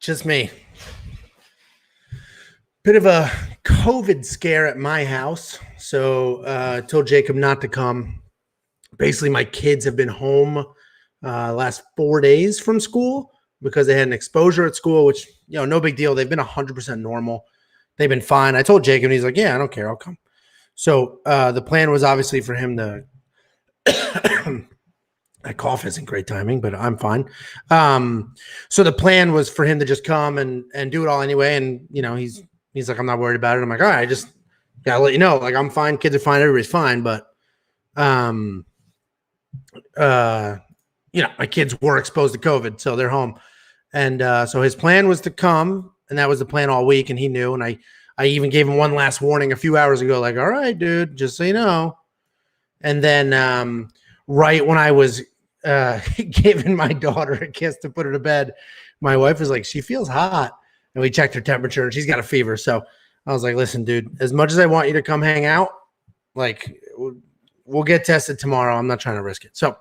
Just me. Bit of a COVID scare at my house. So I told Jacob not to come. Basically, my kids have been home last 4 days from school because they had an exposure at school, which, no big deal. They've been 100% normal. They've been fine. I told Jacob, and he's like, yeah, I don't care. I'll come. So the plan was obviously for him to that cough isn't great timing, but I'm fine. So the plan was for him to just come and do it all anyway. And, he's like, I'm not worried about it. I'm like, all right, just gotta let you know, like, I'm fine. Kids are fine. Everybody's fine. But, my kids were exposed to COVID, so they're home. And so his plan was to come, and that was the plan all week. And he knew. And I even gave him one last warning a few hours ago, like, all right, dude, just so you know. And then right when I was giving my daughter a kiss to put her to bed, my wife was like, she feels hot. And we checked her temperature, and she's got a fever. So I was like, listen, dude, as much as I want you to come hang out, like, we'll get tested tomorrow. I'm not trying to risk it. So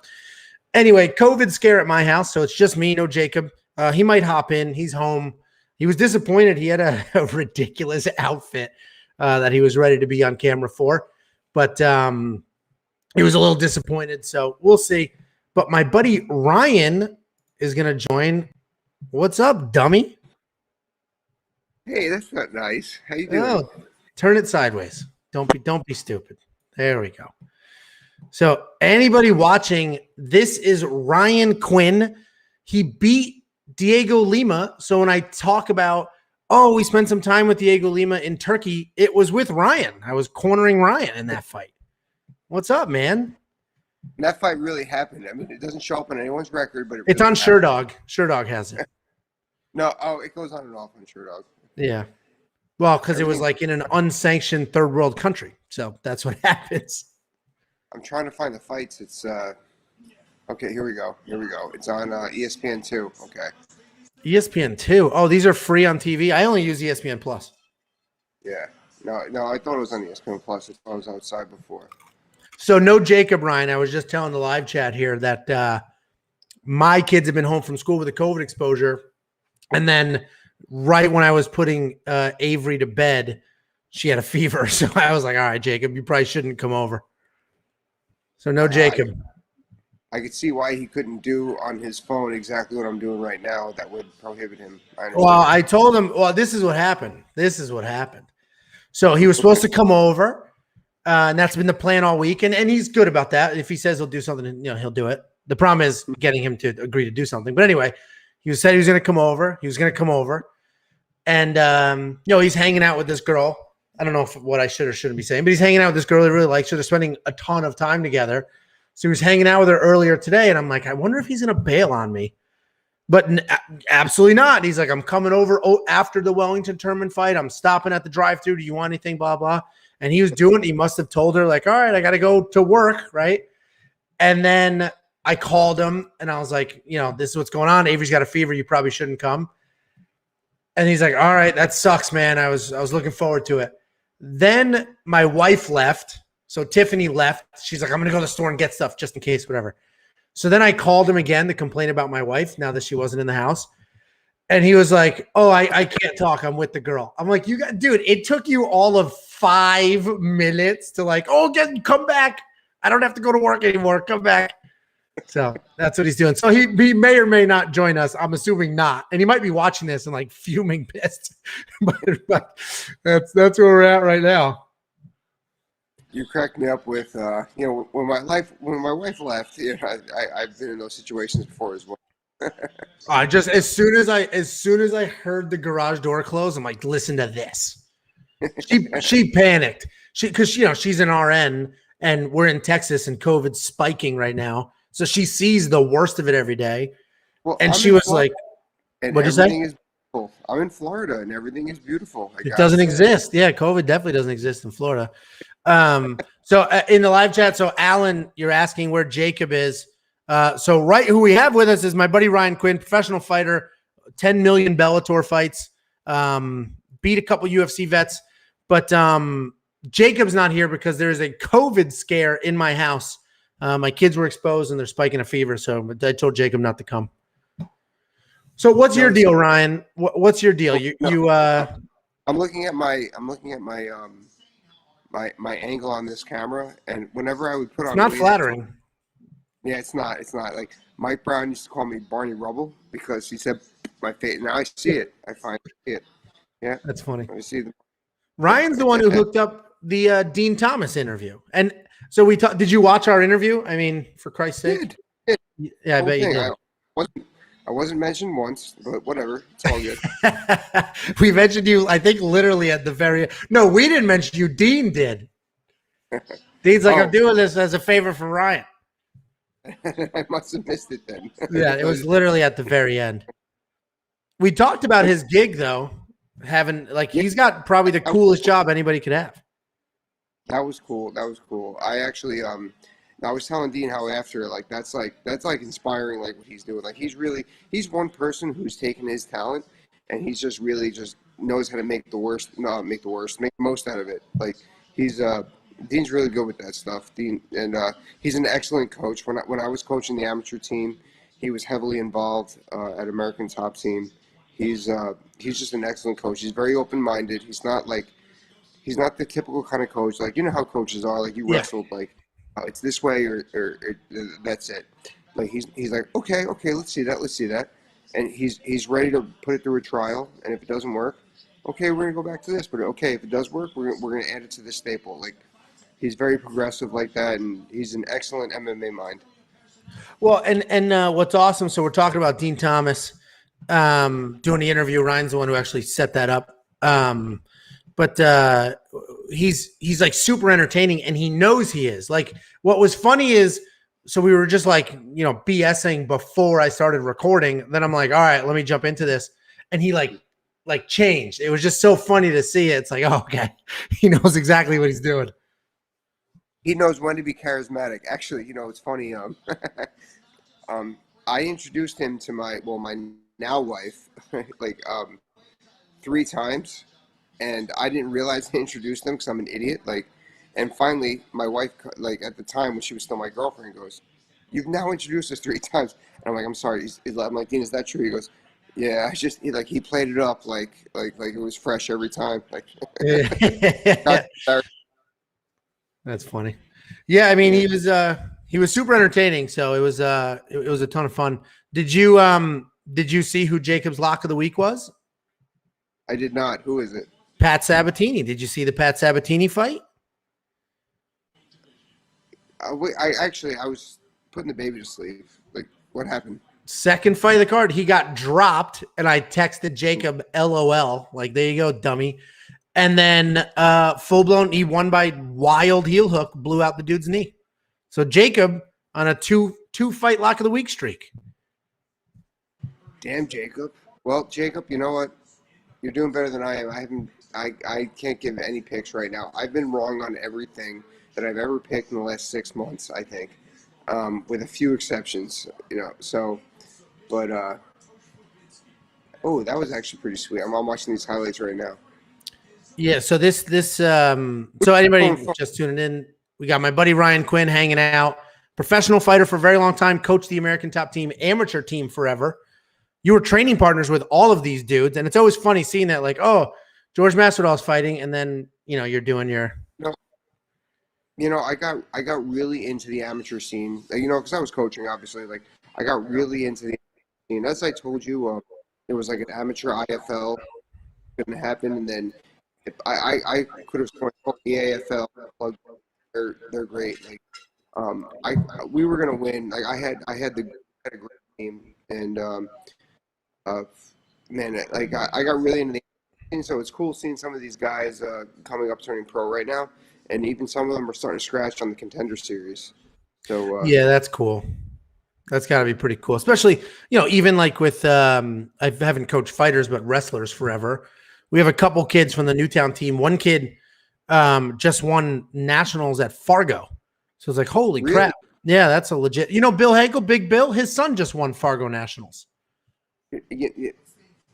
anyway, COVID scare at my house. So it's just me, no Jacob. He might hop in. He's home. He was disappointed. He had a ridiculous outfit that he was ready to be on camera for. But he was a little disappointed. So we'll see. But my buddy Ryan is going to join. What's up, dummy? Hey, that's not nice. How you doing? Oh, turn it sideways. Don't be stupid. There we go. So anybody watching, this is Ryan Quinn. He beat Diego Lima. So when I talk about, we spent some time with Diego Lima in Turkey, it was with Ryan. I was cornering Ryan in that fight. What's up, man? That fight really happened. I mean, it doesn't show up on anyone's record, but it's on SureDog. SureDog has it. No, it goes on and off on SureDog. Yeah. Well, because it was like in an unsanctioned third world country. So that's what happens. I'm trying to find the fights. It's okay, here we go. It's on ESPN2. Okay. ESPN2. Oh, these are free on TV. I only use ESPN Plus. Yeah. No, I thought it was on ESPN Plus. I was outside before. So no Jacob, Ryan. I was just telling the live chat here that my kids have been home from school with a COVID exposure. And then right when I was putting Avery to bed, she had a fever. So I was like, all right, Jacob, you probably shouldn't come over. So no Jacob. I could see why he couldn't do on his phone exactly what I'm doing right now. That would prohibit him. Well, I told him, this is what happened. So he was supposed to come over, and that's been the plan all week. And he's good about that. If he says he'll do something, he'll do it. The problem is getting him to agree to do something. But anyway, he said he was going to come over. And, he's hanging out with this girl. I don't know what I should or shouldn't be saying, but he's hanging out with this girl he really likes. So they're spending a ton of time together. So he was hanging out with her earlier today, and I'm like, I wonder if he's going to bail on me. But absolutely not. He's like, I'm coming over after the Wellington tournament fight. I'm stopping at the drive-thru. Do you want anything? Blah, blah. And he was doing it. He must have told her, like, all right, I got to go to work, right? And then I called him, and I was like, this is what's going on. Avery's got a fever. You probably shouldn't come. And he's like, all right, that sucks, man. I was looking forward to it. Then my wife left. So Tiffany left. She's like, I'm going to go to the store and get stuff just in case, whatever. So then I called him again to complain about my wife now that she wasn't in the house. And he was like, I can't talk. I'm with the girl. I'm like, dude, it took you all of 5 minutes to come back. I don't have to go to work anymore. Come back. So that's what he's doing. So he may or may not join us. I'm assuming not. And he might be watching this and like fuming pissed. but that's where we're at right now. You cracked me up with when my wife left. I've been in those situations before as well. As soon as I heard the garage door close, I'm like, listen to this. She panicked. Because she's an RN and we're in Texas and COVID's spiking right now. So she sees the worst of it every day. Well, and she was like, what'd you say? I'm in Florida and everything is beautiful. It doesn't exist. Yeah, COVID definitely doesn't exist in Florida. So in the live chat, so Alan, you're asking where Jacob is. Who we have with us is my buddy Ryan Quinn, professional fighter, 10 million Bellator fights, beat a couple UFC vets. But Jacob's not here because there's a COVID scare in my house. My kids were exposed and they're spiking a fever. So I told Jacob not to come. So what's your deal, Ryan? What's your deal? I'm looking at my my angle on this camera, and whenever I would put it's on not weight, flattering. yeah, it's not. Like Mike Brown used to call me Barney Rubble because he said my face. Now I see it. I finally see it. Yeah, That's funny. I see the. Ryan's the one who hooked up the Dean Thomas interview, and so we talked. Did you watch our interview? I mean, for Christ's sake. Yeah, I bet you did. I wasn't mentioned once, but whatever. It's all good. We mentioned you, I think, literally at the very. No, we didn't mention you. Dean did. Dean's like, I'm doing this as a favor for Ryan. I must have missed it then. Yeah, it was literally at the very end. We talked about his gig though, he's got probably the coolest job anybody could have. That was cool. I actually I was telling Dean how after that's inspiring, like what he's doing. Like he's one person who's taken his talent and he's just really just knows how to make the most out of it. Like Dean's really good with that stuff. Dean, and he's an excellent coach. When I was coaching the amateur team, he was heavily involved at American Top Team. He's just an excellent coach. He's very open-minded. He's not the typical kind of coach. Like, you know how coaches are. Like, you wrestled, like, it's this way or that's it. Like, he's like, okay, let's see that. And he's ready to put it through a trial. And if it doesn't work, okay, we're going to go back to this. But, okay, if it does work, we're going to add it to this staple. Like, he's very progressive like that, and he's an excellent MMA mind. Well, and what's awesome, so we're talking about Dean Thomas doing the interview. Ryan's the one who actually set that up. But he's like super entertaining, and he knows he is. Like, what was funny is, so we were just like, BSing before I started recording. Then I'm like, all right, let me jump into this. And he like changed. It was just so funny to see it. It's like, oh, okay. He knows exactly what he's doing. He knows when to be charismatic. Actually, it's funny. I introduced him to my now wife, 3 times, and I didn't realize I introduced him because I'm an idiot. And finally, my wife, at the time when she was still my girlfriend, goes, "You've now introduced us 3 times." And I'm like, "I'm sorry." I'm like, "Dean, is that true?" He goes, "Yeah." He played it up like it was fresh every time. That's funny. Yeah, I mean, he was super entertaining, so it was a ton of fun. Did you see who Jacob's lock of the week was? I did not. Who is it? Pat Sabatini. Did you see the Pat Sabatini fight? I was putting the baby to sleep. Like, what happened? Second fight of the card, he got dropped, and I texted Jacob, LOL. Like, there you go, dummy. And then full blown, he won by wild heel hook, blew out the dude's knee. So Jacob on a two fight lock of the week streak. Damn, Jacob. Well, Jacob, you know what? You're doing better than I am. I can't give any picks right now. I've been wrong on everything that I've ever picked in the last 6 months, I think, with a few exceptions. So, but that was actually pretty sweet. I'm watching these highlights right now. Yeah, so so anybody just tuning in, we got my buddy Ryan Quinn hanging out, professional fighter for a very long time, coached the American Top Team, amateur team forever. You were training partners with all of these dudes, and it's always funny seeing that, like, oh, George Masvidal's fighting, and then you're doing your. I got really into the amateur scene, because I was coaching, obviously. Like, I got really into the scene. As I told you, it was like an amateur IFL couldn't happen, and then I could have scored the AFL. They're great. We were gonna win. Like, I had a great team, and I got really into the scene. So it's cool seeing some of these guys coming up turning pro right now, and even some of them are starting to scratch on the Contender Series. So yeah, that's cool. That's got to be pretty cool, especially even like with I haven't coached fighters but wrestlers forever. We have a couple kids from the Newtown team. One kid just won nationals at Fargo. So it's like, holy crap. Yeah, that's a legit. Bill Hagel, Big Bill, his son just won Fargo nationals. Yeah,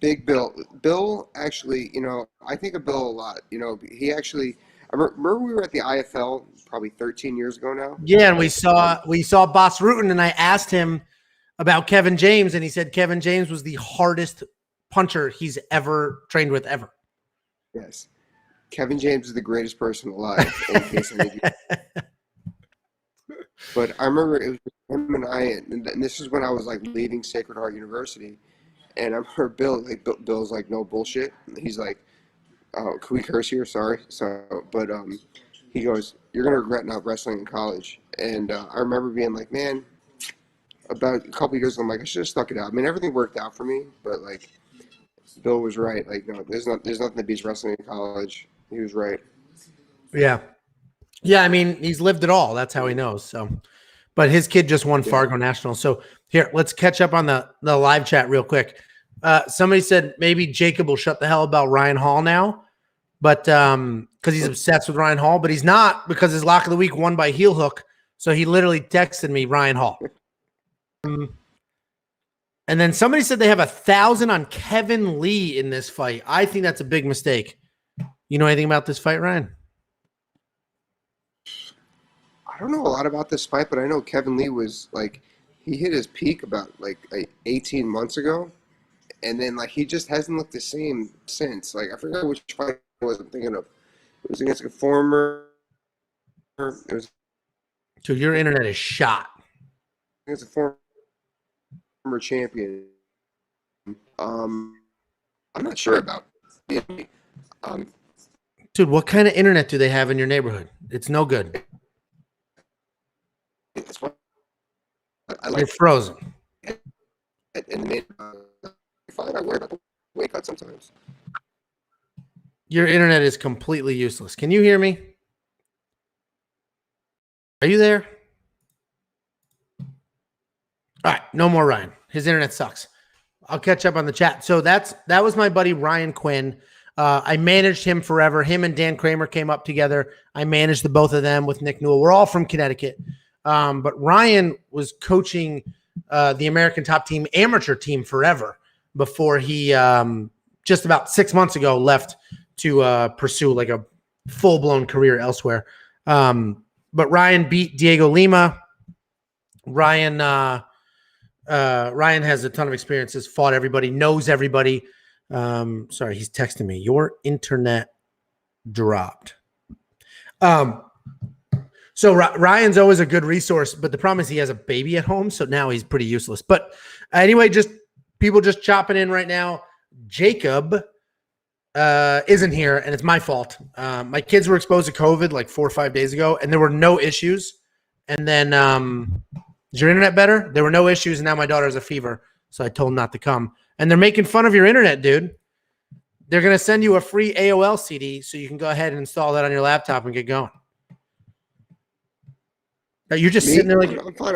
Big Bill. Bill actually, I think of Bill a lot. He actually, I remember we were at the IFL probably 13 years ago now. Yeah, and we saw Boss Rutan, and I asked him, about Kevin James, and he said Kevin James was the hardest puncher he's ever trained with ever. Yes. Kevin James is the greatest person alive, in case any. But I remember it was him and I, and this is when I was like leaving Sacred Heart University, and I remember Bill's like, no bullshit. He's like, oh, can we curse here? Sorry. But he goes, you're gonna regret not wrestling in college. And I remember being like, man, about a couple of years ago, I'm like, I should have stuck it out. I mean, everything worked out for me, but like, Bill was right. Like, no, there's nothing that beats wrestling in college. He was right. Yeah. Yeah, I mean, he's lived it all. That's how he knows. So, but his kid just won Fargo National. So here, let's catch up on the live chat real quick. Somebody said maybe Jacob will shut the hell about Ryan Hall now, but because he's obsessed with Ryan Hall, but he's not, because his lock of the week won by heel hook. So he literally texted me Ryan Hall. And then somebody said they have 1,000 on Kevin Lee in this fight. I think that's a big mistake. You know anything about this fight, Ryan? I don't know a lot about this fight, but I know Kevin Lee was like, he hit his peak about like 18 months ago, and then like he just hasn't looked the same since. Like I forgot which fight it was. I'm thinking of. It was against a former. It was. Dude, your internet is shot. Against a former champion. I'm not sure about. Dude, what kind of internet do they have in your neighborhood? It's no good. You're frozen. And I worry about the weight cut sometimes. Your internet is completely useless. Can you hear me? Are you there? All right, no more Ryan. His internet sucks. I'll catch up on the chat. So that was my buddy Ryan Quinn. I managed him forever. Him and Dan Kramer came up together. I managed the both of them with Nick Newell. We're all from Connecticut. But Ryan was coaching the American Top Team amateur team forever before he just about 6 months ago left to pursue like a full-blown career elsewhere. But Ryan beat Diego Lima. Ryan has a ton of experiences, fought everybody, knows everybody. Sorry, he's texting me. Your internet dropped. So Ryan's always a good resource, but the problem is he has a baby at home, so now he's pretty useless. But anyway, just people just chopping in right now. Jacob isn't here, and it's my fault. My kids were exposed to COVID like 4 or 5 days ago, and there were no issues. And then is your internet better? There were no issues, and now my daughter has a fever, so I told him not to come. And they're making fun of your internet, dude. They're going to send you a free AOL CD so you can go ahead and install that on your laptop and get going. You're just sitting there like I'm fine.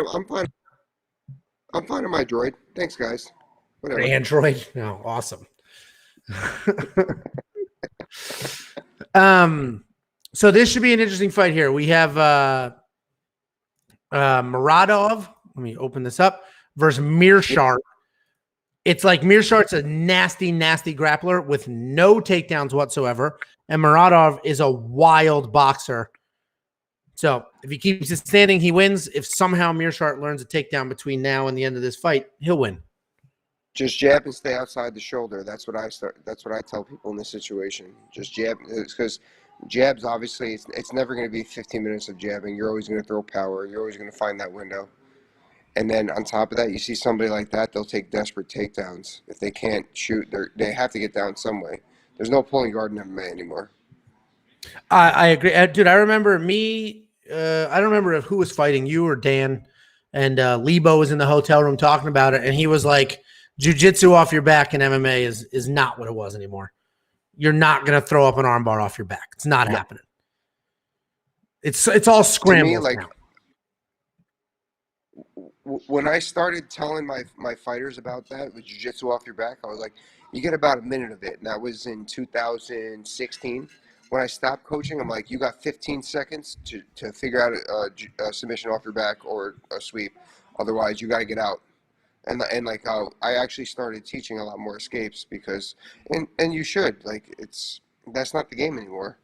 I'm fine on my Droid. Thanks, guys. Whatever. Android. No, awesome. So this should be an interesting fight here. We have Muradov. Let me open this up versus Mearshart. It's like Mearshart's a nasty, nasty grappler with no takedowns whatsoever, and Muradov is a wild boxer. So if he keeps it standing, he wins. If somehow Mearshart learns a takedown between now and the end of this fight, he'll win. Just jab and stay outside the shoulder. That's what I tell people in this situation. Just jab, because jabs, obviously, it's never going to be 15 minutes of jabbing. You're always going to throw power. You're always going to find that window. And then on top of that, you see somebody like that, they'll take desperate takedowns. If they can't shoot, they have to get down some way. There's no pulling guard in MMA anymore. I agree. Dude, I remember me. I don't remember who was fighting, you or Dan, and Lebo was in the hotel room talking about it, and he was like, jiu-jitsu off your back in MMA is not what it was anymore. You're not going to throw up an armbar off your back. It's not happening. It's all scrambles like, now. When I started telling my fighters about that with jiu-jitsu off your back, I was like, you get about a minute of it. And that was in 2016. When I stopped coaching, I'm like, you got 15 seconds to figure out a submission off your back or a sweep. Otherwise, you got to get out. And like I actually started teaching a lot more escapes because and you should, like, that's not the game anymore.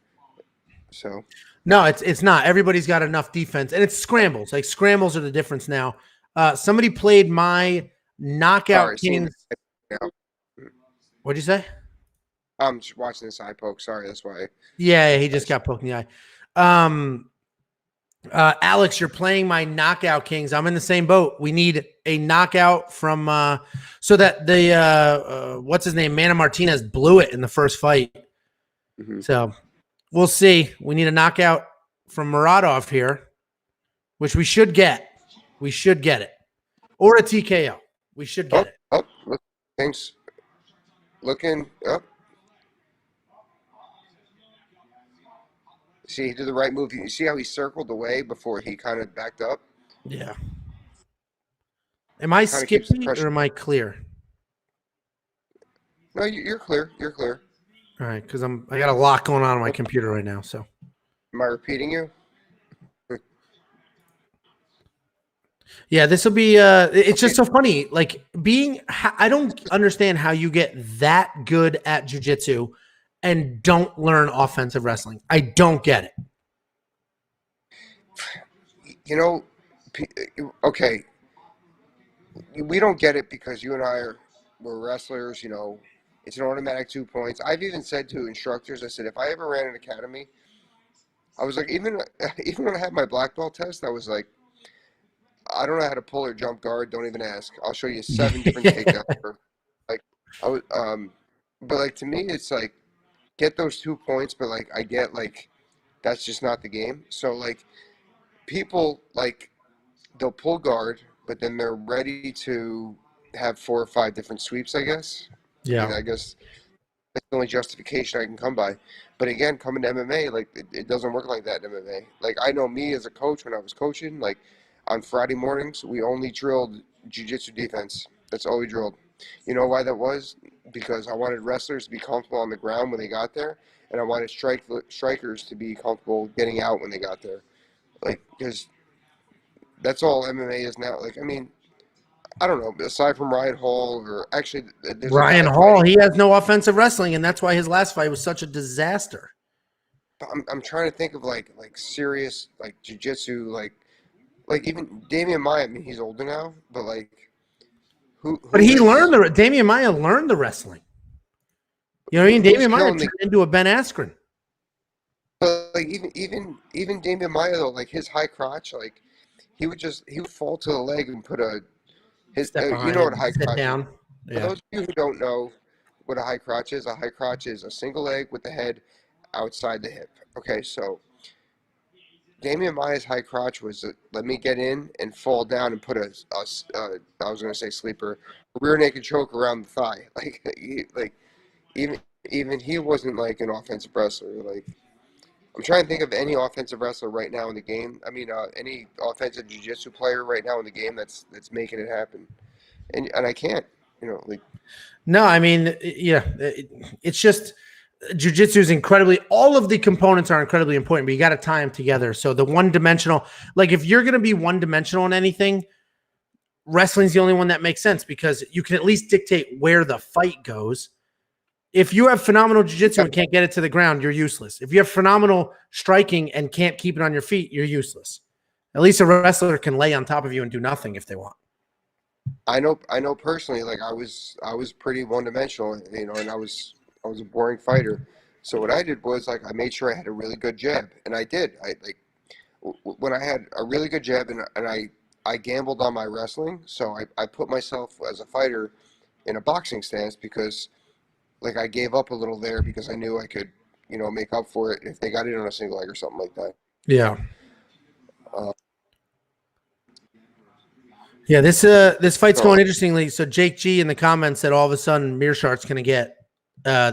So no, it's not. Everybody's got enough defense, and it's scrambles. Like scrambles are the difference now. Somebody played my Knockout Kings. Yeah. What'd you say? I'm just watching this eye poke. Sorry, that's why. Yeah, he just got poked in the eye. Alex, you're playing my Knockout Kings. I'm in the same boat. We need a knockout from so that the what's his name, Mana Martinez blew it in the first fight. So we'll see. We need a knockout from Muradov here, which we should get. We should get it, or a TKO. We should get it. Oh, look, things looking up. See, he did the right move. You see how he circled away before he kind of backed up? Yeah. Am I skippy or am I clear? No, you're clear. You're clear. All right, because I got a lot going on my computer right now. So am I repeating you? Yeah, this will be it's just so funny. Like I don't understand how you get that good at jiu-jitsu and don't learn offensive wrestling. I don't get it. You know, okay, we don't get it because you and I we're wrestlers, you know, it's an automatic 2 points. I've even said to instructors, I said, if I ever ran an academy, I was like, even when I had my black belt test, I was like, I don't know how to pull or jump guard. Don't even ask. I'll show you 7 different takedowns. Like, I was, but like to me, it's like get those 2 points, but like I get like that's just not the game. So like people like they'll pull guard, but then they're ready to have 4 or 5 different sweeps. I guess. Yeah. I guess that's the only justification I can come by. But again, coming to MMA, like it doesn't work like that in MMA. Like I know me as a coach when I was coaching, like. On Friday mornings, we only drilled jiu-jitsu defense. That's all we drilled. You know why that was? Because I wanted wrestlers to be comfortable on the ground when they got there, and I wanted strikers to be comfortable getting out when they got there. Like, because that's all MMA is now. Like, I mean, I don't know. Aside from Ryan Hall, or actually, there's Ryan Hall, he has no offensive wrestling, and that's why his last fight was such a disaster. I'm trying to think of like serious like jiu-jitsu like even Damian Maia, I mean, he's older now, but like, who but he learned Damian Maia learned the wrestling. You know what I mean? Damian Maia turned into a Ben Askren. But like even Damian Maia though, like his high crotch, like he would fall to the leg and put his you know what a high crotch is. Yeah. For those of you who don't know what a high crotch is a single leg with the head outside the hip. Okay, so. Damian Maia's high crotch was let me get in and fall down and put I was going to say sleeper, a rear naked choke around the thigh. Like even he wasn't like an offensive wrestler. Like I'm trying to think of any offensive wrestler right now in the game. I mean, any offensive jiu-jitsu player right now in the game that's making it happen, and I can't. You know, like. No, I mean, yeah, it's just. Jiu-jitsu is incredibly, all of the components are incredibly important, but you got to tie them together. So the one-dimensional, like if you're going to be one-dimensional in anything, wrestling's the only one that makes sense because you can at least dictate where the fight goes. If you have phenomenal jiu-jitsu and can't get it to the ground, you're useless. If you have phenomenal striking and can't keep it on your feet, you're useless. At least a wrestler can lay on top of you and do nothing if they want. I know personally, like I was pretty one-dimensional, you know, and I was a boring fighter. So what I did was like I made sure I had a really good jab, and I did. I like when I had a really good jab, and I gambled on my wrestling. So I put myself as a fighter in a boxing stance because like I gave up a little there because I knew I could, you know, make up for it if they got in on a single leg or something like that. Yeah. Yeah, this fight's going interestingly. So Jake G in the comments said all of a sudden Meerschaert's going to get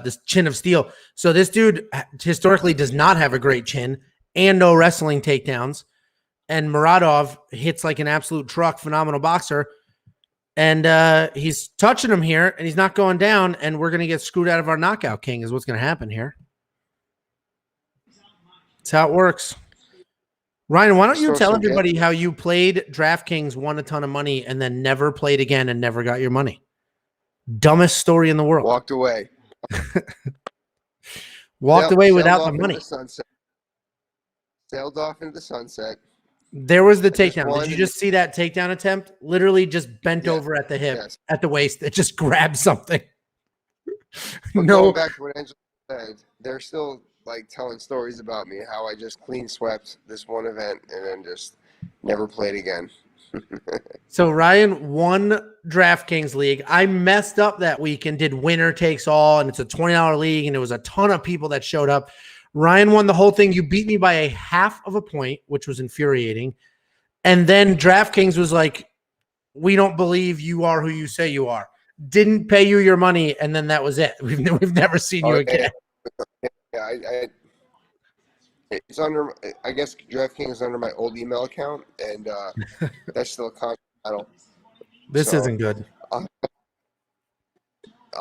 this chin of steel. So this dude historically does not have a great chin and no wrestling takedowns. And Muradov hits like an absolute truck, phenomenal boxer. And he's touching him here and he's not going down. And we're going to get screwed out of our knockout king is what's going to happen here. That's how it works. Ryan, why don't you tell everybody how you played DraftKings, won a ton of money, and then never played again and never got your money? Dumbest story in the world. Walked away. Walked away without the money. Sailed off into the sunset. There was the I just takedown. won Did you and- just see that takedown attempt? Literally just bent Yeah. over at the hip, Yes. at the waist. It just grabbed something. But No. going back to what Angelo said, they're still like telling stories about me, how I just clean swept this one event and then just never played again. So Ryan won DraftKings League. I messed up that week and did winner takes all, and it's a $20 league, and there was a ton of people that showed up. Ryan won the whole thing. You beat me by a half of a point, which was infuriating. And then DraftKings was like, we don't believe you are who you say you are. Didn't pay you your money, and then that was it. We've never seen you again. Yeah, it's under. I guess DraftKings is under my old email account, and that's still a constant battle. This So, isn't good. I'll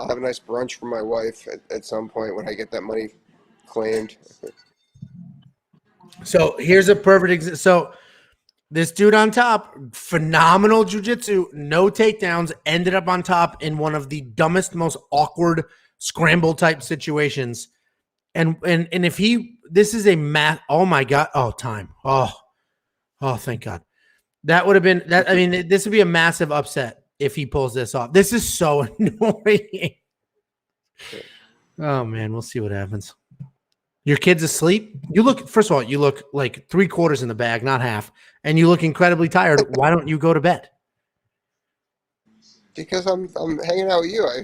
have a nice brunch for my wife at some point when I get that money claimed. So here's a perfect example. So this dude on top, phenomenal jiu-jitsu, no takedowns, ended up on top in one of the dumbest, most awkward scramble type situations. And if this is a math. Oh my God. Oh, time. Oh, thank God. That would have been that. I mean, this would be a massive upset if he pulls this off. This is so annoying. Oh man, we'll see what happens. Your kid's asleep. First of all, you look like 3/4 in the bag, not half, and you look incredibly tired. Why don't you go to bed? Because I'm hanging out with you. I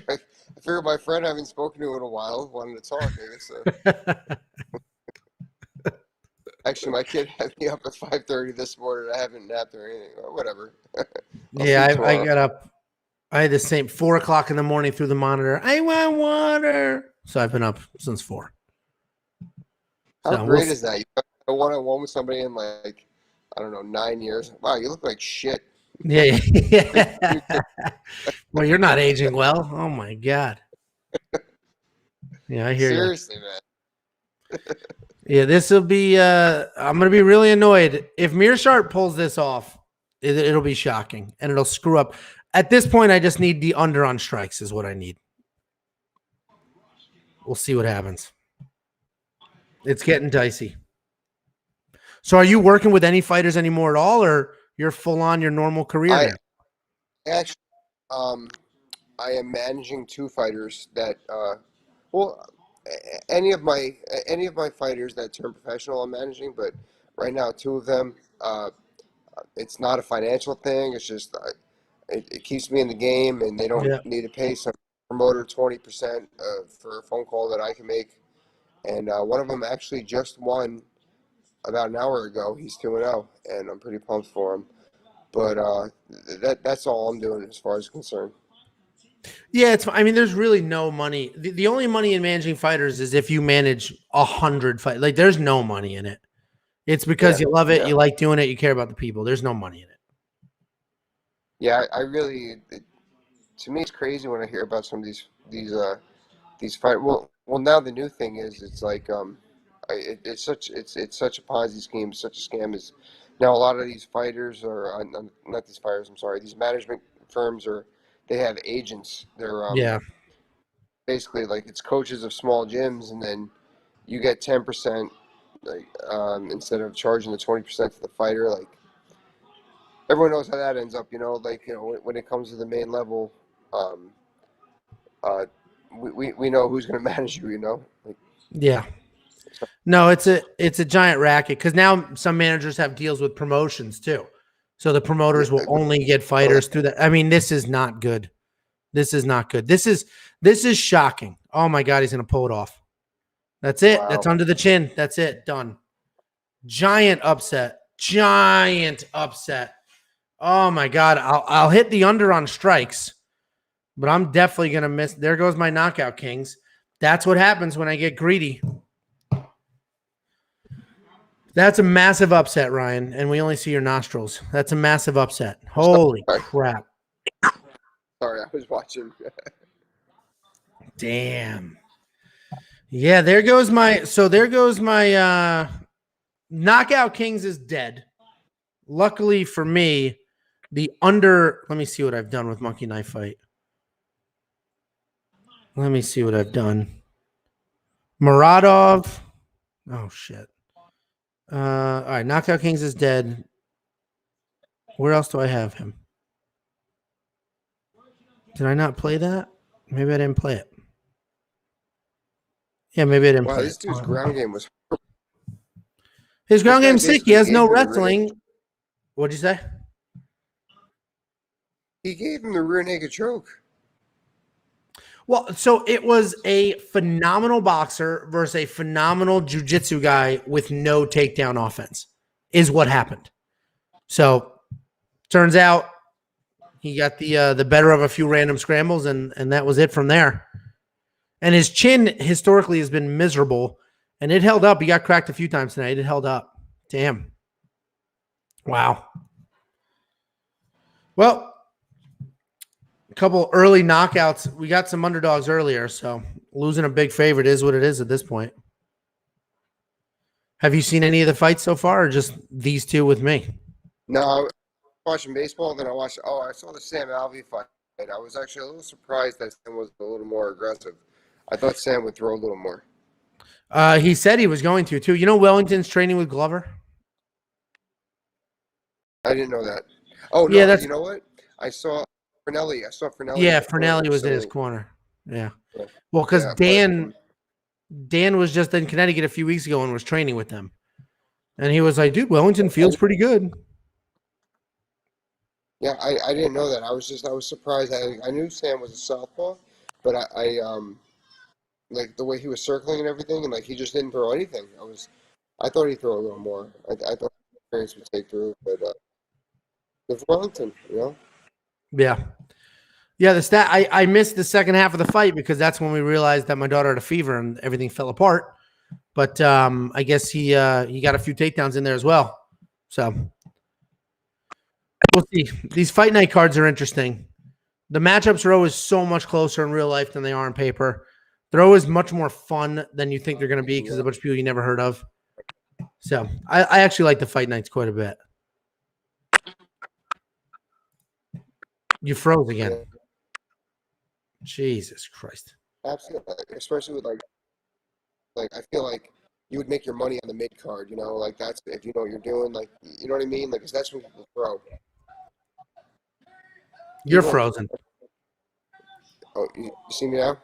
figured my friend I haven't spoken to in a while wanted to talk. Actually, my kid had me up at 5:30 this morning. I haven't napped or anything. Or whatever. Yeah, I got up. I had the same 4:00 in the morning through the monitor. I want water. So I've been up since 4. How great is that? You have a one-on-one with somebody in like, I don't know, 9 years. Wow, you look like shit. Yeah. Well, you're not aging well. Oh my God. Yeah, I hear you. Seriously, man. Yeah, this will be. I'm gonna be really annoyed if Meerschaert pulls this off. It'll be shocking and it'll screw up. At this point, I just need the under on strikes is what I need. We'll see what happens. It's getting dicey. So, are you working with any fighters anymore at all, or you're full on your normal career now? Actually, I am managing 2 fighters that, any of my fighters that turn professional, I'm managing. But right now, 2 of them, it's not a financial thing. It's just it keeps me in the game, and they don't need to pay some promoter 20% for a phone call that I can make. And one of them actually just won about an hour ago. He's 2-0, and I'm pretty pumped for him. But that's all I'm doing as far as concerned. Yeah, I mean, there's really no money. The only money in managing fighters is if you manage 100 fights. Like, there's no money in it. It's because you love it, you like doing it, you care about the people. There's no money in it. Yeah, I really. To me, it's crazy when I hear about some of these fight. Well, now the new thing is it's like it's such a Ponzi scheme, such a scam. Is now a lot of these fighters are not these fighters. I'm sorry, these management firms they have agents. They're basically like it's coaches of small gyms, and then you get 10%, like instead of charging the 20% to the fighter. Like everyone knows how that ends up, Like when it comes to the main level, we know who's going to manage you, Like, Yeah. No, it's a giant racket because now some managers have deals with promotions too. So the promoters will only get fighters through that. I mean, this is not good. This is not good. This is shocking. Oh my God, he's going to pull it off. That's it. Wow. That's under the chin. That's it. Done. Giant upset. Giant upset. Oh my God. I'll hit the under on strikes, but I'm definitely going to miss. There goes my knockout kings. That's what happens when I get greedy. That's a massive upset, Ryan, and we only see your nostrils. That's a massive upset. Holy crap. Sorry, I was watching. Damn. Yeah, there goes my knockout kings is dead. Luckily for me, the under, let me see what I've done with Monkey Knife Fight. Let me see what I've done. Muradov. Oh shit. All right, knockout kings is dead. Where else do I have him? Did I not play that? Maybe I didn't play it. Yeah, maybe I didn't play This it. dude's ground game was. His ground game's sick. He has no gave him the wrestling. What'd you say? He gave him the rear naked choke. Well, so it was a phenomenal boxer versus a phenomenal jiu-jitsu guy with no takedown offense is what happened. So turns out he got the better of a few random scrambles, and that was it from there. And his chin historically has been miserable, and it held up. He got cracked a few times tonight. It held up. Damn. Wow. Well, a couple early knockouts. We got some underdogs earlier, so losing a big favorite is what it is at this point. Have you seen any of the fights so far, or just these two with me? No, I was watching baseball, then I saw the Sam Alvey fight. I was actually a little surprised that Sam was a little more aggressive. I thought Sam would throw a little more. He said he was going to, too. You know Wellington's training with Glover? I didn't know that. Oh, no, yeah, you know what? I saw Fernelli. Yeah, Fernelli was in his corner. Yeah. Well, because Dan was just in Connecticut a few weeks ago and was training with them. And he was like, dude, Wellington feels pretty good. Yeah, I didn't know that. I was surprised. I knew Sam was a southpaw, but I like the way he was circling and everything, and like he just didn't throw anything. I thought he'd throw a little more. I thought the experience would take through, but it's Wellington, you know. Yeah. Yeah, the stat I missed the second half of the fight because that's when we realized that my daughter had a fever and everything fell apart. But I guess he got a few takedowns in there as well. So we'll see. These fight night cards are interesting. The matchups are always so much closer in real life than they are on paper. They're always much more fun than you think they're going to be because a bunch of people you never heard of. So I actually like the fight nights quite a bit. You froze again. Yeah. Jesus Christ. Absolutely. Especially with like I feel like you would make your money on the mid card, you know, like that's if you know what you're doing, like you know what I mean? Like, 'cause that's when people throw. You're frozen. Oh, you see me now?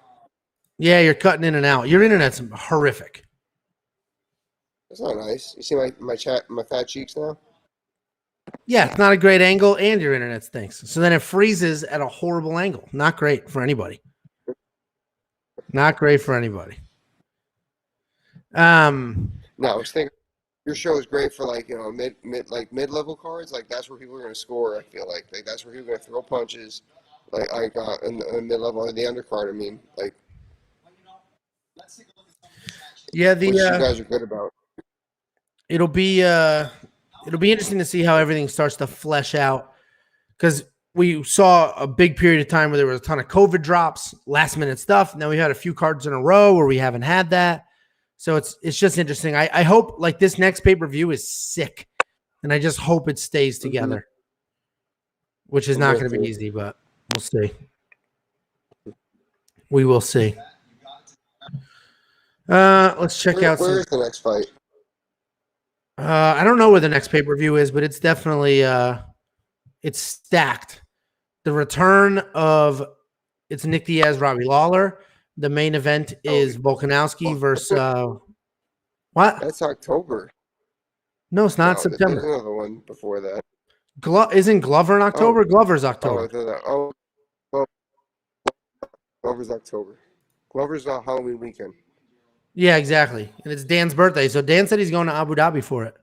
Yeah, you're cutting in and out. Your internet's horrific. That's not nice. You see my fat cheeks now? Yeah, it's not a great angle, and your internet stinks. So then it freezes at a horrible angle. Not great for anybody. Not great for anybody. No, I was thinking your show is great for like, you know, mid-level cards. Like that's where people are going to score. I feel like that's where people are going to throw punches. Like in the mid-level or the undercard. I mean, like. Yeah, which you guys are good about. It'll be interesting to see how everything starts to flesh out because we saw a big period of time where there was a ton of COVID drops, last minute stuff. Now we had a few cards in a row where we haven't had that. So it's just interesting. I hope like this next pay-per-view is sick, and I just hope it stays together, which is not going to be easy, but we'll see. We will see. Let's check out. Where is the next fight? I don't know where the next pay-per-view is, but it's definitely it's stacked. The return of it's Nick Diaz, Robbie Lawler. The main event is Volkanovski versus what? That's October. No, it's not September. There's another one before that. Isn't Glover in October? Glover's October. Glover's October. Glover's Halloween weekend. Yeah, exactly. And it's Dan's birthday. So Dan said he's going to Abu Dhabi for it.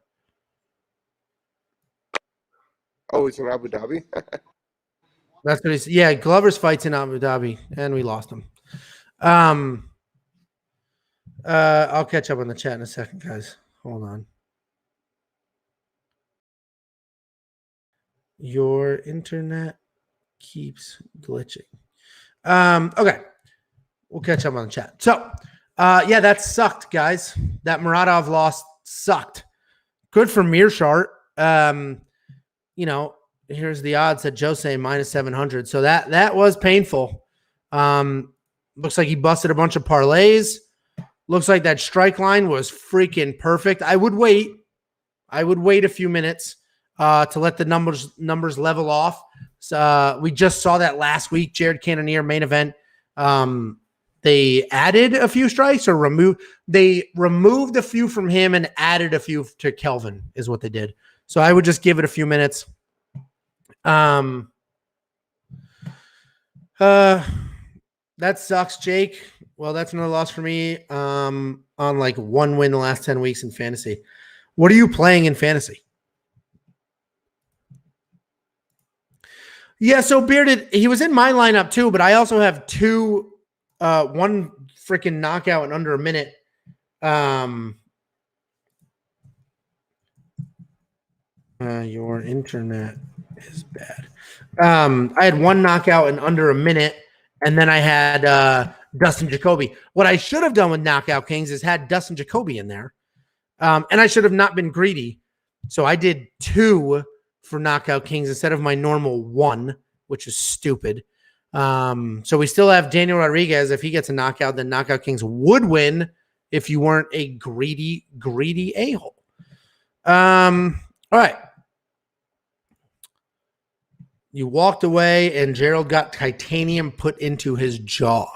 Oh, it's in Abu Dhabi? That's what he said. Yeah, Glover's fights in Abu Dhabi, and we lost him. I'll catch up on the chat in a second, guys. Hold on. Your internet keeps glitching. Okay. We'll catch up on the chat. So, yeah, that sucked, guys. That Muradov loss sucked. Good for Mearshart. You know, here's the odds that Joe saying minus 700. So that was painful. Looks like he busted a bunch of parlays. Looks like that strike line was freaking perfect. I would wait a few minutes. to let the numbers level off. So, we just saw that last week. Jared Cannonier main event. They added a few strikes or they removed a few from him and added a few to Kelvin is what they did. So I would just give it a few minutes. That sucks, Jake. Well, that's another loss for me. On like one win the last 10 weeks in fantasy. What are you playing in fantasy? Yeah, so Bearded, he was in my lineup too, but I also have one freaking knockout in under a minute. Your internet is bad. I had one knockout in under a minute, and then I had Dustin Jacoby. What I should have done with Knockout Kings is had Dustin Jacoby in there, and I should have not been greedy. So I did 2 for Knockout Kings instead of my normal 1, which is stupid. So we still have Daniel Rodriguez. If he gets a knockout, then Knockout Kings would win if you weren't a greedy a-hole. All right. You walked away and Gerald got titanium put into his jaw.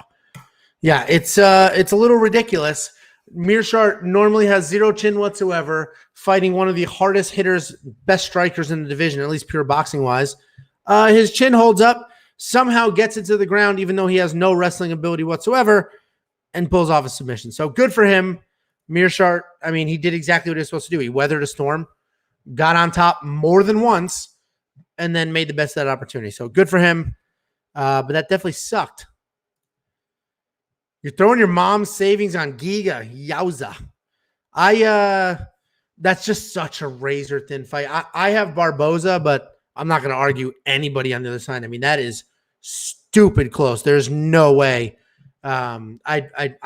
Yeah, it's a little ridiculous. Mearshart normally has 0 chin whatsoever, fighting one of the hardest hitters, best strikers in the division, at least pure boxing wise. His chin holds up, somehow gets it to the ground, even though he has no wrestling ability whatsoever, and pulls off a submission. So good for him. Mearshart, I mean, he did exactly what he was supposed to do. He weathered a storm, got on top more than once, and then made the best of that opportunity. So good for him. But that definitely sucked. You're throwing your mom's savings on Giga. Yowza. That's just such a razor thin fight. I have Barboza, but I'm not going to argue anybody on the other side. I mean, that is stupid close. There's no way. I'm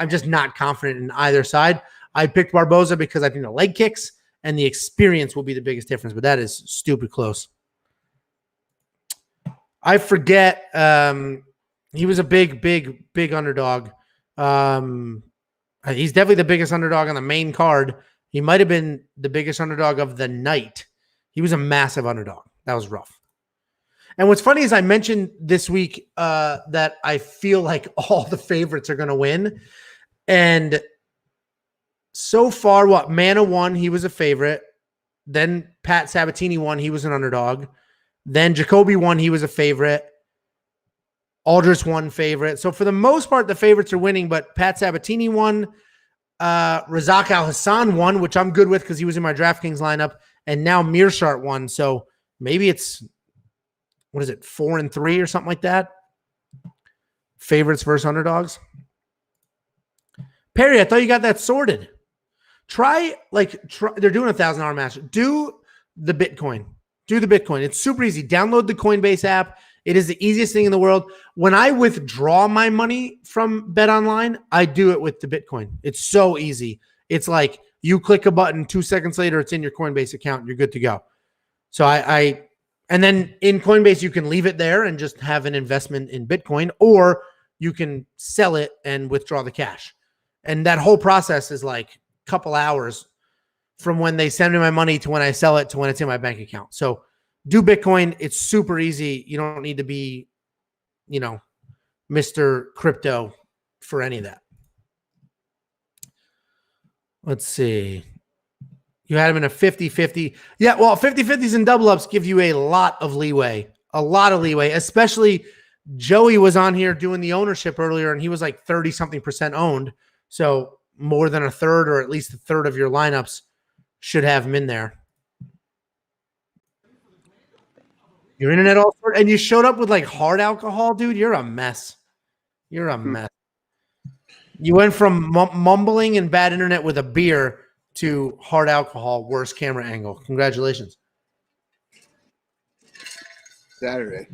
just not confident in either side. I picked Barboza because I think the leg kicks and the experience will be the biggest difference, but that is stupid close. I forget. He was a big underdog. He's definitely the biggest underdog on the main card. He might have been the biggest underdog of the night. He was a massive underdog. That was rough. And what's funny is I mentioned this week that I feel like all the favorites are going to win. And so far, Mana won. He was a favorite. Then Pat Sabatini won. He was an underdog. Then Jacoby won. He was a favorite. Aldrich won favorite. So for the most part, the favorites are winning, but Pat Sabatini won. Razak Al Hassan won, which I'm good with because he was in my DraftKings lineup. And now Mearshart won. So maybe it's, 4-3 or something like that? Favorites versus underdogs. Perry, I thought you got that sorted. Try, they're doing a $1,000 match. Do the Bitcoin. It's super easy. Download the Coinbase app. It is the easiest thing in the world. When I withdraw my money from BetOnline, I do it with the Bitcoin. It's so easy. It's like you click a button, 2 seconds later, it's in your Coinbase account. You're good to go. So and then in Coinbase, you can leave it there and just have an investment in Bitcoin, or you can sell it and withdraw the cash. And that whole process is like a couple hours from when they send me my money to when I sell it to when it's in my bank account. So do Bitcoin. It's super easy. You don't need to be, Mr. Crypto for any of that. Let's see. You had him in a 50-50. Yeah, well, 50-50s and double ups give you a lot of leeway, especially Joey was on here doing the ownership earlier, and he was like 30-something% owned. So more than a third or at least a third of your lineups should have him in there. Your internet all sorted, and you showed up with like hard alcohol, dude. You're a mess. You went from mumbling and bad internet with a beer to hard alcohol, worst camera angle. Congratulations. Saturday.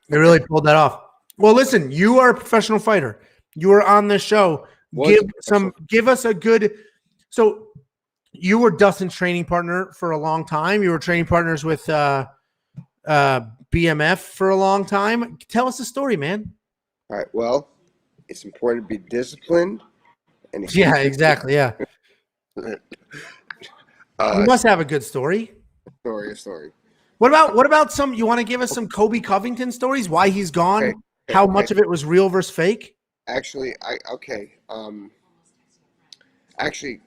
They really pulled that off. Well, listen, you are a professional fighter. You are on this show. Give us a good. So you were Dustin's training partner for a long time. You were training partners with BMF for a long time. Tell us the story, man. All right. Well, it's important to be disciplined. And yeah, exactly. Yeah. You must have a good story. A story. What about some? You want to give us some Kobe Covington stories? Why he's gone? Okay. How much of it was real versus fake? Actually, actually,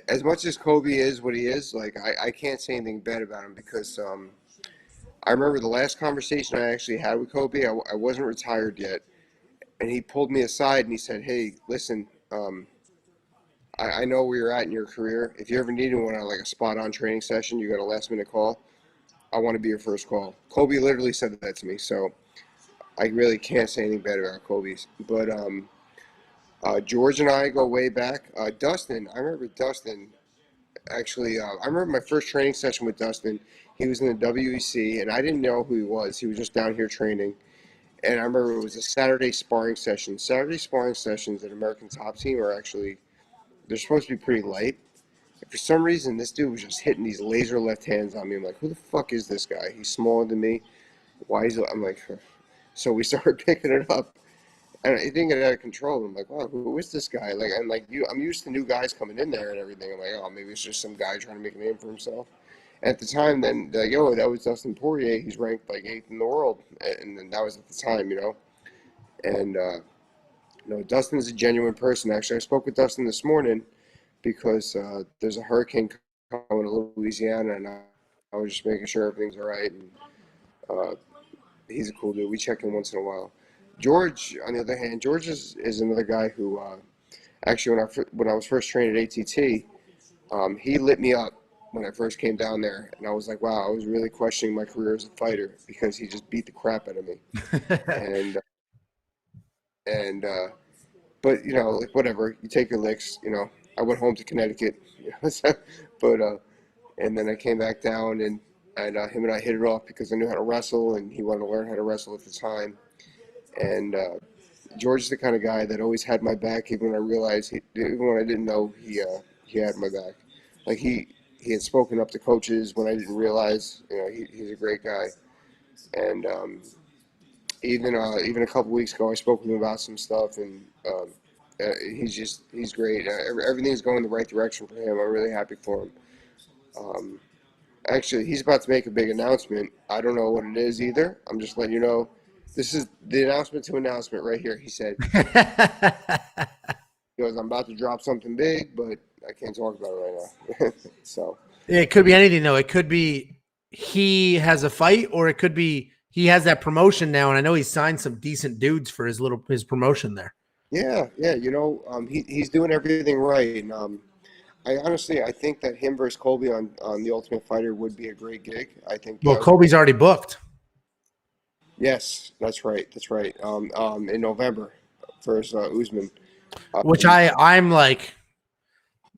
as much as Kobe is what he is, like I can't say anything bad about him because I remember the last conversation I actually had with Kobe. I wasn't retired yet, and he pulled me aside and he said, "Hey, listen, I know where you're at in your career. If you ever need one on like a spot on training session, you got a last minute call. I want to be your first call." Kobe literally said that to me, so I really can't say anything bad about Kobe's. But George and I go way back. Dustin, I remember Dustin. Actually, I remember my first training session with Dustin. He was in the WEC, and I didn't know who he was. He was just down here training. And I remember it was a Saturday sparring session. Saturday sparring sessions at American Top Team are actually, they're supposed to be pretty light. And for some reason, this dude was just hitting these laser left hands on me. I'm like, who the fuck is this guy? He's smaller than me. Why is it? I'm like, huh. So we started picking it up. And it didn't get out of control. I'm like, wow, who is this guy? Like, I'm used to new guys coming in there and everything. I'm like, oh, maybe it's just some guy trying to make a name for himself. And at the time, then, like, yo, that was Dustin Poirier. He's ranked like 8th in the world, and then that was at the time, And Dustin's a genuine person. Actually, I spoke with Dustin this morning because there's a hurricane coming to Louisiana, and I was just making sure everything's all right. And he's a cool dude. We check in once in a while. George, on the other hand, George is another guy who actually when I was first trained at ATT, he lit me up when I first came down there, and I was like, wow, I was really questioning my career as a fighter because he just beat the crap out of me. But like whatever, you take your licks. I went home to Connecticut, but and then I came back down and him and I hit it off because I knew how to wrestle and he wanted to learn how to wrestle at the time. And George is the kind of guy that always had my back, even when I realized, even when I didn't know he had my back. Like he had spoken up to coaches when I didn't realize. He's a great guy. And even a couple weeks ago, I spoke with him about some stuff, and he's great. Everything's going the right direction for him. I'm really happy for him. Actually, he's about to make a big announcement. I don't know what it is either. I'm just letting you know. This is the announcement to announcement right here. He said, he goes, I'm about to drop something big, but I can't talk about it right now. So it could be anything, though. It could be he has a fight, or it could be he has that promotion now. And I know he's signed some decent dudes for his promotion there. Yeah. He's doing everything right. And I think that him versus Colby on The Ultimate Fighter would be a great gig. I think. Well, Colby's already booked. Yes, that's right. In November versus Usman. Which I'm like,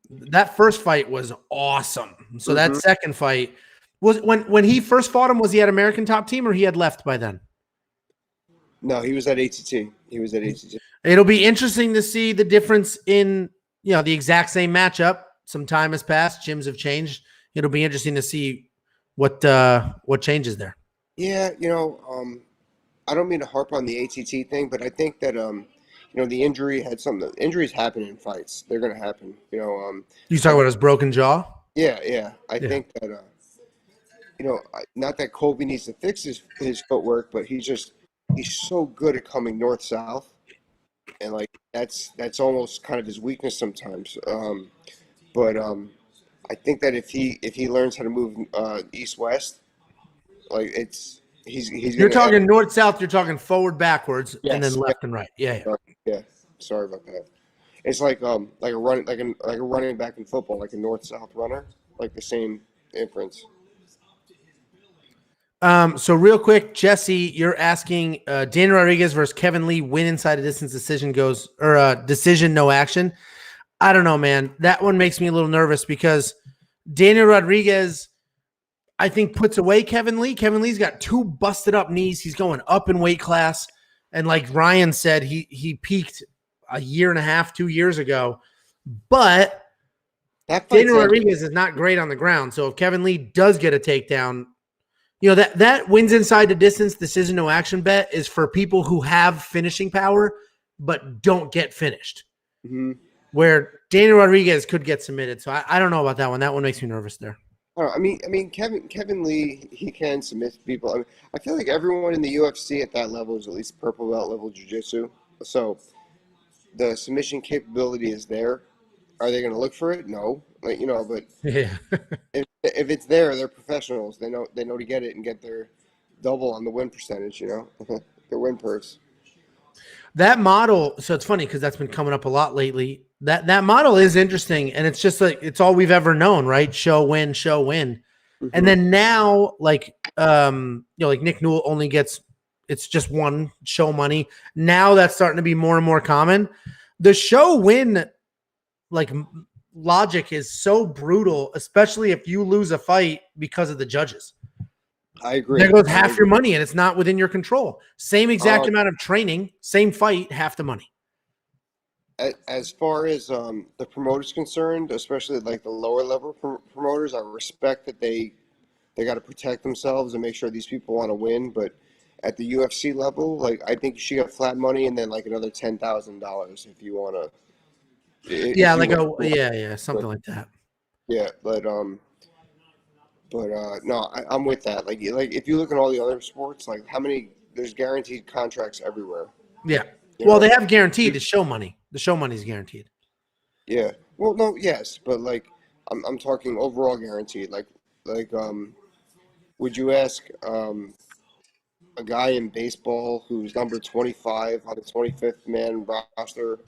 that first fight was awesome. So that second fight was when he first fought him, was he at American Top Team or he had left by then? No, he was at ATT. It'll be interesting to see the difference in, the exact same matchup. Some time has passed. Gyms have changed. It'll be interesting to see what changes there. Yeah, I don't mean to harp on the ATT thing, but I think that the injury had something. Injuries happen in fights; they're going to happen. You talking about his broken jaw? Yeah. I think that not that Colby needs to fix his footwork, but he's so good at coming north south, and like that's almost kind of his weakness sometimes. But I think that if he learns how to move east west, like he's you're talking north south. You're talking forward backwards, yes, and then left and right. Yeah. Sorry about that. It's like a running back in football, like a north south runner, like the same inference. So real quick, Jesse, you're asking Daniel Rodriguez versus Kevin Lee, win inside a distance decision decision, no action. I don't know, man. That one makes me a little nervous because Daniel Rodriguez, I think, puts away Kevin Lee. Kevin Lee's got 2 busted up knees. He's going up in weight class. And like Ryan said, he peaked a year and a half, 2 years ago. But Daniel Rodriguez is not great on the ground. So if Kevin Lee does get a takedown, that wins inside the distance decision, no action bet is for people who have finishing power but don't get finished. Mm-hmm. Where Daniel Rodriguez could get submitted. So I don't know about that one. That one makes me nervous there. I don't know, I mean, Kevin Lee, he can submit people. I mean, I feel like everyone in the UFC at that level is at least purple belt level jiu-jitsu. So the submission capability is there. Are they going to look for it? No, like, but Yeah. if it's there, they're professionals. They know to get it and get their double on the win percentage. Their win purse. That model, so it's funny because that's been coming up a lot lately. That model is interesting, and it's just like it's all we've ever known, right? Show win, show win. And then now, like like Nick Newell only gets it's just one show money. Now that's starting to be more and more common. The show win like logic is so brutal, especially if you lose a fight because of the judges. I agree. There goes half your money, and it's not within your control. Same exact amount of training, same fight, half the money. As far as the promoters concerned, especially like the lower level promoters, I respect that they got to protect themselves and make sure these people want to win. But at the UFC level, like I think you should get flat money and then like another $10,000 if you want to. Yeah, something like that. Yeah, but no, I'm with that. Like if you look at all the other sports, like how many there's guaranteed contracts everywhere. Yeah. Well, they have guaranteed the show money. The show money is guaranteed. Yeah. Well, no, yes, but like I'm talking overall guaranteed. Like would you ask a guy in baseball who's number 25 on the 25th man roster,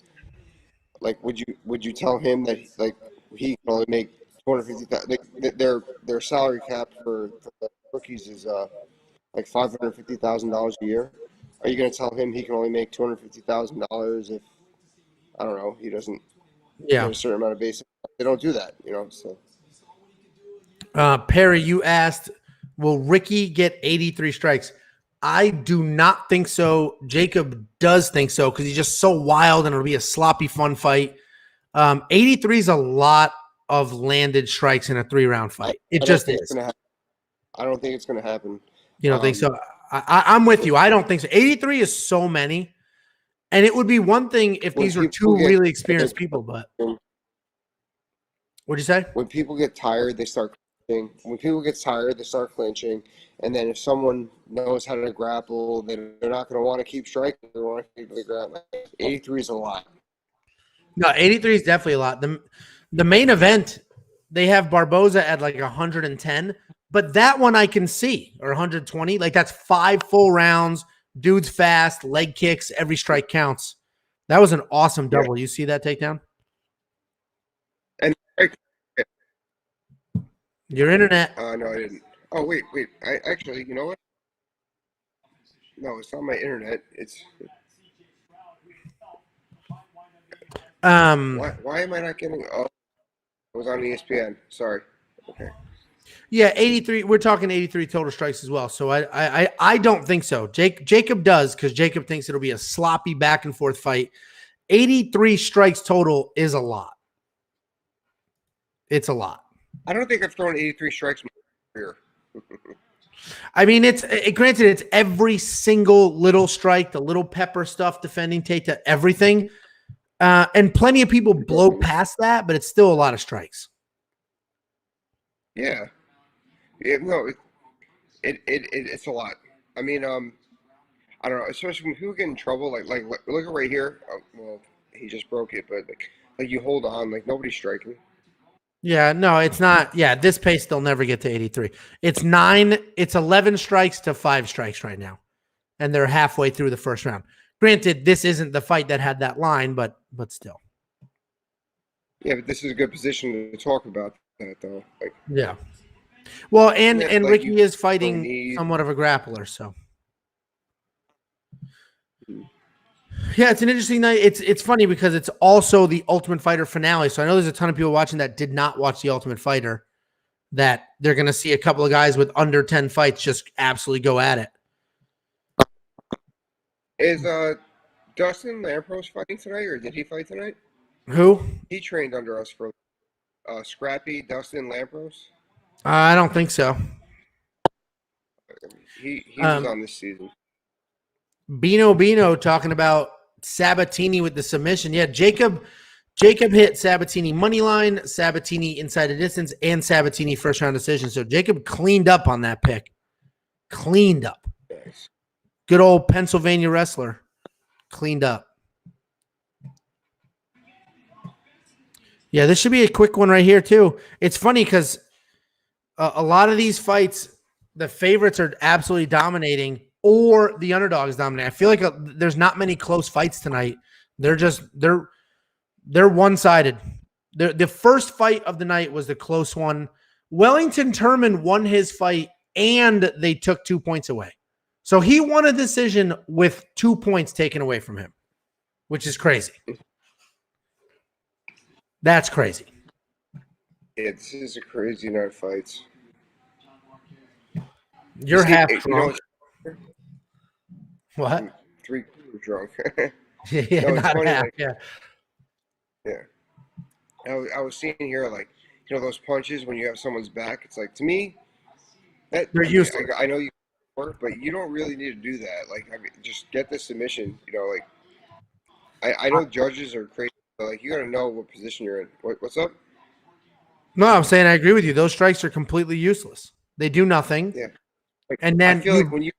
like would you tell him that like he can only make 250,000? Like, their salary cap for the rookies is like $550,000 a year. Are you going to tell him he can only make $250,000 if I don't know he doesn't get a certain amount of basic? They don't do that, So Perry, you asked, will Ricky get 83 strikes? I do not think so. Jacob does think so because he's just so wild and it'll be a sloppy, fun fight. 83 is a lot of landed strikes in a 3-round fight. It just is. I don't think it's going to happen. You don't think so? I'm with you. I don't think so. 83 is so many. And it would be one thing if these were two really experienced people, but what'd you say? When people get tired, they start clinching. When people get tired, they start clinching. And then if someone knows how to grapple, they're not going to want to keep striking. They want to keep the grapple. 83 is a lot. No, 83 is definitely a lot. The main event, they have Barboza at like 110, but that one I can see, or 120. Like that's 5 full rounds. Dude's fast, leg kicks, every strike counts. That was an awesome double. You see that takedown? And your internet. No, I didn't. Oh, wait. I actually, you know what? No, it's not my internet. It's why am I not getting? Oh, it was on ESPN. Sorry. Okay. Yeah, 83. We're talking 83 total strikes as well. So I don't think so. Jacob does because Jacob thinks it'll be a sloppy back and forth fight. 83 strikes total is a lot. It's a lot. I don't think I've thrown 83 strikes in my career. I mean, granted, it's every single little strike, the little pepper stuff, defending take to everything. And plenty of people blow past that, but it's still a lot of strikes. Yeah. No, it's a lot. I mean, I don't know, especially when people get in trouble. Like look at right here. Well, he just broke it, but like you hold on, like nobody's striking. Yeah, no, it's not. Yeah, this pace they'll never get to 83. It's 11 strikes to 5 strikes right now, and they're halfway through the first round. Granted, this isn't the fight that had that line, but still. Yeah, but this is a good position to talk about that, though. Like, yeah. Well, and like Ricky is fighting somewhat of a grappler, so. Yeah, it's an interesting night. It's funny because it's also the Ultimate Fighter finale. So I know there's a ton of people watching that did not watch the Ultimate Fighter, that they're going to see a couple of guys with under 10 fights just absolutely go at it. Is Dustin Lampros fighting tonight, or did he fight tonight? Who? He trained under us for Scrappy Dustin Lampros. I don't think so. He was on this season. Bino talking about Sabatini with the submission. Yeah, Jacob Jacob hit Sabatini money line, Sabatini inside the distance, and Sabatini first round decision. So Jacob cleaned up on that pick. Cleaned up. Nice. Good old Pennsylvania wrestler. Cleaned up. Yeah, this should be a quick one right here, too. It's funny because a lot of these fights, the favorites are absolutely dominating or the underdog is dominating. I feel like there's not many close fights tonight. They're one-sided. The first fight of the night was the close one. Wellington Turman won his fight, and they took 2 points away. So he won a decision with 2 points taken away from him, which is crazy. That's crazy. Yeah, this is a crazy night of fights. You're half drunk. What? I'm 3 quarters drunk. Yeah, no, not funny, half. like, yeah. I was seeing here, like, those punches when you have someone's back. It's like, to me, that they're useless. I know you work, but you don't really need to do that. Like, just get the submission. Like, I know judges are crazy, but like, you got to know what position you're in. What's up? No, I'm saying I agree with you. Those strikes are completely useless. They do nothing. Yeah. Like, and then I feel like when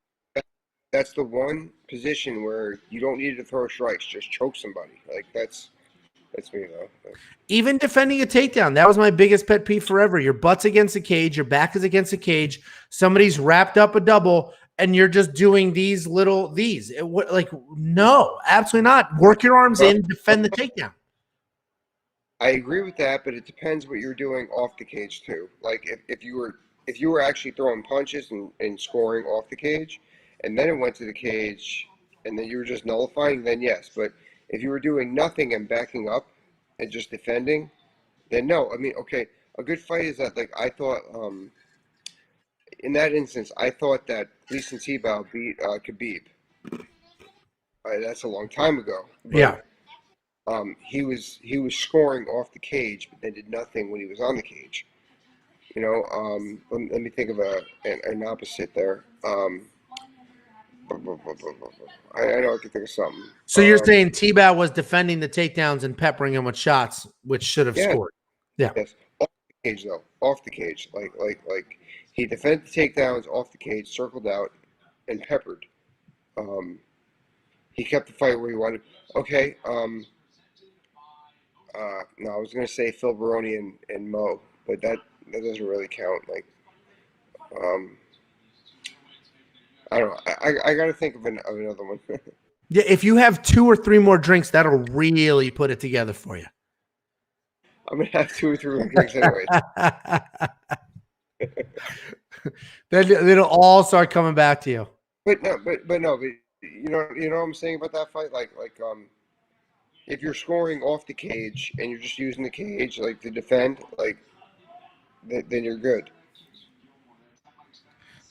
that's the one position where you don't need to throw strikes. Just choke somebody. Like, that's me, though. Even defending a takedown, that was my biggest pet peeve forever. Your butt's against the cage, your back is against the cage, somebody's wrapped up a double, and you're just doing like, no, absolutely not. Work your arms in, defend the takedown. I agree with that, but it depends what you're doing off the cage too. Like if you were actually throwing punches and scoring off the cage, and then it went to the cage, and then you were just nullifying, then yes. But if you were doing nothing and backing up and just defending, then no. I mean, okay, a good fight is that, like, I thought in that instance, I thought that Gleason Tebow beat Khabib. That's a long time ago. But, yeah. He was scoring off the cage, but then did nothing when he was on the cage. Let me think of an opposite there. I know I can think of something. So you're saying Tebow was defending the takedowns and peppering him with shots, which should have scored. Yeah. Yes. Off the cage, though. Off the cage. Like he defended the takedowns off the cage, circled out, and peppered. He kept the fight where he wanted. Okay. No, I was gonna say Phil Baroni and Mo, but that doesn't really count. Like, I don't know. I got to think of another one. Yeah, if you have 2 or 3 more drinks, that'll really put it together for you. I'm gonna have 2 or 3 more drinks anyway. Then it'll all start coming back to you. But you know what I'm saying about that fight, like if you're scoring off the cage and you're just using the cage like to defend, like then you're good.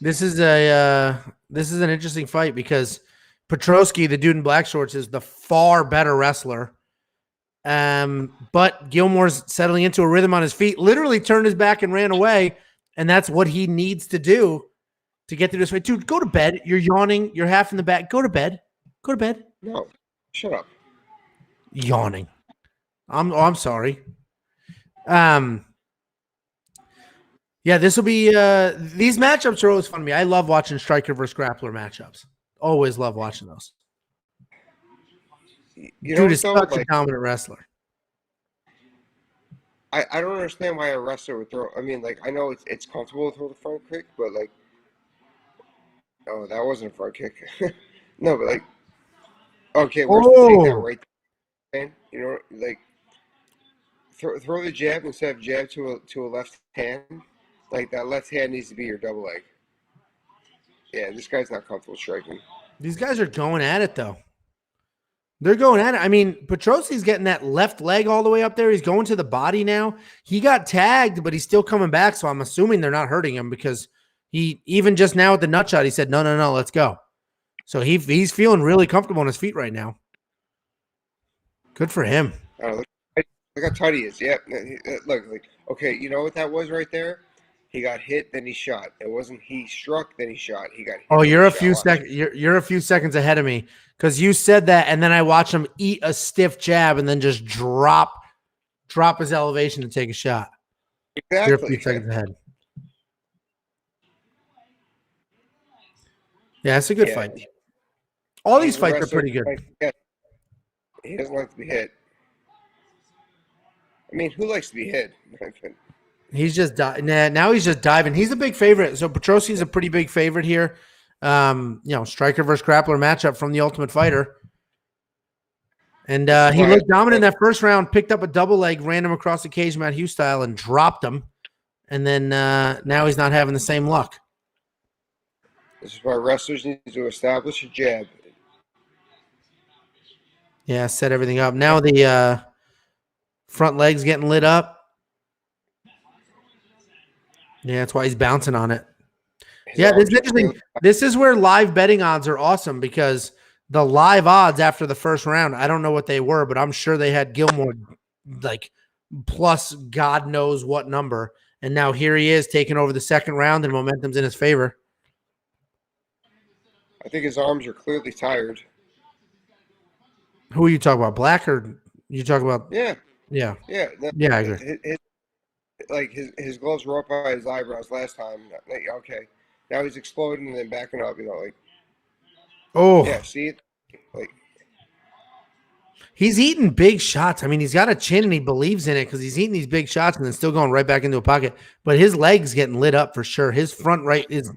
This is an interesting fight because Petrosky, the dude in black shorts, is the far better wrestler. But Gilmore's settling into a rhythm on his feet, literally turned his back and ran away. And that's what he needs to do to get through this fight. Dude, go to bed. You're yawning. You're half in the back. Go to bed. Go to bed. No, shut up. Yawning. I'm sorry. Yeah, this will be these matchups are always fun to me. I love watching striker versus grappler matchups. Always love watching those. Dude is such a dominant wrestler. I don't understand why a wrestler would throw. I mean, like, I know it's comfortable to throw the front kick, but like, oh, that wasn't a front kick. No, but like, okay, where's the takedown right there? You know, like, throw the jab instead of jab to a left hand. Like, that left hand needs to be your double leg. Yeah, this guy's not comfortable striking. These guys are going at it, though. They're going at it. I mean, Petrosky's getting that left leg all the way up there. He's going to the body now. He got tagged, but he's still coming back, so I'm assuming they're not hurting him because he, even just now with the nut shot, he said, no, let's go. So he's feeling really comfortable on his feet right now. Good for him. Look how tight he is. Yeah, look, okay, you know what that was right there? He got hit, then he shot. It wasn't he struck, then he shot. He got hit. Oh, you're a few seconds ahead of me because you said that, and then I watched him eat a stiff jab and then just drop drop his elevation to take a shot. You're a few seconds ahead. Yeah, it's a good fight. All these fights are pretty good. He doesn't like to be hit. I mean, who likes to be hit? He's just now he's just diving. He's a big favorite. So Petrosky's a pretty big favorite here. You know, striker versus grappler matchup from the Ultimate Fighter. And he looked dominant in that first round, picked up a double leg, ran him across the cage, Matt Hughes style, and dropped him. And then now he's not having the same luck. This is why wrestlers need to establish a jab. Yeah, set everything up. Now the front leg's getting lit up. Yeah, that's why he's bouncing on it. Yeah, this is interesting. This is where live betting odds are awesome because the live odds after the first round, I don't know what they were, but I'm sure they had Gilmore like plus God knows what number. And now here he is taking over the second round and momentum's in his favor. I think his arms are clearly tired. Who are you talking about? Black or you talking about? Yeah. Yeah. Yeah. Yeah, I agree. His gloves were up by his eyebrows last time. Like, okay. Now he's exploding and then backing up, you know, like. Oh. Yeah, see it? Like. He's eating big shots. I mean, he's got a chin and he believes in it because he's eating these big shots and then still going right back into a pocket. But his leg's getting lit up for sure. His front right is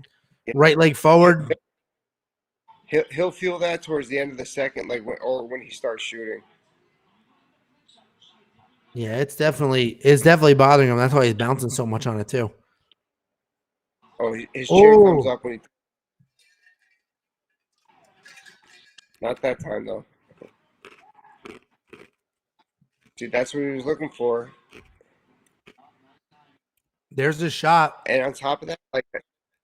right leg forward. He'll feel that towards the end of the second, like when he starts shooting. Yeah, it's definitely bothering him. That's why he's bouncing so much on it too. Oh, his chin comes up when he. Not that time though. See, that's what he was looking for. There's the shot. And on top of that, like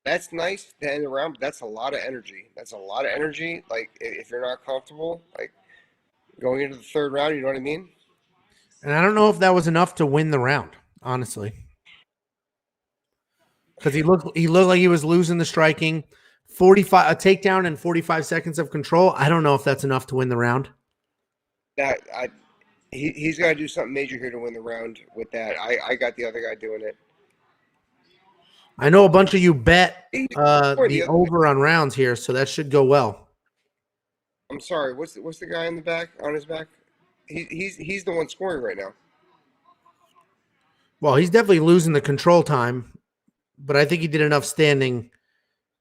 that's nice to end around, but that's a lot of energy. That's a lot of energy. Like if you're not comfortable, like going into the third round, you know what I mean? And I don't know if that was enough to win the round, honestly. Because he looked like he was losing the striking. 45 a takedown and 45 seconds of control. I don't know if that's enough to win the round. He's got to do something major here to win the round with that. I got the other guy doing it. I know a bunch of you bet the over on rounds here, so that should go well. I'm sorry. What's the guy in the back on his back? He's the one scoring right now. Well, he's definitely losing the control time, but I think he did enough standing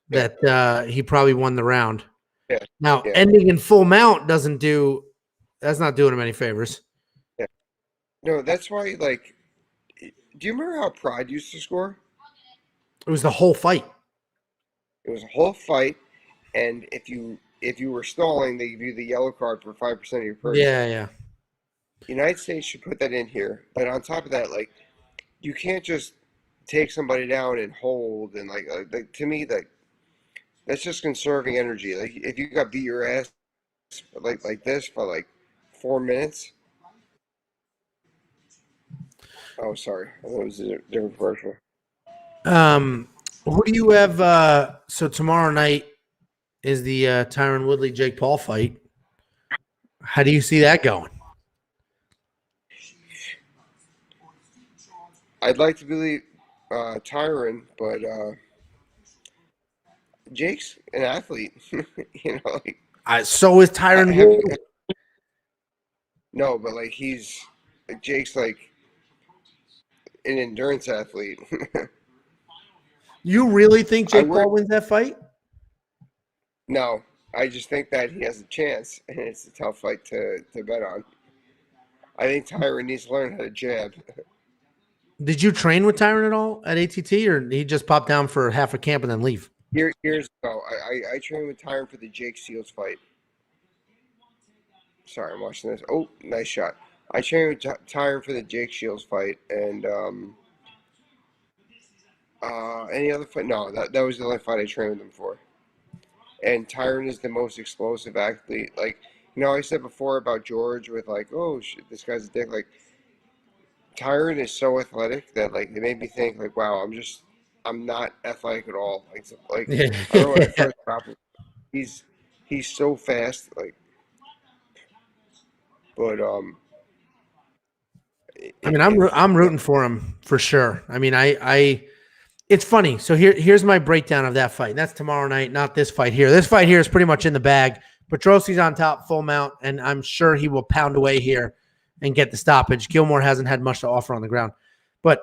that he probably won the round. Yeah. Now, ending in full mount that's not doing him any favors. Yeah. No, that's why, like, do you remember how Pride used to score? It was the whole fight. It was a whole fight, and if you were stalling, they give you the yellow card for 5% of your purse. Yeah. United States should put that in here. But on top of that, like, you can't just take somebody down and hold and like to me, like that's just conserving energy. Like if you got beat your ass like this for like 4 minutes. Oh, sorry. I thought it was a different commercial. Who do you have? So tomorrow night is the Tyron Woodley Jake Paul fight. How do you see that going? I'd like to believe Tyron, but Jake's an athlete. You know, like, so is Tyron Woodley. No, but like Jake's like an endurance athlete. You really think Jake Paul wins that fight? No, I just think that he has a chance, and it's a tough fight to bet on. I think Tyron needs to learn how to jab. Did you train with Tyron at all at ATT, or he just pop down for half a camp and then leave? Years ago, I trained with Tyron for the Jake Seals fight. Sorry, I'm watching this. Oh, nice shot. I trained with Tyron for the Jake Shields fight, and any other fight? No, that was the only fight I trained with him for. And Tyron is the most explosive athlete. Like, you know, I said before about George with like, oh shit, this guy's a dick. Like, Tyron is so athletic that like it made me think like, wow, I'm not athletic at all. Like I don't know what the first problem. He's so fast, like. But I mean, I'm rooting for him for sure. I mean, it's funny. So here's my breakdown of that fight. That's tomorrow night, not this fight here. This fight here is pretty much in the bag. Petrosi's on top, full mount, and I'm sure he will pound away here and get the stoppage. Gilmore hasn't had much to offer on the ground. But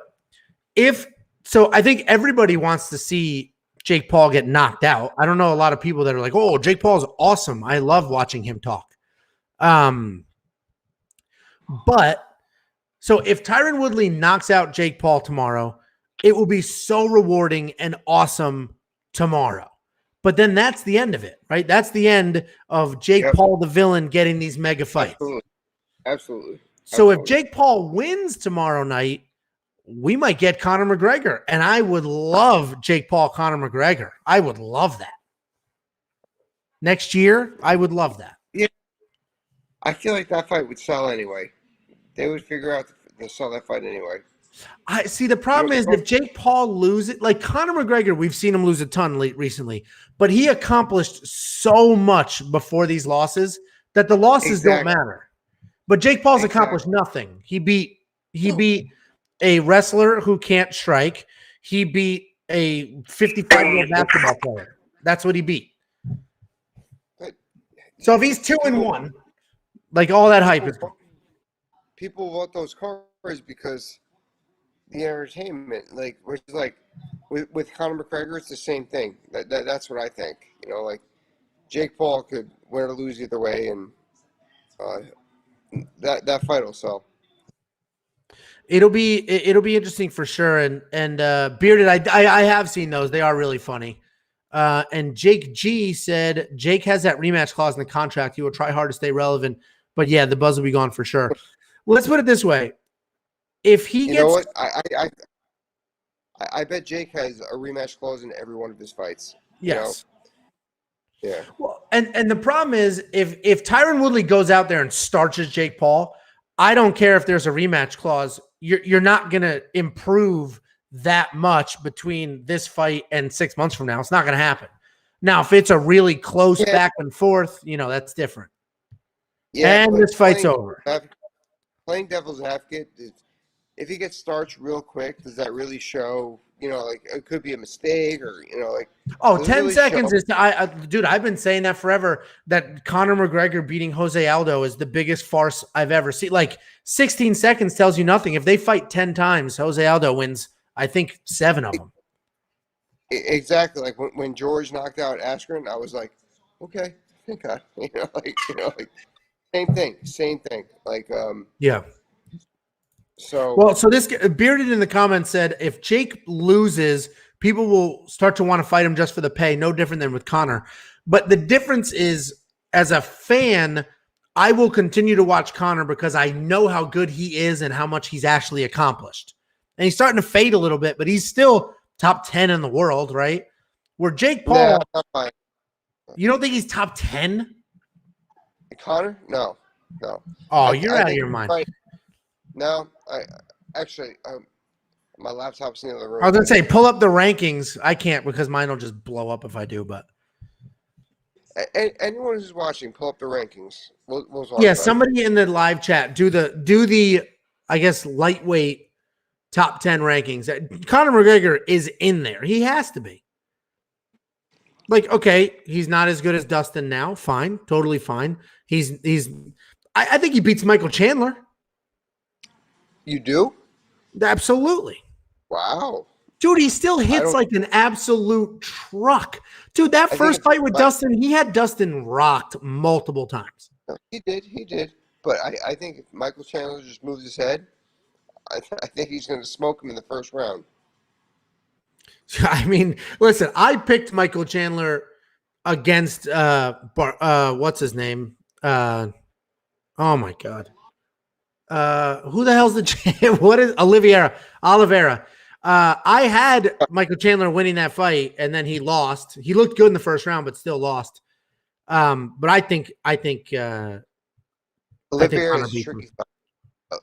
I think everybody wants to see Jake Paul get knocked out. I don't know a lot of people that are like, oh, Jake Paul's awesome. I love watching him talk. But so if Tyron Woodley knocks out Jake Paul tomorrow, it will be so rewarding and awesome tomorrow. But then that's the end of it, right? That's the end of Jake Paul, the villain, getting these mega fights. Absolutely. So if Jake Paul wins tomorrow night, we might get Conor McGregor. And I would love Jake Paul, Conor McGregor. I would love that. Next year, I would love that. Yeah. I feel like that fight would sell anyway. They would figure out to sell that fight anyway. I see. The problem is if Jake Paul loses, like Conor McGregor, we've seen him lose a ton recently, but he accomplished so much before these losses that the losses don't matter. But Jake Paul's accomplished nothing. He beat a wrestler who can't strike. He beat a 55-year-old basketball player. That's what he beat. So if he's 2-1, like all that hype is. People want those cards because the entertainment, like, which is like with Conor McGregor, it's the same thing. That's what I think. You know, like Jake Paul could win or lose either way, and that fight will sell. It'll be interesting for sure. And Bearded, I have seen those. They are really funny. And Jake G said Jake has that rematch clause in the contract. He will try hard to stay relevant, but yeah, the buzz will be gone for sure. Let's put it this way: if he gets, you know what, I bet Jake has a rematch clause in every one of his fights. Yes. You know? Yeah. Well, and the problem is if Tyron Woodley goes out there and starches Jake Paul, I don't care if there's a rematch clause. You're not gonna improve that much between this fight and 6 months from now. It's not gonna happen. Now, if it's a really close back and forth, that's different. Yeah, and this fight's over. Playing devil's advocate, if he gets starched real quick, does that really show, like it could be a mistake or, like. Oh, 10 seconds is, dude, I've been saying that forever, that Conor McGregor beating Jose Aldo is the biggest farce I've ever seen. Like 16 seconds tells you nothing. If they fight 10 times, Jose Aldo wins, I think 7 of them. Exactly. Like when George knocked out Askren, I was like, okay, thank God. Like same thing. Like, yeah. So this Bearded in the comments said if Jake loses, people will start to want to fight him just for the pay. No different than with Conor. But the difference is, as a fan, I will continue to watch Conor because I know how good he is and how much he's actually accomplished. And he's starting to fade a little bit, but he's still top 10 in the world, right? Where Jake Paul, you don't think he's top 10? Conor? No. Oh, you're out of your mind. No, my laptop's in the other room. I was gonna say, pull up the rankings. I can't because mine will just blow up if I do. But anyone who's watching, pull up the rankings. We'll somebody in the live chat do the I guess lightweight top 10 rankings. Conor McGregor is in there. He has to be. Like, okay, he's not as good as Dustin now. Fine, totally fine. I think he beats Michael Chandler. You do? Absolutely. Wow. Dude, he still hits like an absolute truck. Dude, that first fight with Dustin, he had Dustin rocked multiple times. No, he did. But I think if Michael Chandler just moves his head, I think he's going to smoke him in the first round. I mean, listen, I picked Michael Chandler against what's his name? Oh my God. Who the hell's the champ? What is Oliveira? I had Michael Chandler winning that fight, and then he lost. He looked good in the first round, but still lost. But I think Oliveira is a tricky fight.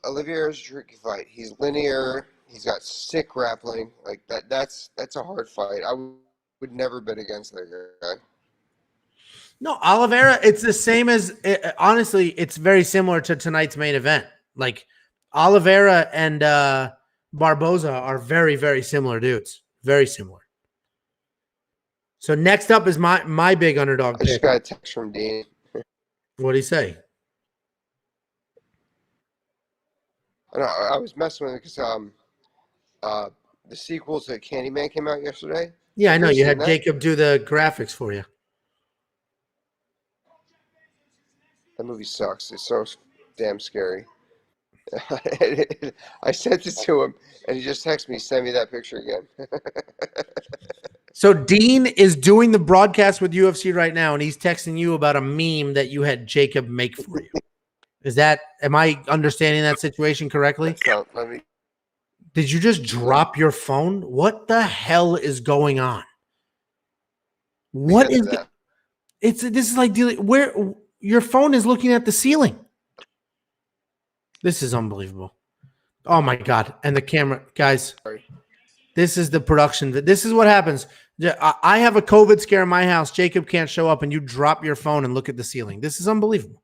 Oliveira is a tricky fight. He's linear. He's got sick grappling. Like that's a hard fight. I would never bet against that guy. No, Oliveira, it's the same as honestly, it's very similar to tonight's main event. Like Oliveira and Barboza are very, very similar dudes. Very similar. So next up is my big underdog I just pick. got a text from Dean. What'd he say? I was messing with it because the sequel to Candyman came out yesterday. Yeah, I Have know. you You seen had that? Jacob do the graphics for you. That movie sucks. It's so damn scary. I sent it to him, and he just texted me, "Send me that picture again." So Dean is doing the broadcast with UFC right now, and he's texting you about a meme that you had Jacob make for you. Am I understanding that situation correctly? Let me. Did you just drop your phone? What the hell is going on? What is that. this is like dealing where your phone is looking at the ceiling. This is unbelievable. Oh my God. And the camera, guys, Sorry. this is the production. This is what happens. I have a COVID scare in my house. Jacob can't show up and you drop your phone and look at the ceiling. This is unbelievable.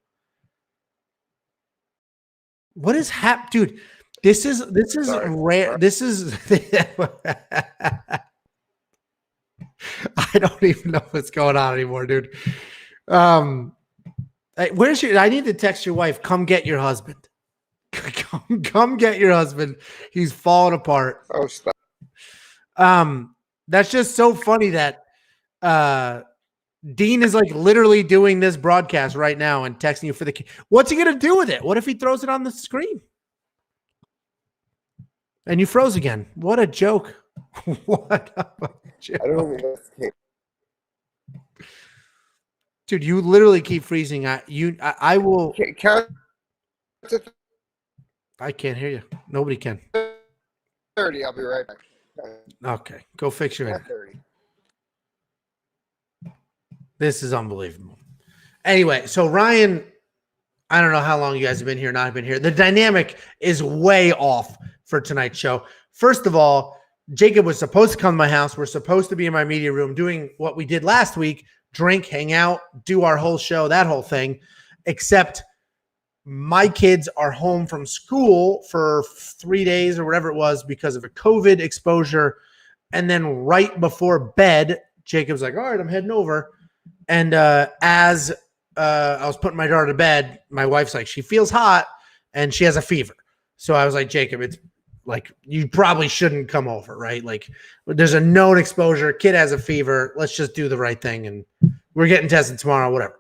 What is dude? This is Sorry. rare. This is I don't even know what's going on anymore, dude. Where's your? I need to text your wife. Come get your husband. Come get your husband. He's falling apart. Oh, stop. That's just so funny that Dean is like literally doing this broadcast right now and texting you for the. What's he gonna do with it? What if he throws it on the screen? And you froze again. What a joke. What a joke. I don't know. Dude, you literally keep freezing. I will. Count to I can't hear you. Nobody can. 30. I'll be right back. Okay, go fix your internet. 30. This is unbelievable. Anyway, so Ryan, I don't know how long you guys have been here, not been here. The dynamic is way off for tonight's show. First of all, Jacob was supposed to come to my house. We're supposed to be in my media room doing what we did last week, drink, hang out, do our whole show, that whole thing, except my kids are home from school for 3 days or whatever it was because of a COVID exposure. And then right before bed, Jacob's like, all right, I'm heading over. And as I was putting my daughter to bed, my wife's like, she feels hot and she has a fever. So I was like, Jacob, it's like, you probably shouldn't come over, right? Like, there's a known exposure. Kid has a fever. Let's just do the right thing. And we're getting tested tomorrow, whatever.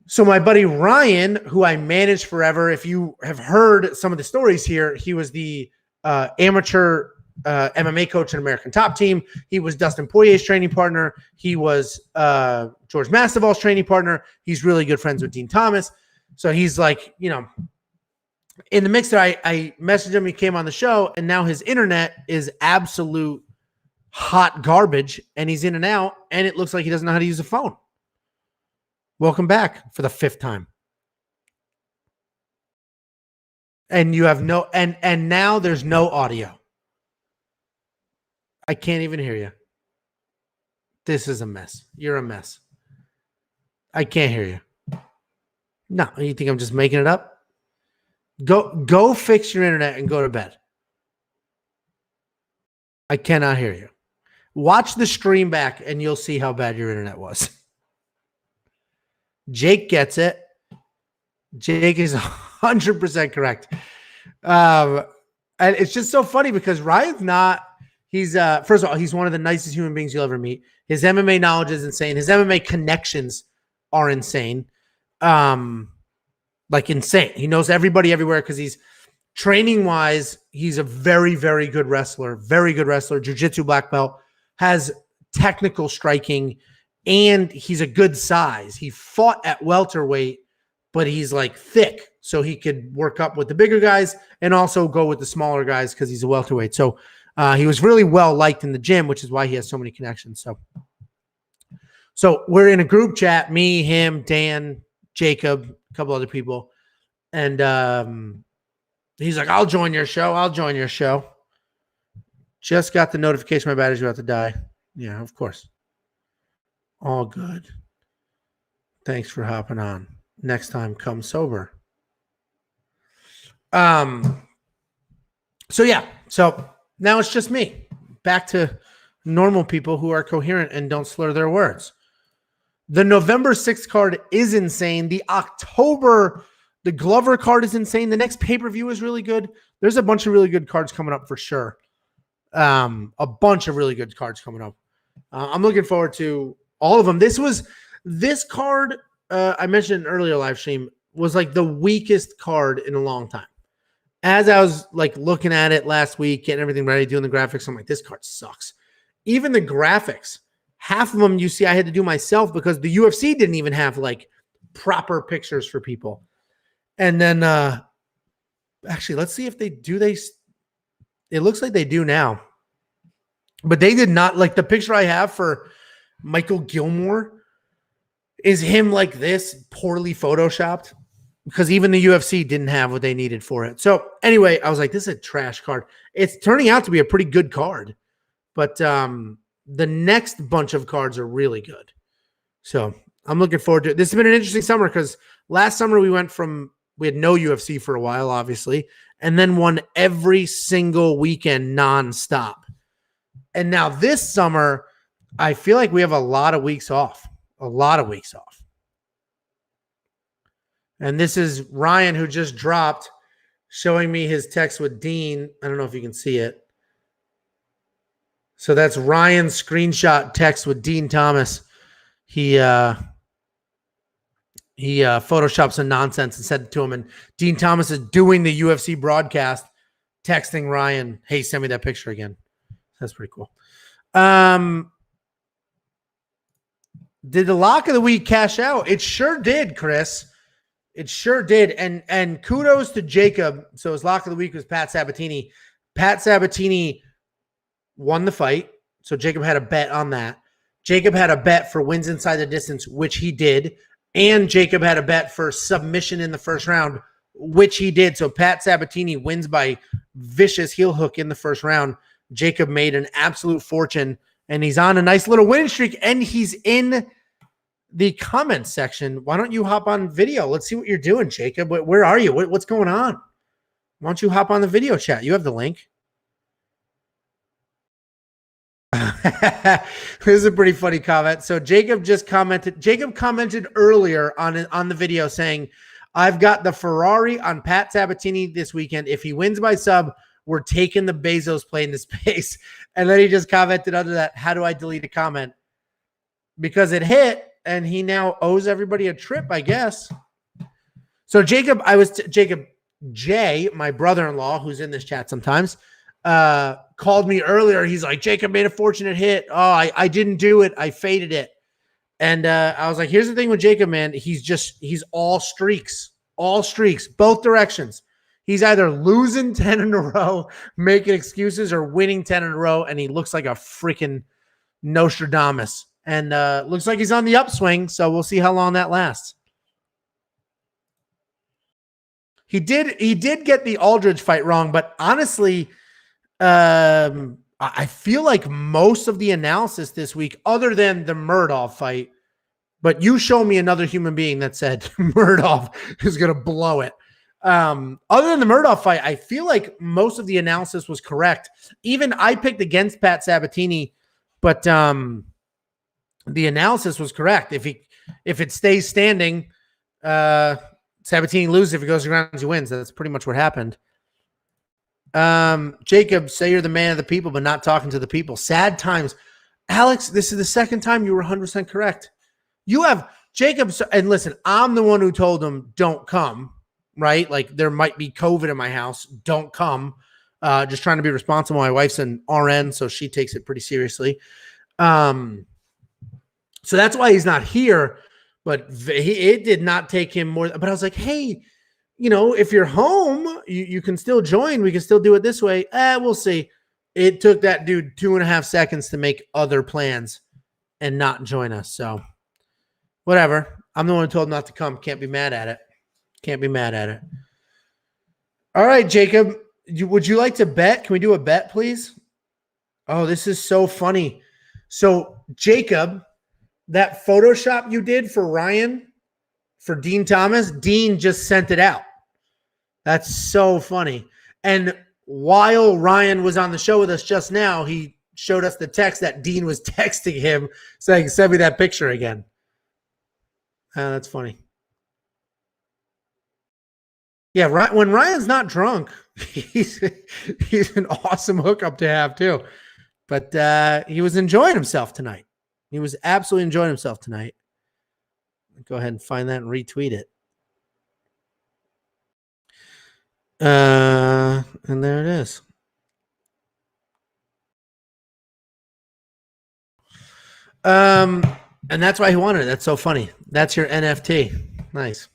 So my buddy Ryan, who I managed forever, if you have heard some of the stories here, he was the amateur MMA coach in American Top Team. He was Dustin Poirier's training partner. He was George Masvidal's training partner. He's really good friends with Dean Thomas. So he's like, you know, in the mix there, I messaged him. He came on the show, and now his internet is absolute hot garbage, and he's in and out, and it looks like he doesn't know how to use a phone. Welcome back for the 5th time. And you have no, and now there's no audio. I can't even hear you. This is a mess. You're a mess. I can't hear you. No, you think I'm just making it up? Go fix your internet and go to bed. I cannot hear you. Watch the stream back and you'll see how bad your internet was. Jake gets it. Jake is 100% correct. And it's just so funny because Ryan's not, he's, first of all, he's one of the nicest human beings you'll ever meet. His MMA knowledge is insane. His MMA connections are insane. Like insane. He knows everybody everywhere because he's training wise. He's a very, very good wrestler, jiu-jitsu black belt, has technical striking, and he's a good size. He fought at welterweight, but he's like thick, so he could work up with the bigger guys and also go with the smaller guys because he's a welterweight. So he was really well liked in the gym, which is why he has so many connections. So we're in a group chat, me, him, Dan, Jacob, a couple other people. And he's like, I'll join your show. Just got the notification my battery's about to die. Yeah, of course. All good. Thanks for hopping on. Next time, come sober. So yeah, so now it's just me. Back to normal people who are coherent and don't slur their words. The November 6th card is insane. The Glover card is insane. The next pay-per-view is really good. There's a bunch of really good cards coming up for sure. A bunch of really good cards coming up. I'm looking forward to all of them. This card, I mentioned in an earlier live stream, was like the weakest card in a long time. As I was like looking at it last week, getting everything ready, doing the graphics, I'm like, this card sucks. Even the graphics, half of them you see I had to do myself because the UFC didn't even have like proper pictures for people. And then actually, let's see if they do. It looks like they do now. But they did not. Like the picture I have for Michael Gilmore is him like this, poorly photoshopped, because even the UFC didn't have what they needed for it. So anyway, I was like, this is a trash card. It's turning out to be a pretty good card. But the next bunch of cards are really good. So I'm looking forward to it. This has been an interesting summer because last summer we had no UFC for a while, obviously, and then won every single weekend nonstop. And now this summer, I feel like we have a lot of weeks off. And this is Ryan, who just dropped, showing me his text with Dean. I don't know if you can see it. So that's Ryan's screenshot text with Dean Thomas. He photoshopped some nonsense and sent it to him. And Dean Thomas is doing the UFC broadcast, texting Ryan, hey, send me that picture again. That's pretty cool. Did the lock of the week cash out? It sure did, Chris. It sure did. And kudos to Jacob. So his lock of the week was Pat Sabatini. Pat Sabatini won the fight. So Jacob had a bet on that. Jacob had a bet for wins inside the distance, which he did. And Jacob had a bet for submission in the first round, which he did. So Pat Sabatini wins by vicious heel hook in the first round. Jacob made an absolute fortune, and he's on a nice little winning streak, and he's in the comments section. Why don't you hop on video? Let's see what you're doing, Jacob. Where are you? What's going on? Why don't you hop on the video chat? You have the link. This is a pretty funny comment. So Jacob just commented. Jacob commented earlier on the video saying, I've got the Ferrari on Pat Sabatini this weekend. If he wins by sub, we're taking the Bezos plane to space. And then he just commented under that, how do I delete a comment? Because it hit, and he now owes everybody a trip, I guess. So Jacob, Jacob J, my brother-in-law, who's in this chat sometimes, called me earlier. He's like, Jacob made a fortunate hit. Oh, I didn't do it. I faded it. And I was like, here's the thing with Jacob, man. He's all streaks, both directions. He's either losing 10 in a row, making excuses, or winning 10 in a row, and he looks like a freaking Nostradamus. And looks like he's on the upswing, so we'll see how long that lasts. He did get the Aldrich fight wrong, but honestly, I feel like most of the analysis this week, other than the Murdoch fight, but you show me another human being that said Murdoch is going to blow it. Other than the Murdoch fight, I feel like most of the analysis was correct. Even I picked against Pat Sabatini, but the analysis was correct. If it stays standing, Sabatini loses. If it goes to ground, he wins. That's pretty much what happened. Jacob, say you're the man of the people, but not talking to the people. Sad times. Alex, this is the second time you were 100% correct. You have Jacob, and listen, I'm the one who told him don't come, right? Like there might be COVID in my house. Don't come. Just trying to be responsible. My wife's an RN, so she takes it pretty seriously. So that's why he's not here, but it did not take him more. But I was like, hey, if you're home, you can still join. We can still do it this way. We'll see. It took that dude 2.5 seconds to make other plans and not join us. So whatever. I'm the one who told him not to come. Can't be mad at it. All right, Jacob, would you like to bet? Can we do a bet, please? Oh, this is so funny. So Jacob, that Photoshop you did for Ryan, for Dean Thomas, Dean just sent it out. That's so funny. And while Ryan was on the show with us just now, he showed us the text that Dean was texting him saying, send me that picture again. That's funny. Yeah, when Ryan's not drunk, he's an awesome hookup to have too. But he was enjoying himself tonight. He was absolutely enjoying himself tonight. Go ahead and find that and retweet it. And there it is. And that's why he wanted it. That's so funny. That's your NFT. Nice.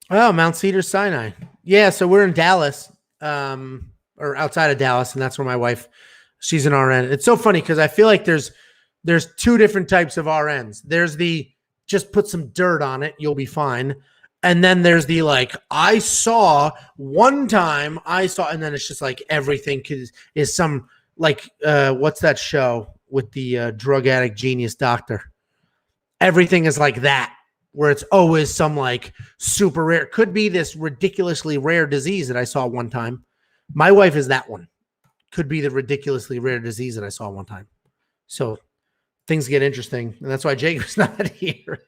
Oh, Mount Cedar Sinai. Yeah, so we're in Dallas, or outside of Dallas, and that's where my wife, she's an RN. It's so funny because I feel like there's two different types of RNs. There's the just put some dirt on it, you'll be fine. And then there's the like, I saw one time, and then it's just like everything is some like, what's that show with the drug addict genius doctor? Everything is like that, where it's always some like super rare. Could be this ridiculously rare disease that I saw one time. My wife is that one. Could be the ridiculously rare disease that I saw one time. So things get interesting. And that's why Jacob's not here.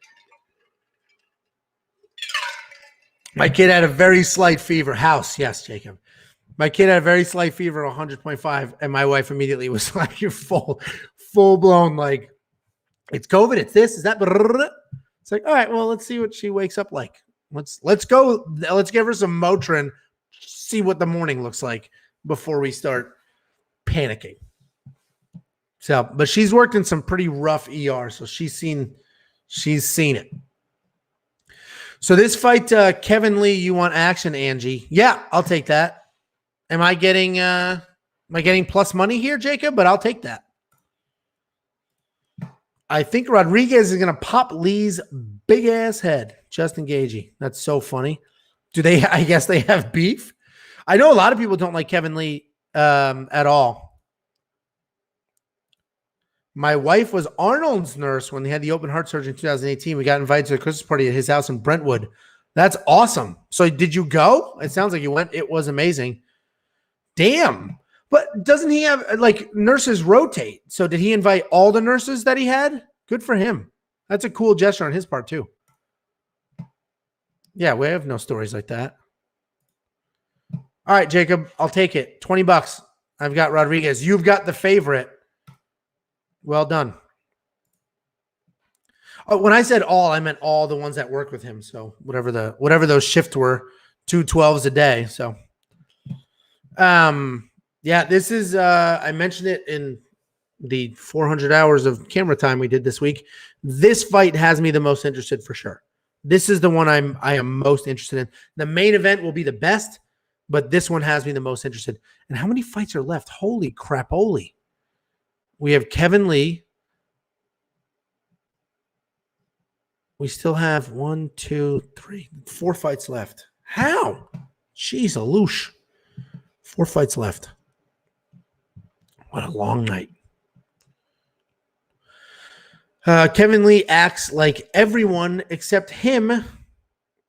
My kid had a very slight fever. House, yes, Jacob. My kid had a very slight fever, 100.5, and my wife immediately was like, "You're full blown, like it's COVID. It's this, is that." It's like, all right, well, let's see what she wakes up like. Let's go. Let's give her some Motrin. See what the morning looks like before we start panicking. So, but she's worked in some pretty rough ER, so she's seen it. So this fight, Kevin Lee, you want action, Angie? Yeah, I'll take that. Am I getting plus money here, Jacob? But I'll take that. I think Rodriguez is going to pop Lee's big ass head. Justin Gagey. That's so funny. I guess they have beef. I know a lot of people don't like Kevin Lee at all. My wife was Arnold's nurse when they had the open heart surgery in 2018. We got invited to a Christmas party at his house in Brentwood. That's awesome. So did you go? It sounds like you went. It was amazing. Damn. But doesn't he have, like, nurses rotate? So did he invite all the nurses that he had? Good for him. That's a cool gesture on his part, too. Yeah, we have no stories like that. All right, Jacob, I'll take it. $20. I've got Rodriguez. You've got the favorite. Well done. Oh, when I said all, I meant all the ones that work with him. So whatever those shifts were, 2 12s a day. So, yeah, this is, I mentioned it in the 400 hours of camera time we did this week. This fight has me the most interested for sure. This is the one I am most interested in. The main event will be the best, but this one has me the most interested. And how many fights are left? Holy crap-oli. We have Kevin Lee. We still have 1, 2, 3, 4 fights left. How? Jeez, Aloosh. 4 fights left. What a long night. Kevin Lee acts like everyone except him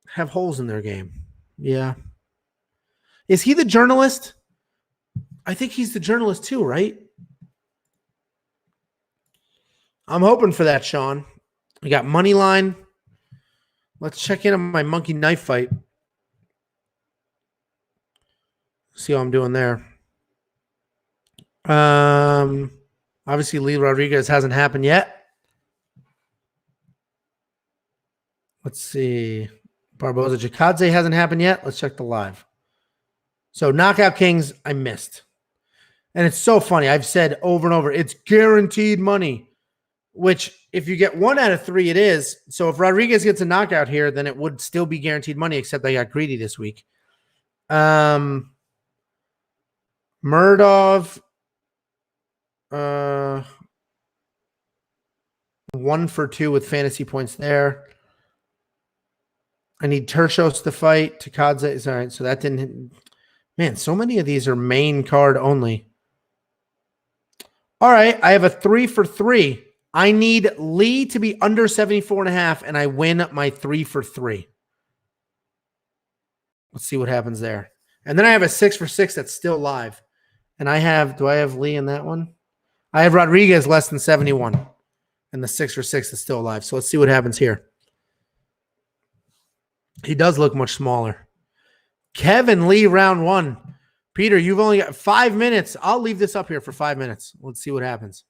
have holes in their game. Yeah. Is he the journalist? I think he's the journalist too, right? I'm hoping for that, Sean. We got money line. Let's check in on my monkey knife fight. See how I'm doing there. Obviously, Lee Rodriguez hasn't happened yet. Let's see. Barboza Chikadze hasn't happened yet. Let's check the live. So, Knockout Kings, I missed. And it's so funny. I've said over and over, it's guaranteed money. Which, if you get 1 out of 3, it is. So if Rodriguez gets a knockout here, then it would still be guaranteed money, except I got greedy this week. Murdov, 1 for 2 with fantasy points there. I need Tershos to fight. Chikadze is all right. So that didn't hit. Man, so many of these are main card only. All right, I have a 3 for 3. I need Lee to be under 74.5, and I win my 3 for 3. Let's see what happens there. And then I have a 6 for 6 that's still live. And I have, do I have Lee in that one? I have Rodriguez less than 71. And the 6 for 6 is still alive. So let's see what happens here. He does look much smaller. Kevin Lee, round 1. Peter, you've only got 5 minutes. I'll leave this up here for 5 minutes. Let's see what happens.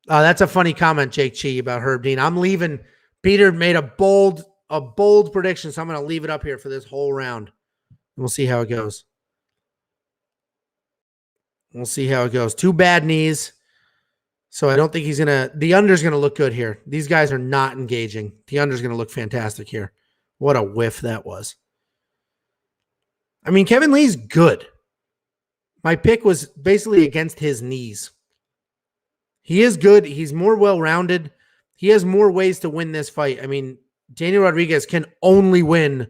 That's a funny comment, Jake Chi, about Herb Dean. I'm leaving. Peter made a bold prediction, so I'm going to leave it up here for this whole round. And we'll see how it goes. We'll see how it goes. 2 bad knees. So I don't think he's going to – the under's going to look good here. These guys are not engaging. The under's going to look fantastic here. What a whiff that was. I mean, Kevin Lee's good. My pick was basically against his knees. He is good. He's more well-rounded. He has more ways to win this fight. I mean, Daniel Rodriguez can only win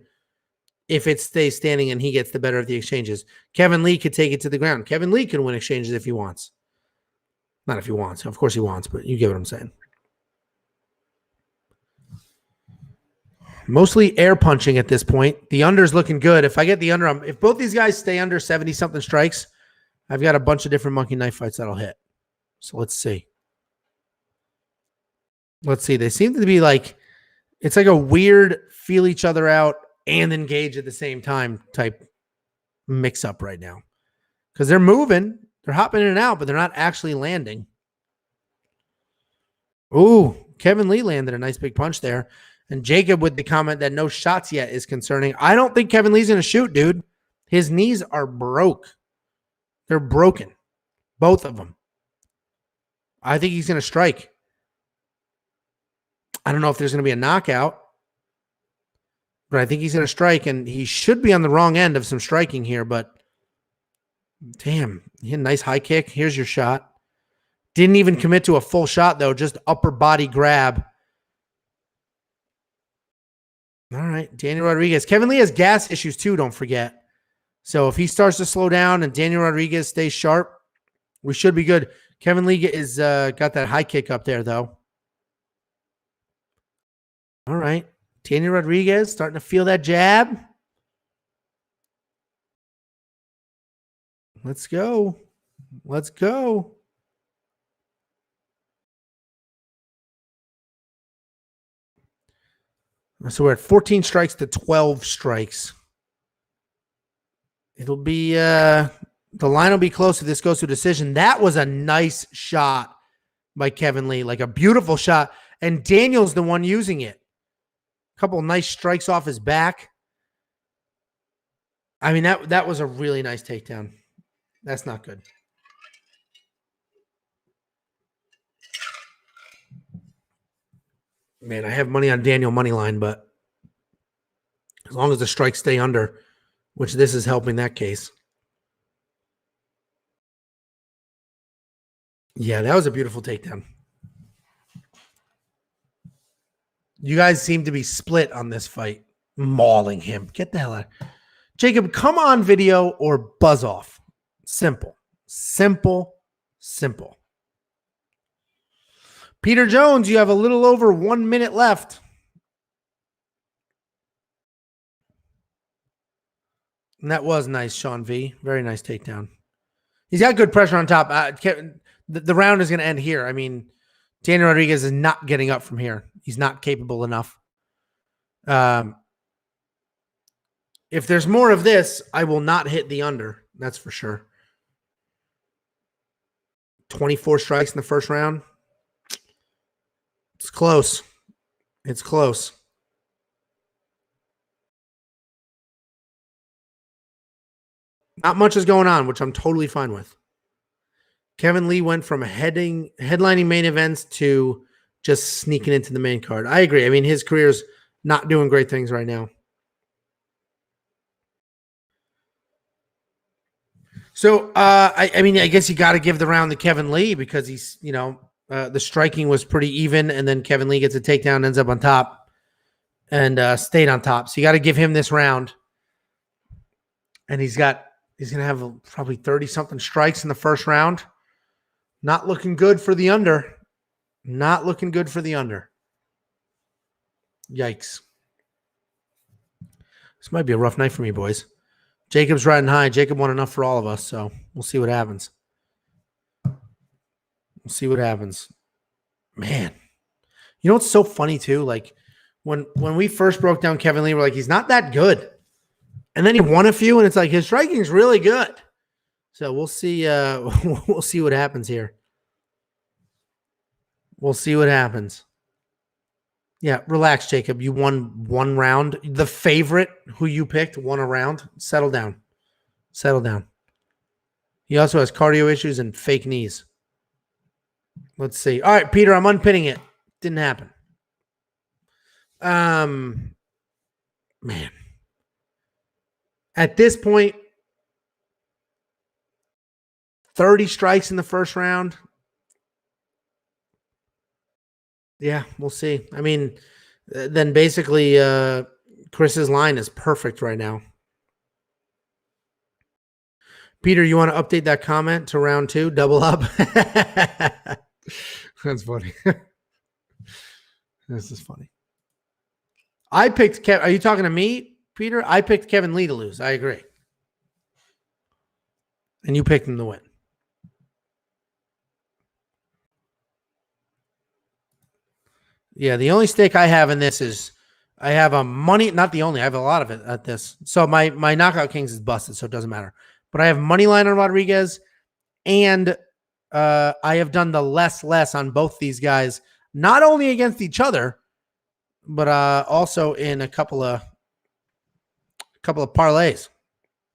if it stays standing and he gets the better of the exchanges. Kevin Lee could take it to the ground. Kevin Lee can win exchanges if he wants. Not if he wants. Of course he wants, but you get what I'm saying. Mostly air punching at this point. The under's looking good. If I get the under, if both these guys stay under 70-something strikes, I've got a bunch of different monkey knife fights that'll hit. So let's see. Let's see. They seem to be like, it's like a weird feel each other out and engage at the same time type mix up right now. Because they're moving. They're hopping in and out, but they're not actually landing. Ooh, Kevin Lee landed a nice big punch there. And Jacob with the comment that no shots yet is concerning. I don't think Kevin Lee's going to shoot, dude. His knees are broke. They're broken. Both of them. I think he's going to strike. I don't know if there's going to be a knockout, but I think he's going to strike, and he should be on the wrong end of some striking here, but damn, he had a nice high kick. Here's your shot. Didn't even commit to a full shot, though, just upper body grab. All right, Daniel Rodriguez. Kevin Lee has gas issues too, don't forget. So if he starts to slow down and Daniel Rodriguez stays sharp, we should be good. Kevin Lee is got that high kick up there, though. All right, Daniel Rodriguez starting to feel that jab. Let's go. Let's go. So we're at 14 strikes to 12 strikes. It'll be the line will be close if this goes to a decision. That was a nice shot by Kevin Lee, like a beautiful shot. And Daniel's the one using it. A couple nice strikes off his back. I mean, that was a really nice takedown. That's not good. Man, I have money on Daniel money line, but as long as the strikes stay under, which this is helping that case. Yeah, that was a beautiful takedown. You guys seem to be split on this fight, mauling him. Get the hell out. Jacob, come on video or buzz off. Simple, simple, simple. Peter Jones, you have a little over 1 minute left. And that was nice, Sean V. Very nice takedown. He's got good pressure on top. The round is going to end here. I mean, Daniel Rodriguez is not getting up from here. He's not capable enough. If there's more of this, I will not hit the under. That's for sure. 24 strikes in the first round. It's close. It's close. Not much is going on, which I'm totally fine with. Kevin Lee went from headlining main events to just sneaking into the main card. I agree. I mean, his career's not doing great things right now. So, I mean, I guess you got to give the round to Kevin Lee because he's, you know, the striking was pretty even, and then Kevin Lee gets a takedown, ends up on top, and stayed on top. So you got to give him this round. And he's going to have probably 30-something strikes in the first round. Not looking good for the under. Not looking good for the under. Yikes. This might be a rough night for me, boys. Jacob's riding high. Jacob won enough for all of us, so we'll see what happens. We'll see what happens. Man. You know what's so funny, too? Like, when we first broke down Kevin Lee, we're like, he's not that good. And then he won a few, and it's like his striking's really good. So we'll see. We'll see what happens here. We'll see what happens. Yeah, relax, Jacob. You won one round. The favorite who you picked won a round. Settle down. Settle down. He also has cardio issues and fake knees. Let's see. All right, Peter, I'm unpinning it. Didn't happen. Man. At this point, 30 strikes in the first round. Yeah, we'll see. I mean, then basically Chris's line is perfect right now. Peter, you want to update that comment to round 2? Double up? That's funny. This is funny. I picked Kevin. Are you talking to me, Peter? I picked Kevin Lee to lose. I agree. And you picked him to win. Yeah, the only stake I have in this is I have a money, not the only, I have a lot of it at this. So my Knockout Kings is busted, so it doesn't matter. But I have money line on Rodriguez, and I have done the less on both these guys, not only against each other, but also in a couple of parlays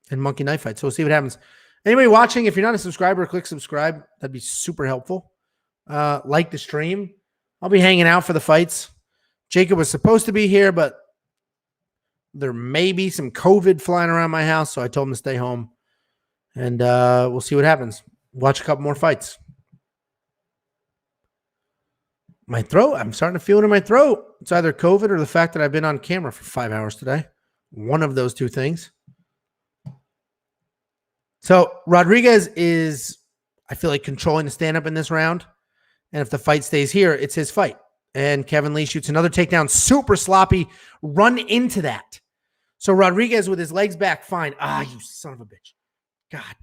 and monkey knife fights. So we'll see what happens. Anybody watching, if you're not a subscriber, click subscribe. That'd be super helpful. Like the stream. I'll be hanging out for the fights. Jacob was supposed to be here, but there may be some COVID flying around my house, so I told him to stay home. And we'll see what happens. Watch a couple more fights. My throat, I'm starting to feel it in my throat. It's either COVID or the fact that I've been on camera for 5 hours today. One of those two things. So Rodriguez is, I feel like, controlling the stand-up in this round. And if the fight stays here, it's his fight. And Kevin Lee shoots another takedown. Super sloppy. Run into that. So Rodriguez with his legs back, fine. You son of a bitch. God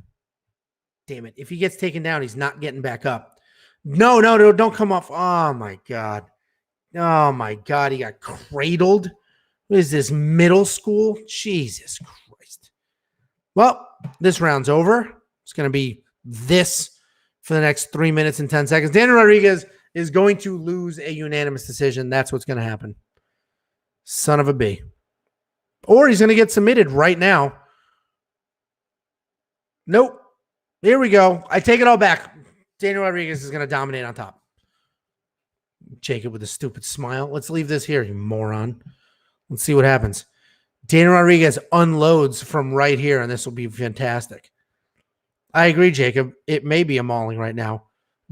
damn it. If he gets taken down, he's not getting back up. No, don't come off. Oh, my God. Oh, my God. He got cradled. What is this, middle school? Jesus Christ. Well, this round's over. It's going to be this for the next 3 minutes and 10 seconds. Daniel Rodriguez is going to lose a unanimous decision. That's what's going to happen. Son of a B. Or he's going to get submitted right now. Nope. Here we go. I take it all back. Daniel Rodriguez is going to dominate on top. Jacob with a stupid smile. Let's leave this here, you moron. Let's see what happens. Daniel Rodriguez unloads from right here, and this will be fantastic. I agree, Jacob. It may be a mauling right now.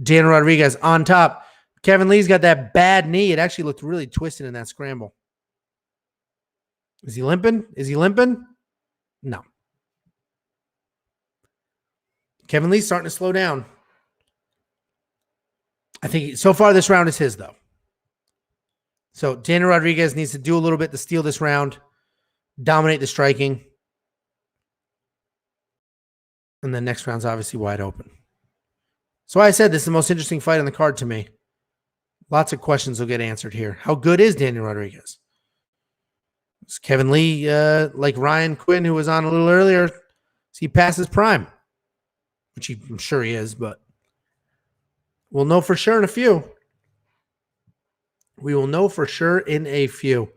Daniel Rodriguez on top. Kevin Lee's got that bad knee. It actually looked really twisted in that scramble. Is he limping? No. Kevin Lee's starting to slow down. I think so far this round is his, though. So Daniel Rodriguez needs to do a little bit to steal this round, dominate the striking. And the next round's obviously wide open. So I said this is the most interesting fight on the card to me. Lots of questions will get answered here. How good is Daniel Rodriguez? Is Kevin Lee, like Ryan Quinn, who was on a little earlier, is he past his prime? Which I'm sure he is, but we'll know for sure in a few. We will know for sure in a few.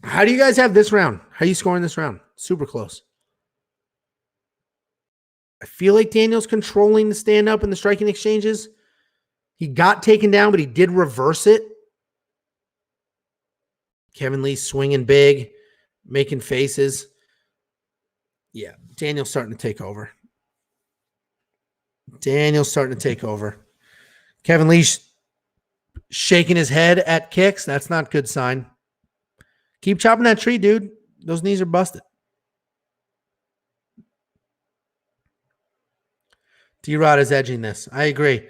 How do you guys have this round? How are you scoring this round? Super close. I feel like Daniel's controlling the stand-up and the striking exchanges. He got taken down, but he did reverse it. Kevin Lee swinging big, making faces. Yeah, Daniel's starting to take over. Kevin Lee's shaking his head at kicks. That's not a good sign. Keep chopping that tree, dude. Those knees are busted. D-Rod is edging this. I agree.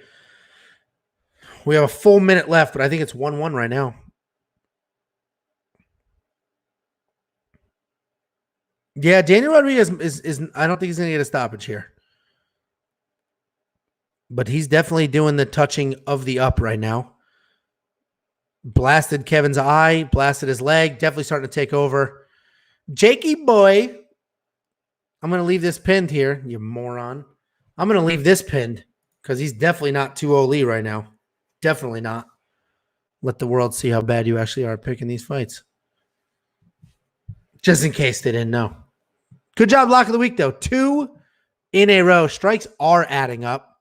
We have a full minute left, but I think it's 1-1 right now. Yeah, Daniel Rodriguez is I don't think he's going to get a stoppage here. But he's definitely doing the touching of the up right now. Blasted Kevin's eye, blasted his leg, definitely starting to take over. Jakey boy, I'm going to leave this pinned here, you moron. I'm going to leave this pinned because he's definitely not 2-0 Lee right now. Definitely not. Let the world see how bad you actually are picking these fights. Just in case they didn't know. Good job, lock of the week, though. 2 in a row. Strikes are adding up.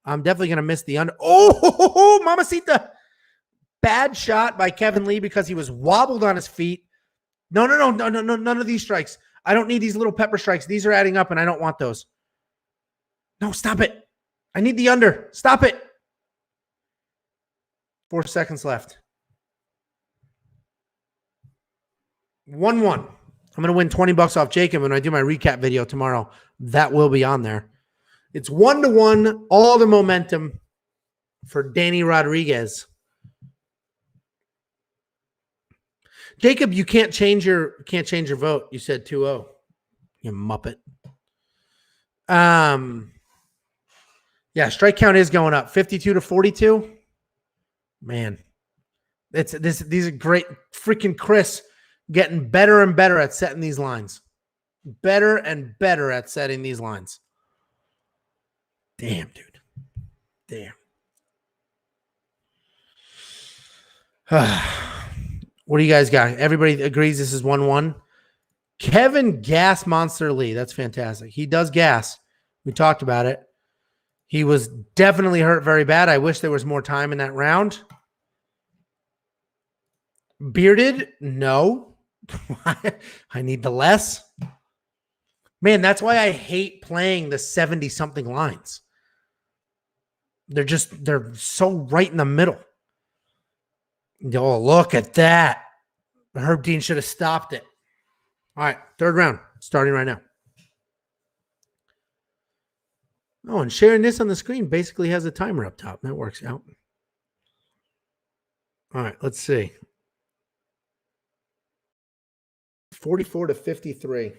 I'm definitely going to miss the under. Oh, mamacita. Bad shot by Kevin Lee because he was wobbled on his feet. No, none of these strikes. I don't need these little pepper strikes. These are adding up, and I don't want those. No, stop it. I need the under. Stop it. 4 seconds left. 1-1. I'm going to win $20 off Jacob when I do my recap video tomorrow. That will be on there. It's 1-1. All the momentum for Danny Rodriguez. Jacob, you can't change your vote. You said 2-0. You muppet. Yeah, strike count is going up. 52-42. Man. These are great. Freaking Chris getting better and better at setting these lines. Better and better at setting these lines. Damn, dude. Damn. What do you guys got? Everybody agrees this is 1-1. Kevin Gas Monster Lee. That's fantastic. He does gas. We talked about it. He was definitely hurt very bad. I wish there was more time in that round. Bearded? No. I need the less. Man, that's why I hate playing the 70-something lines. They're so right in the middle. Oh, look at that. Herb Dean should have stopped it. All right, third round, starting right now. Oh, and sharing this on the screen basically has a timer up top. That works out. All right, let's see. 44-53.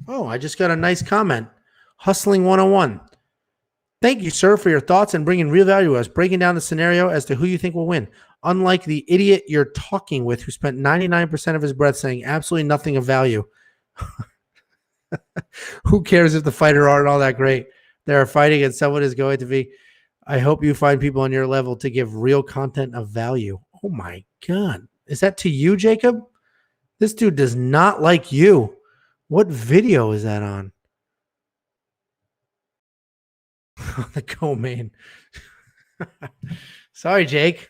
Oh, I just got a nice comment. Hustling 101. Thank you, sir, for your thoughts and bringing real value to us, breaking down the scenario as to who you think will win. Unlike the idiot you're talking with who spent 99% of his breath saying absolutely nothing of value. Who cares if the fighter aren't all that great? They are fighting and someone is going to be. I hope you find people on your level to give real content of value. Oh, my God. Is that to you, Jacob? This dude does not like you. What video is that on? The co-main. Sorry, Jake.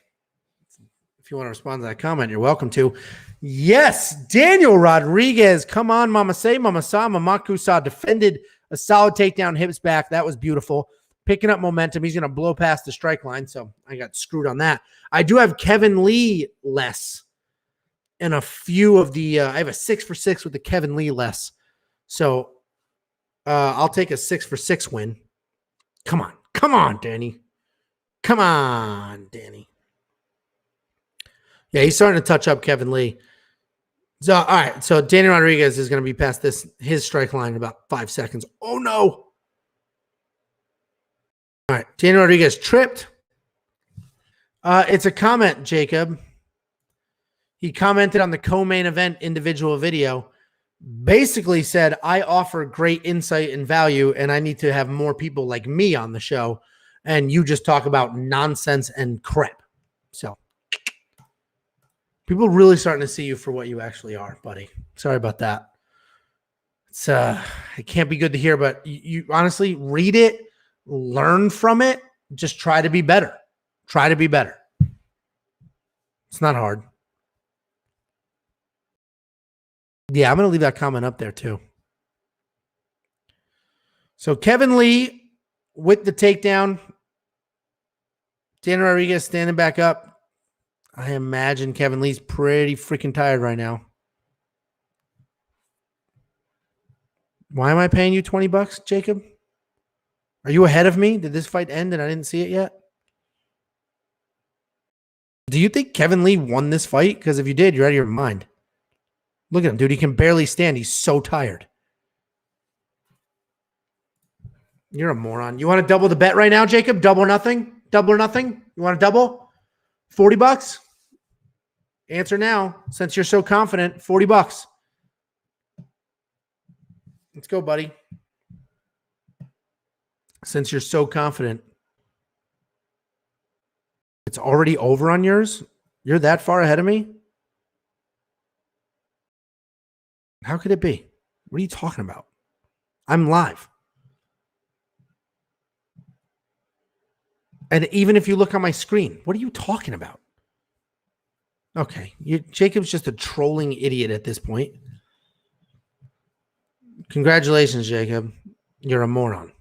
If you want to respond to that comment, you're welcome to. Yes, Daniel Rodriguez. Come on, Mama Say, Mama Sa, Mama Kusa defended a solid takedown, hips back. That was beautiful. Picking up momentum. He's going to blow past the strike line, so I got screwed on that. I do have Kevin Lee less in a few of the I have a 6-for-6 with the Kevin Lee less. So I'll take a 6-for-6 win. Come on. Come on, Danny. Come on, Danny. Yeah, he's starting to touch up Kevin Lee. So, all right. So, Danny Rodriguez is going to be past his strike line in about 5 seconds. Oh, no. All right. Danny Rodriguez tripped. It's a comment, Jacob. He commented on the co-main event individual video. Basically said, I offer great insight and value, and I need to have more people like me on the show. And you just talk about nonsense and crap. So, people really starting to see you for what you actually are, buddy. Sorry about that. It's it can't be good to hear, but you honestly read it, learn from it, just try to be better. Try to be better. It's not hard. Yeah, I'm going to leave that comment up there too. So Kevin Lee with the takedown. Dan Rodriguez standing back up. I imagine Kevin Lee's pretty freaking tired right now. Why am I paying you $20, Jacob? Are you ahead of me? Did this fight end and I didn't see it yet? Do you think Kevin Lee won this fight? Because if you did, you're out of your mind. Look at him, dude. He can barely stand. He's so tired. You're a moron. You want to double the bet right now, Jacob? Double or nothing? Double or nothing? You want to double? $40? Answer now, since you're so confident. $40. Let's go, buddy. Since you're so confident. It's already over on yours? You're that far ahead of me? How could it be? What are you talking about? I'm live. And even if you look on my screen, what are you talking about? Okay. Jacob's just a trolling idiot at this point. Congratulations, Jacob. You're a moron.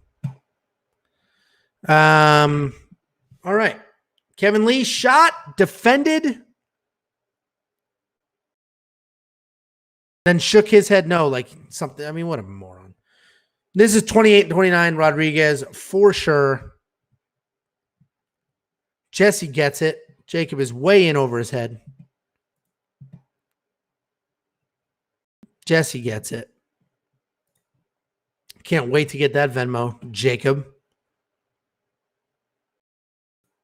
All right. Kevin Lee shot, defended, then shook his head no, like something. I mean, what a moron. This is 28-29 Rodriguez for sure. Jesse gets it. Jacob is way in over his head. Jesse gets it. Can't wait to get that Venmo, Jacob.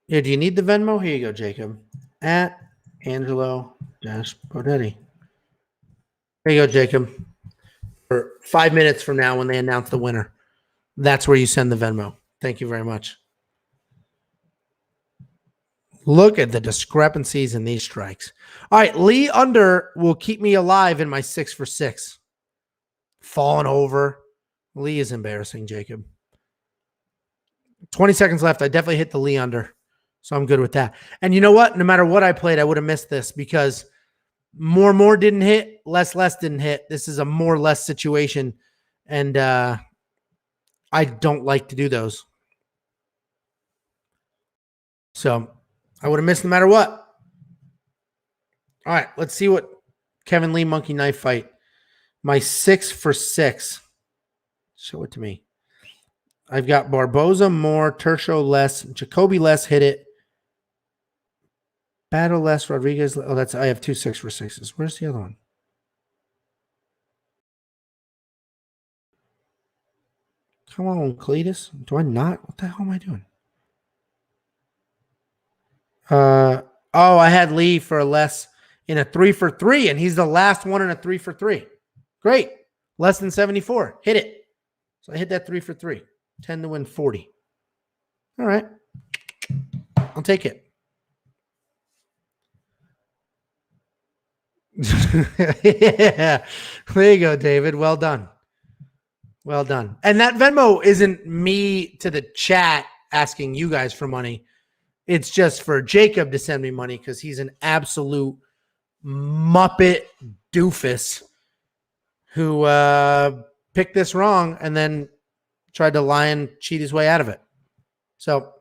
Yeah, do you need the Venmo? Here you go, Jacob. At Angelo-Bodetti. There you go, Jacob. For 5 minutes from now when they announce the winner. That's where you send the Venmo. Thank you very much. Look at the discrepancies in these strikes. All right, Lee under will keep me alive in my 6 for 6. Falling over. Lee is embarrassing, Jacob. 20 seconds left. I definitely hit the Lee under. So I'm good with that. And you know what? No matter what I played, I would have missed this because more didn't hit, less didn't hit. This is a more less situation. And I don't like to do those. So I would have missed no matter what. All right, let's see what Kevin Lee monkey knife fight. My 6 for 6. Show it to me. I've got Barboza more, Tercio less, Jacoby less, hit it. Battle less, Rodriguez. Oh, that's I have 2 6 for 6s. Where's the other one? Come on, Cletus. Do I not? What the hell am I doing? Oh, I had Lee for a less in a 3 for 3, and he's the last one in a 3 for 3. Great. Less than 74. Hit it. So I hit that 3 for 3. 10 to win 40. All right. I'll take it. Yeah. There you go, David. Well done. Well done. And that Venmo isn't me to the chat asking you guys for money. It's just for Jacob to send me money because he's an absolute Muppet doofus who picked this wrong and then tried to lie and cheat his way out of it. So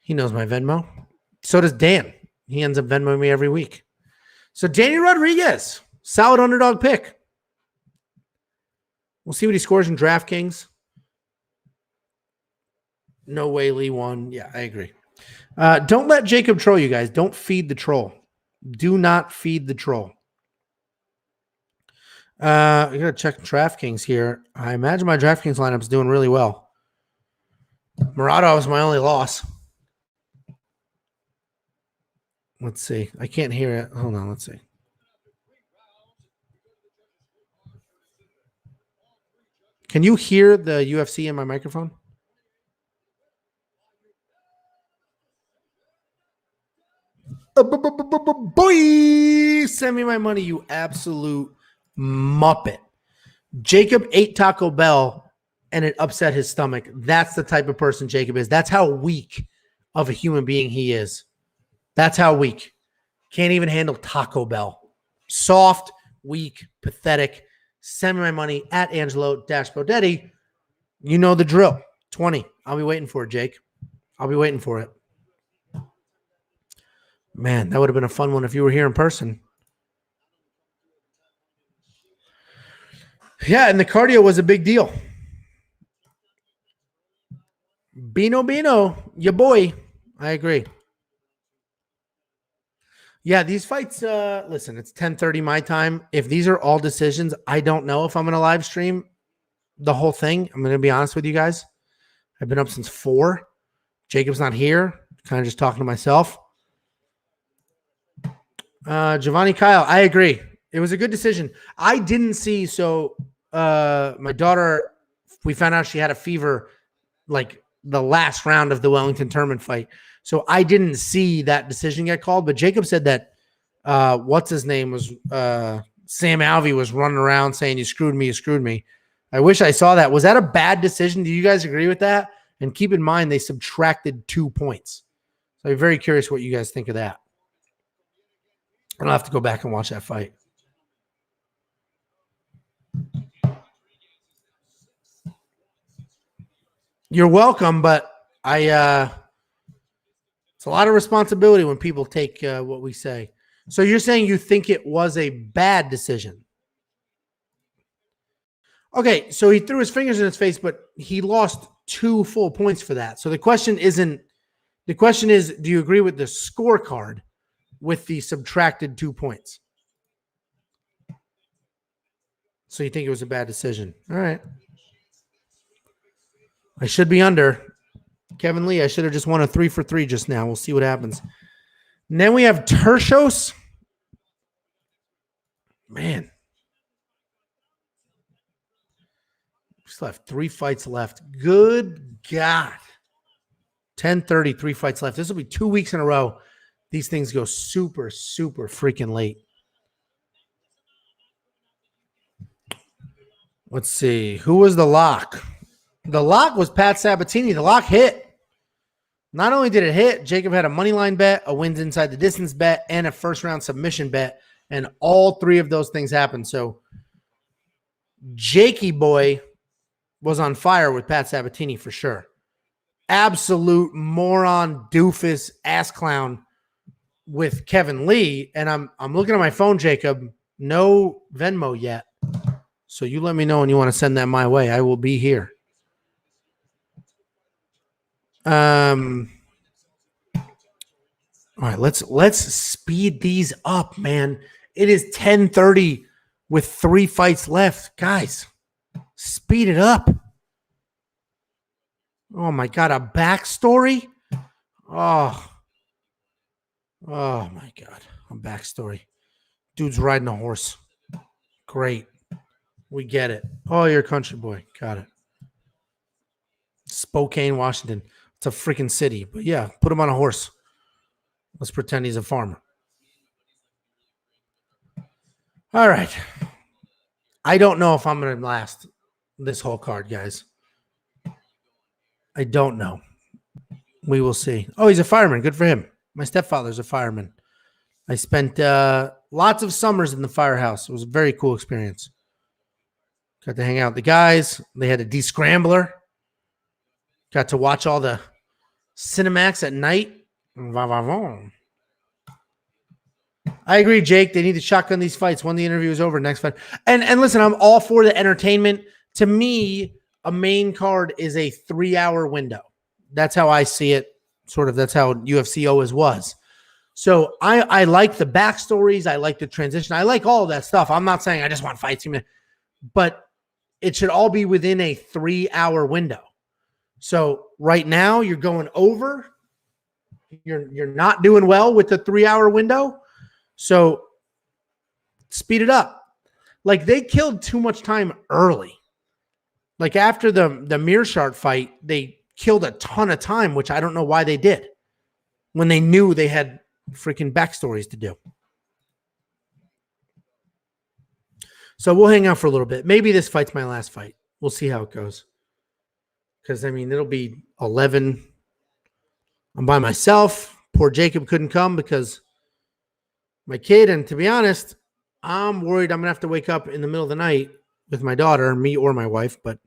he knows my Venmo. So does Dan. He ends up Venmoing me every week. So Danny Rodriguez, solid underdog pick. We'll see what he scores in DraftKings. No way Lee won. Yeah, I agree. Don't let Jacob troll you guys. Don't feed the troll. Do not feed the troll. I got to check DraftKings here. I imagine my DraftKings lineup is doing really well. Murado was my only loss. Let's see. I can't hear it. Hold on. Let's see. Can you hear the UFC in my microphone? Boy, send me my money, you absolute Muppet. Jacob ate Taco Bell and it upset his stomach. That's the type of person Jacob is. That's how weak of a human being he is. That's how weak. Can't even handle Taco Bell. Soft, weak, pathetic. Send me my money at Angelo-Bodetti. You know the drill. 20. I'll be waiting for it, Jake. I'll be waiting for it. Man, that would have been a fun one if you were here in person. Yeah, and the cardio was a big deal. Bino, your boy. I agree. Yeah, these fights, listen, it's 10:30 my time. If these are all decisions, I don't know if I'm going to live stream the whole thing. I'm going to be honest with you guys. I've been up since 4. Jacob's not here. Kind of just talking to myself. Giovanni Kyle, I agree. It was a good decision. I didn't see, so my daughter, we found out she had a fever like the last round of the Wellington tournament fight. So I didn't see that decision get called, but Jacob said that what's his name was Sam Alvey was running around saying you screwed me, you screwed me. I wish I saw that. Was that a bad decision? Do you guys agree with that? And keep in mind they subtracted 2 points. So I'm very curious what you guys think of that. I'll have to go back and watch that fight. You're welcome, but it's a lot of responsibility when people take what we say. So you're saying you think it was a bad decision? Okay, so he threw his fingers in his face, but he lost 2 full points for that. So the question is, do you agree with the scorecard with the subtracted 2 points? So you think it was a bad decision? All right. I should be under. Kevin Lee, I should have just won a 3 for 3 just now. We'll see what happens. And then we have Tershos. Man. We still have 3 fights left. Good God. 10:30, 3 fights left. This will be 2 weeks in a row. These things go super, super freaking late. Let's see. Who was the lock? The lock was Pat Sabatini. The lock hit. Not only did it hit, Jacob had a money line bet, a wins inside the distance bet, and a first-round submission bet, and all 3 of those things happened. So Jakey boy was on fire with Pat Sabatini for sure. Absolute moron, doofus, ass clown with Kevin Lee. And I'm looking at my phone, Jacob. No Venmo yet. So you let me know when you want to send that my way. I will be here. All right, let's speed these up, man. It is 10:30 with 3 fights left. Guys, speed it up. Oh my God, a backstory? Oh my God, a backstory. Dude's riding a horse. Great. We get it. Oh, you're a country boy. Got it. Spokane, Washington. It's a freaking city. But yeah, put him on a horse. Let's pretend he's a farmer. All right. I don't know if I'm going to last this whole card, guys. I don't know. We will see. Oh, he's a fireman. Good for him. My stepfather's a fireman. I spent lots of summers in the firehouse. It was a very cool experience. Got to hang out with the guys. They had a descrambler. Got to watch all the Cinemax at night. I agree, Jake. They need to shotgun these fights when the interview is over. Next fight. And listen, I'm all for the entertainment. To me, a main card is a 3-hour window. That's how I see it. Sort of that's how UFC always was. So I like the backstories. I like the transition. I like all of that stuff. I'm not saying I just want fights. But it should all be within a 3-hour window. So right now you're going over. You're not doing well with the 3-hour window. So speed it up. Like they killed too much time early. Like after the Mearshart fight, they killed a ton of time, which I don't know why they did when they knew they had freaking backstories to do. So we'll hang out for a little bit. Maybe this fight's my last fight. We'll see how it goes. Because, I mean, it'll be 11. I'm by myself. Poor Jacob couldn't come because my kid. And to be honest, I'm worried I'm going to have to wake up in the middle of the night with my daughter, me or my wife. But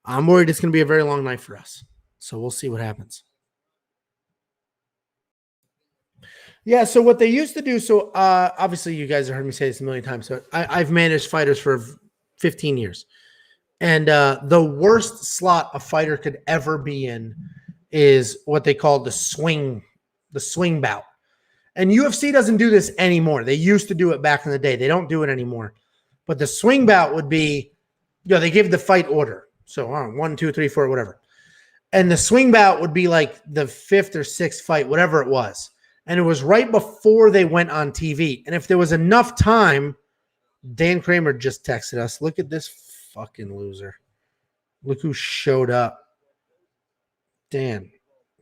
I'm worried it's going to be a very long night for us. So we'll see what happens. Yeah, so what they used to do, so obviously you guys have heard me say this a million times. So I've managed fighters for 15 years. And the worst slot a fighter could ever be in is what they call the swing bout. And UFC doesn't do this anymore. They used to do it back in the day. They don't do it anymore. But the swing bout would be, they give the fight order. So 1, 2, 3, 4, whatever. And the swing bout would be like the 5th or 6th fight, whatever it was. And it was right before they went on TV. And if there was enough time, Dan Kramer just texted us. Look at this fucking loser. Look who showed up. Dan,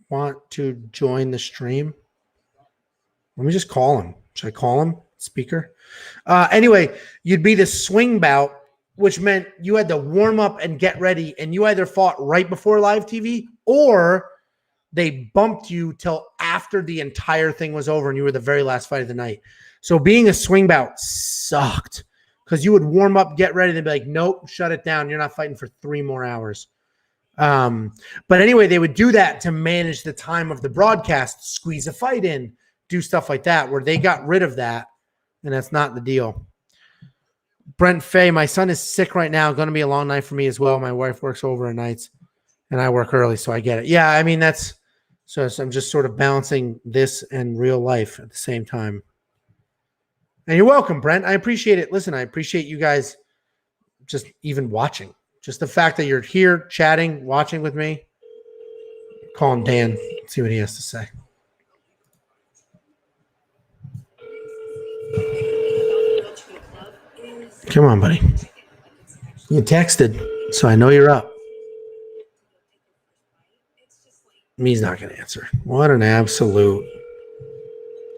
want to join the stream? Let me just call him. Should I call him? Speaker? Anyway, you'd be the swing bout, which meant you had to warm up and get ready, and you either fought right before live TV or they bumped you till after the entire thing was over and you were the very last fight of the night. So being a swing bout sucked because you would warm up, get ready, and they'd be like, nope, shut it down. You're not fighting for 3 more hours. But anyway, they would do that to manage the time of the broadcast, squeeze a fight in, do stuff like that, where they got rid of that, and that's not the deal. Brent Fay, my son is sick right now. Going to be a long night for me as well. My wife works over nights, and I work early, so I get it. Yeah, I mean, that's so I'm just sort of balancing this and real life at the same time. And you're welcome, Brent. I appreciate it. Listen, I appreciate you guys just even watching. Just the fact that you're here, chatting, watching with me. Call him Dan. See what he has to say. Come on, buddy. You texted, so I know you're up. He's not going to answer. What an absolute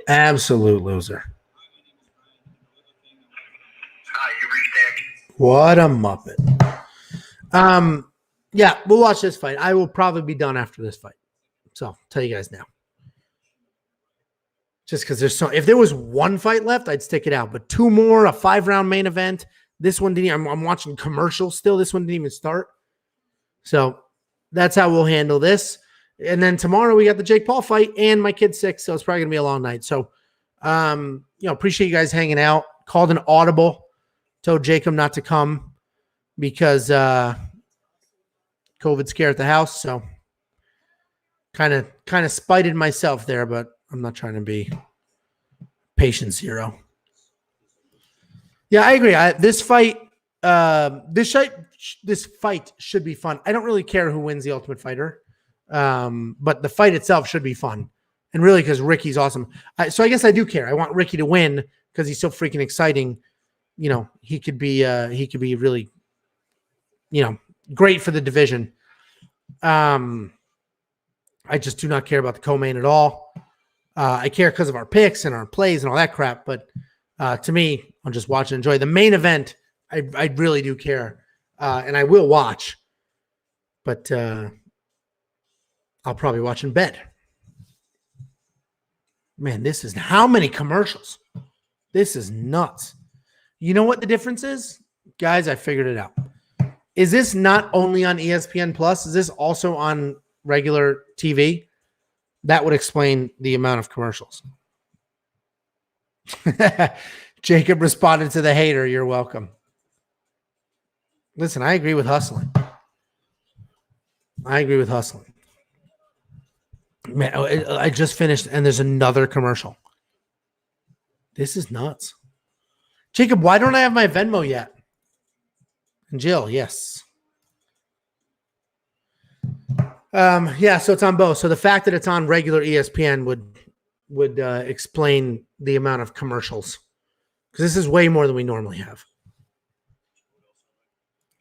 loser. What a muppet. Yeah, we'll watch this fight. I will probably be done after this fight. So I'll tell you guys now. Just because if there was 1 fight left, I'd stick it out. But 2 more, a 5-round main event. This one didn't. I'm watching commercials still. This one didn't even start. So that's how we'll handle this. And then tomorrow we got the Jake Paul fight, and my kid's sick, so it's probably gonna be a long night. So, appreciate you guys hanging out. Called an audible, told Jacob not to come because COVID scare at the house. So, kind of spited myself there, but I'm not trying to be patient zero. Yeah, I agree. This fight should be fun. I don't really care who wins the Ultimate Fighter. But the fight itself should be fun, and really because Ricky's awesome. So I guess I do care. I want Ricky to win because he's so freaking exciting. He could be really, great for the division. I just do not care about the co-main at all. I care because of our picks and our plays and all that crap. But to me, I'll just watch and enjoy the main event. I really do care, and I will watch. But I'll probably watch in bed. Man, this is how many commercials? This is nuts. You know what the difference is? Guys, I figured it out. Is this not only on ESPN Plus? Is this also on regular TV? That would explain the amount of commercials. Jacob responded to the hater. You're welcome. Listen, I agree with hustling. Man, I just finished, and there's another commercial. This is nuts. Jacob, why don't I have my Venmo yet? And Jill, yes. Yeah, so it's on both. So the fact that it's on regular ESPN would explain the amount of commercials, because this is way more than we normally have.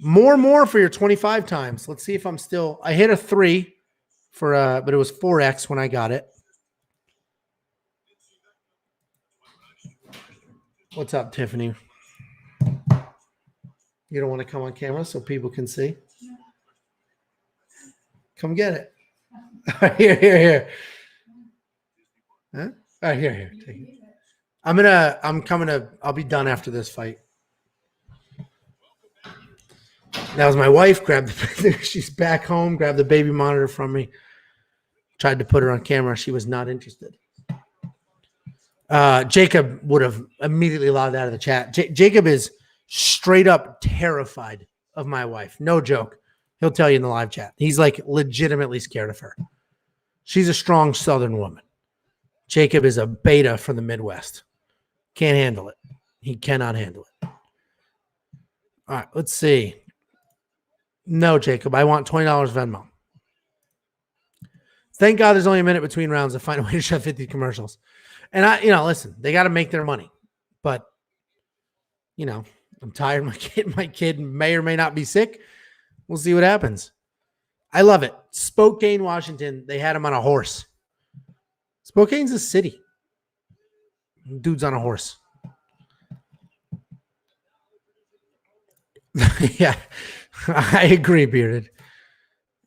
More for your 25 times. Let's see if I'm still. I hit a 3. But it was 4X when I got it. What's up, Tiffany? You don't want to come on camera so people can see? Come get it. Here. Huh? All right, here. Take it. I'll be done after this fight. That was my wife. She's back home. Grabbed the baby monitor from me. Tried to put her on camera. She was not interested. Jacob would have immediately logged out of the chat. Jacob is straight up terrified of my wife. No joke. He'll tell you in the live chat. He's like legitimately scared of her. She's a strong Southern woman. Jacob is a beta from the Midwest. Can't handle it. He cannot handle it. All right, let's see. No, Jacob, I want $20 Venmo. Thank God there's only a minute between rounds to find a way to shut 50 commercials. And listen, they got to make their money. But, I'm tired. My kid may or may not be sick. We'll see what happens. I love it. Spokane, Washington, they had him on a horse. Spokane's a city. Dude's on a horse. Yeah, I agree, Bearded.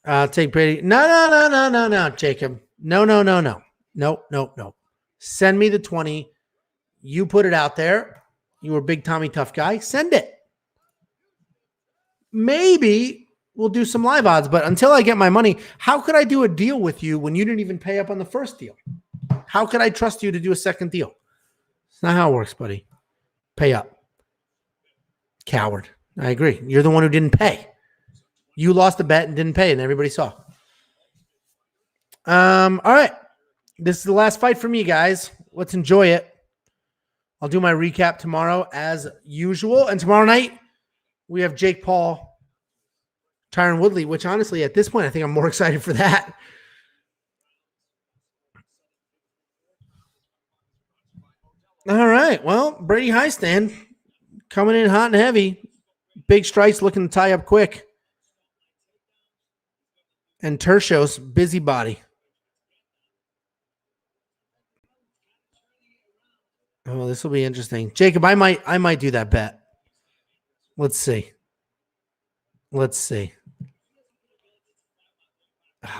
I'll take Brady. No, Jacob. No. Send me the 20. You put it out there. You were a big Tommy Tough guy. Send it. Maybe we'll do some live odds, but until I get my money, how could I do a deal with you when you didn't even pay up on the first deal? How could I trust you to do a second deal? It's not how it works, buddy. Pay up. Coward. I agree. You're the one who didn't pay. You lost the bet and didn't pay, and everybody saw. All right. This is the last fight for me, guys. Let's enjoy it. I'll do my recap tomorrow as usual. And tomorrow night, we have Jake Paul, Tyron Woodley, which honestly, at this point, I think I'm more excited for that. All right. Well, Brady Highstand coming in hot and heavy. Big strikes looking to tie up quick. And Tertios, busybody. Oh, this will be interesting. Jacob, I might do that bet. Let's see. Oh,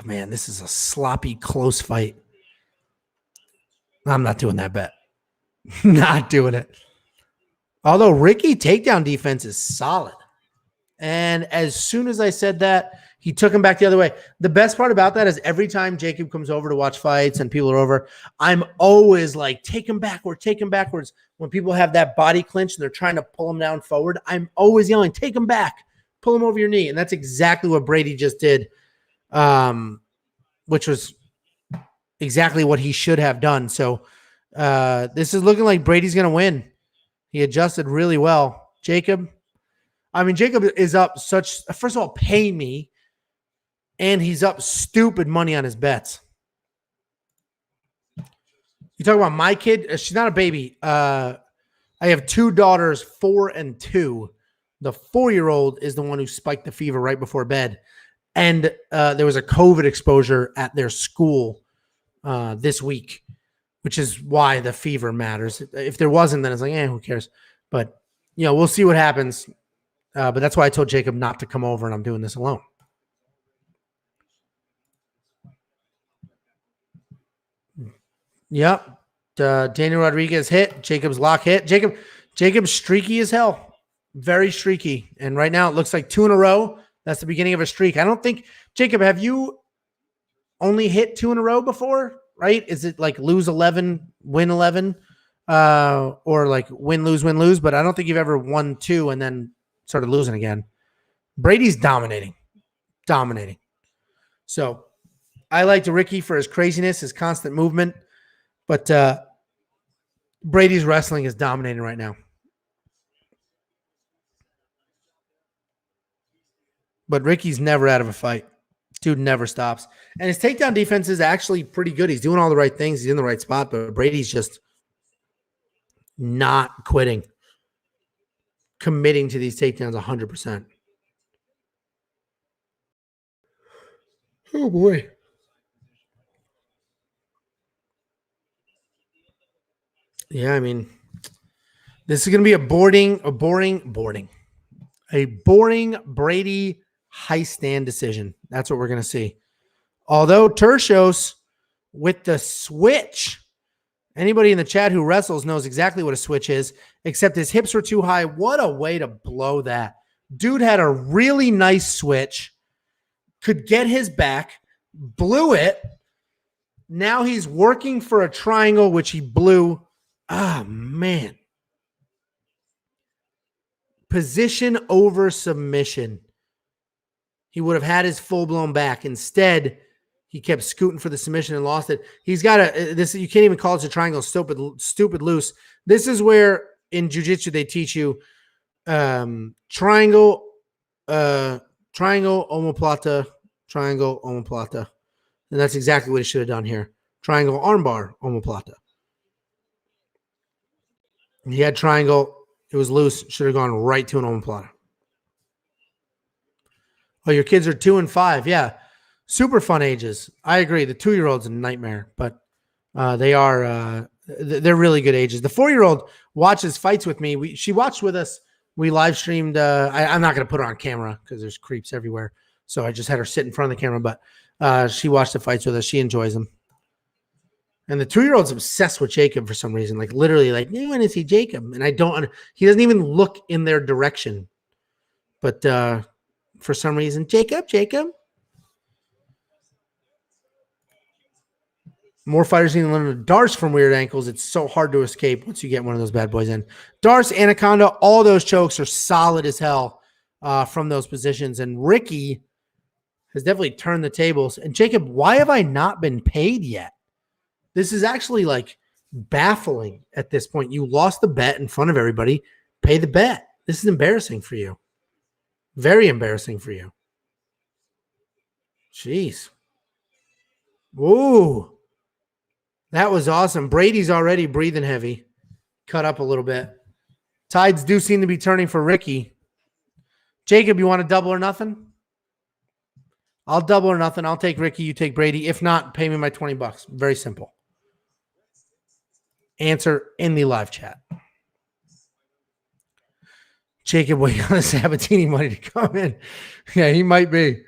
man, this is a sloppy, close fight. I'm not doing that bet. Not doing it. Although Ricky takedown defense is solid. And as soon as I said that, he took him back the other way. The best part about that is every time Jacob comes over to watch fights and people are over, I'm always like, take him backwards. When people have that body clinch and they're trying to pull him down forward, I'm always yelling, take him back, pull him over your knee. And that's exactly what Brady just did, which was exactly what he should have done. So this is looking like Brady's going to win. He adjusted really well. Jacob is up first of all, pay me. And he's up stupid money on his bets. You talk about my kid. She's not a baby. I have two daughters, 4 and 2. The 4-year-old is the one who spiked the fever right before bed. And there was a COVID exposure at their school this week, which is why the fever matters. If there wasn't, then it's like, who cares? But, we'll see what happens. But that's why I told Jacob not to come over, and I'm doing this alone. Yep. Daniel Rodriguez hit. Jacob's lock hit. Jacob's streaky as hell. Very streaky. And right now it looks like 2 in a row. That's the beginning of a streak. I don't think, Jacob, have you only hit 2 in a row before? Right? Is it like lose 11, win 11? Or like win, lose. But I don't think you've ever won 2 and then started losing again. Brady's dominating. So I liked Ricky for his craziness, his constant movement. But Brady's wrestling is dominating right now. But Ricky's never out of a fight. Dude never stops. And his takedown defense is actually pretty good. He's doing all the right things. He's in the right spot. But Brady's just not quitting. Committing to these takedowns 100%. Oh, boy. Yeah, I mean, this is going to be a boring Brady high stand decision. That's what we're going to see. Although Tertios with the switch, anybody in the chat who wrestles knows exactly what a switch is, except his hips were too high. What a way to blow that. Dude had a really nice switch, could get his back, blew it. Now he's working for a triangle, which he blew. Ah, man. Position over submission. He would have had his full-blown back. Instead, He kept scooting for the submission and lost it. He's got this. You can't even call it a triangle. Stupid loose. This is where in jiu-jitsu they teach you triangle, omoplata, triangle, omoplata. And that's exactly what he should have done here. Triangle, armbar, omoplata. He had triangle. It was loose. Should have gone right to an omoplata. Oh, your kids are 2 and 5. Yeah. Super fun ages. I agree. The 2-year-old's a nightmare, but they're really good ages. The 4-year-old watches fights with me. She watched with us. We live streamed. I'm not going to put her on camera because there's creeps everywhere. So I just had her sit in front of the camera, but she watched the fights with us. She enjoys them. And the 2-year-old's obsessed with Jacob for some reason. Like literally like, I want to see Jacob. And he doesn't even look in their direction. But for some reason, Jacob. More fighters need to learn to darts from weird ankles. It's so hard to escape once you get one of those bad boys in. Darts, anaconda, all those chokes are solid as hell from those positions. And Ricky has definitely turned the tables. And Jacob, why have I not been paid yet? This is actually like baffling at this point. You lost the bet in front of everybody. Pay the bet. This is embarrassing for you. Very embarrassing for you. Jeez. Whoa. That was awesome. Brady's already breathing heavy. Cut up a little bit. Tides do seem to be turning for Ricky. Jacob, you want to double or nothing? I'll double or nothing. I'll take Ricky. You take Brady. If not, pay me my $20. Very simple. Answer in the live chat. Jacob waiting on the Sabatini money to come in. Yeah, he might be.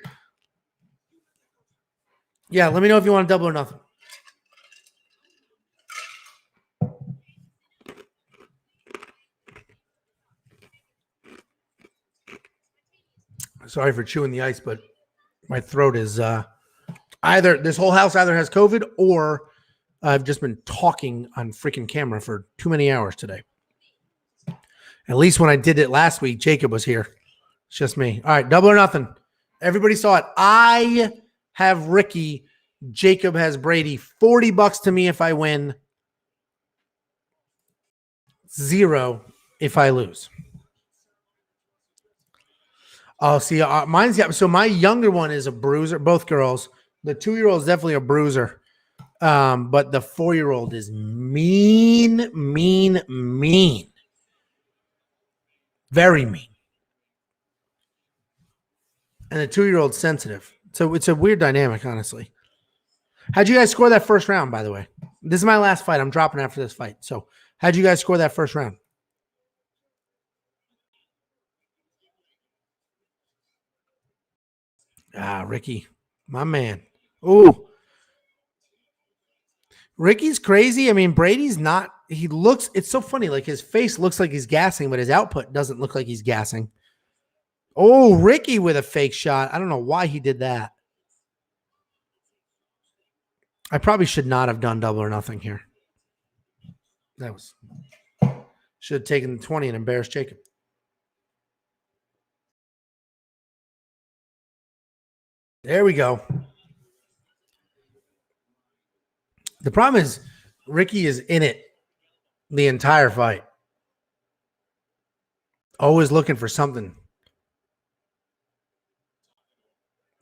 Yeah, let me know if you want to double or nothing. Sorry for chewing the ice, but my throat is either this whole house either has COVID or I've just been talking on freaking camera for too many hours today. At least when I did it last week, Jacob was here. It's just me. All right, double or nothing. Everybody saw it. I have Ricky. Jacob has Brady. $40 to me if I win. 0 if I lose. Oh, see, mine's got, so my younger one is a bruiser, both girls. The 2-year-old is definitely a bruiser. But the 4-year-old is mean. Very mean. And the 2-year-old's sensitive. So it's a weird dynamic, honestly. How'd you guys score that first round, by the way? This is my last fight. I'm dropping after this fight. So how'd you guys score that first round? Ricky, my man. Ooh. Ricky's crazy. I mean, Brady's not. He looks, it's so funny. Like his face looks like he's gassing, but his output doesn't look like he's gassing. Oh, Ricky with a fake shot. I don't know why he did that. I probably should not have done double or nothing here. That was, should have taken the 20 and embarrassed Jacob. There we go. The problem is Ricky is in it the entire fight. Always looking for something.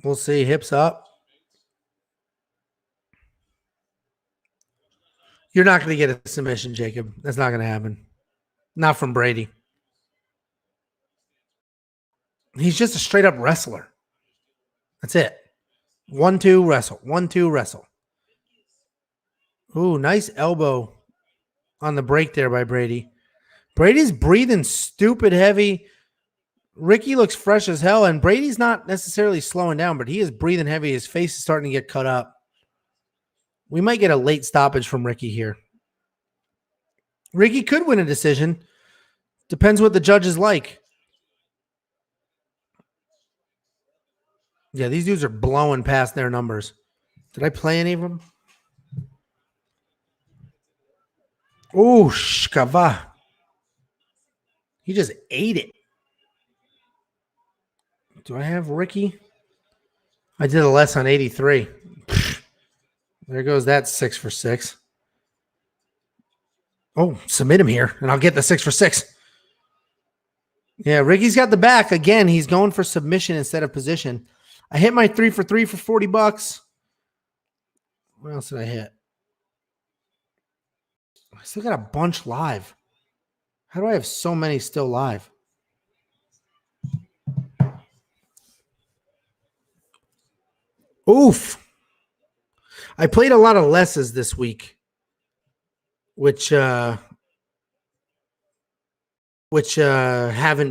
We'll see. Hips up. You're not going to get a submission, Jacob. That's not going to happen. Not from Brady. He's just a straight up wrestler. That's it. 1-2 wrestle. 1-2 wrestle. Ooh, nice elbow on the break there by Brady. Brady's breathing stupid heavy. Ricky looks fresh as hell, and Brady's not necessarily slowing down, but he is breathing heavy. His face is starting to get cut up. We might get a late stoppage from Ricky here. Ricky could win a decision. Depends what the judges like. Yeah, these dudes are blowing past their numbers. Did I play any of them? Oh, Shkava. He just ate it. Do I have Ricky? I did a less on 83. There goes that 6 for 6. Oh, submit him here, and I'll get the 6 for 6. Yeah, Ricky's got the back. Again, he's going for submission instead of position. I hit my 3 for 3 for $40. What else did I hit? I still got a bunch live. How do I have so many still live? Oof. I played a lot of lesses this week, which haven't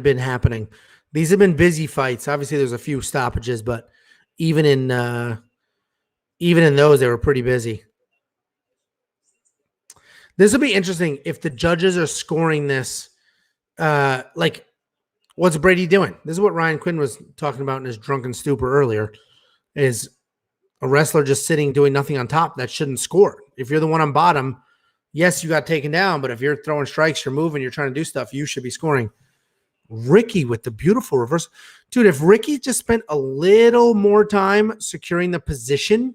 been happening. These have been busy fights. Obviously, there's a few stoppages, but even in those, they were pretty busy. This will be interesting if the judges are scoring this. Like, what's Brady doing? This is what Ryan Quinn was talking about in his drunken stupor earlier. Is a wrestler just sitting doing nothing on top that shouldn't score. If you're the one on bottom, yes, you got taken down, but if you're throwing strikes, you're moving, you're trying to do stuff, you should be scoring. Ricky with the beautiful reverse. Dude, if Ricky just spent a little more time securing the position,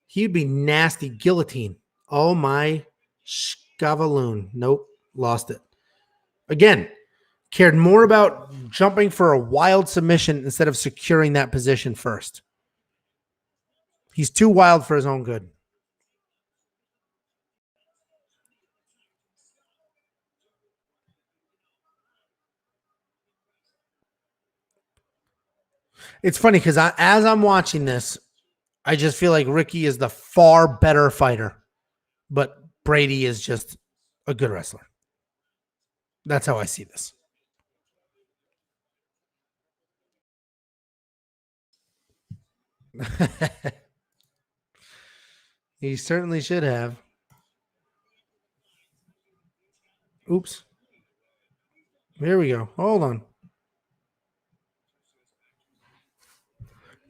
he'd be nasty guillotine. Oh my scavaloon. Nope, lost it. Again, cared more about jumping for a wild submission instead of securing that position first. He's too wild for his own good. It's funny because as I'm watching this, I just feel like Ricky is the far better fighter, but Brady is just a good wrestler. That's how I see this. He certainly should have. Oops. Here we go. Hold on.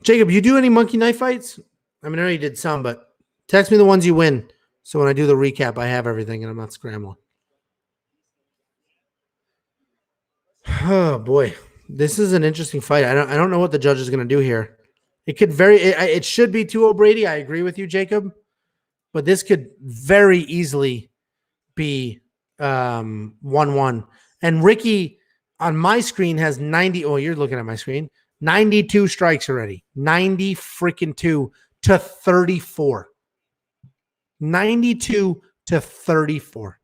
Jacob, you do any monkey knife fights? I mean, I know you did some, but text me the ones you win. So when I do the recap, I have everything and I'm not scrambling. Oh boy. This is an interesting fight. I don't know what the judge is going to do here. It could it should be 2-0 Brady. I agree with you, Jacob. But this could very easily be 1-1. And Ricky on my screen has 90. Oh, you're looking at my screen. 92 strikes already. 90 freaking 2 to 34. 92 to 34.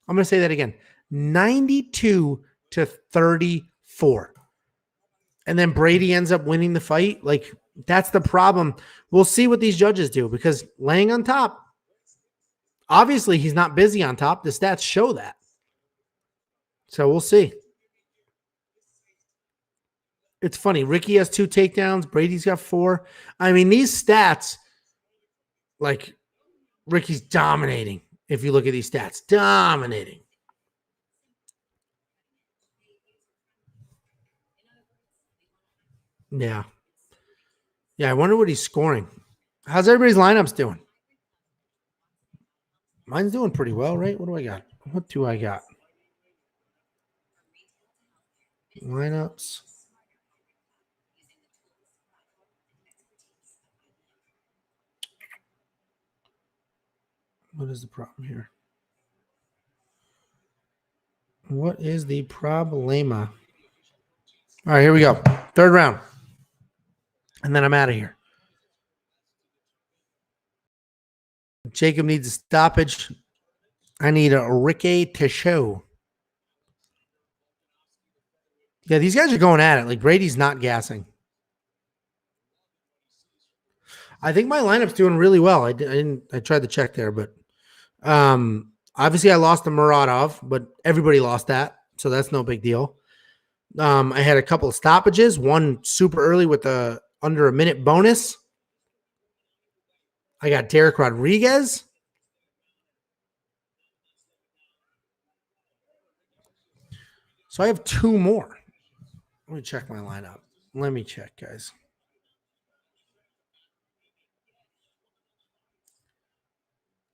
I'm going to say that again. 92 to 34. And then Brady ends up winning the fight. Like, that's the problem. We'll see what these judges do because laying on top, obviously he's not busy on top. The stats show that. So we'll see. It's funny. Ricky has 2 takedowns. Brady's got 4. I mean, these stats, like, Ricky's dominating. If you look at these stats, dominating. Yeah. Yeah, I wonder what he's scoring. How's everybody's lineups doing? Mine's doing pretty well, right? What do I got? What do I got? Lineups. What is the problem here? What is the problema? All right, here we go. 3rd round. And then I'm out of here. Jacob needs a stoppage. I need a Ricky to show. Yeah, these guys are going at it. Like, Brady's not gassing. I think my lineup's doing really well. I tried to check there, but obviously I lost to Muradov, but everybody lost that, so that's no big deal. I had a couple of stoppages, one super early with a under a minute bonus. I got Derek Rodriguez. So I have 2 more. Let me check my lineup. Let me check, guys.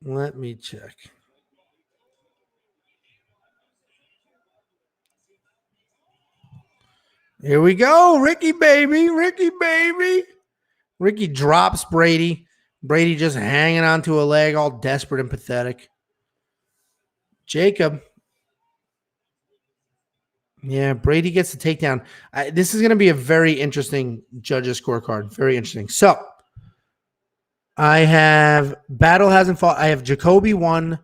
Let me check. Here we go. Ricky, baby. Ricky, baby. Ricky drops Brady. Brady just hanging onto a leg, all desperate and pathetic. Jacob. Yeah, Brady gets the takedown. This is going to be a very interesting judges scorecard. Very interesting. So, I have Battle hasn't fought. I have Jacoby 1,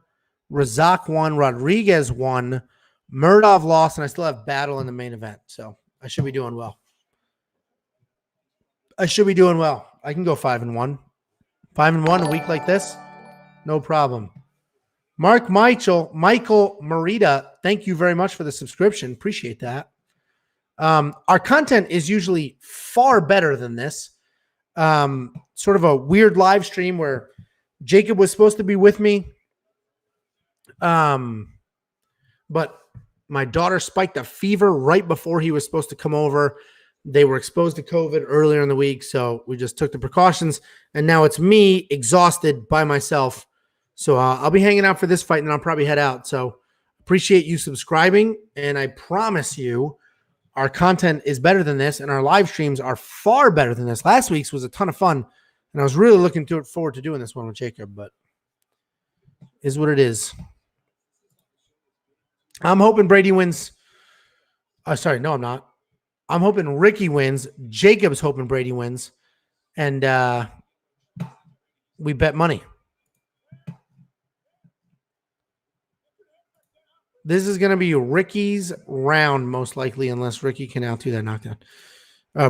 Razak 1, Rodriguez 1, Murdov lost, and I still have Battle in the main event. So, I should be doing well. I can go 5-1. 5-1 a week like this, no problem. Michael Marita, thank you very much for the subscription. Appreciate that. Our content is usually far better than this. Sort of a weird live stream where Jacob was supposed to be with me. But my daughter spiked a fever right before he was supposed to come over. They were exposed to COVID earlier in the week, so we just took the precautions. And now it's me exhausted by myself. So I'll be hanging out for this fight, and then I'll probably head out. So appreciate you subscribing, and I promise you our content is better than this, and our live streams are far better than this. Last week's was a ton of fun, and I was really looking forward to doing this one with Jacob, but is what it is. I'm hoping Brady wins. Sorry, no, I'm not. I'm hoping Ricky wins. Jacob's hoping Brady wins, and we bet money. This is going to be Ricky's round, most likely, unless Ricky can outdo that knockdown.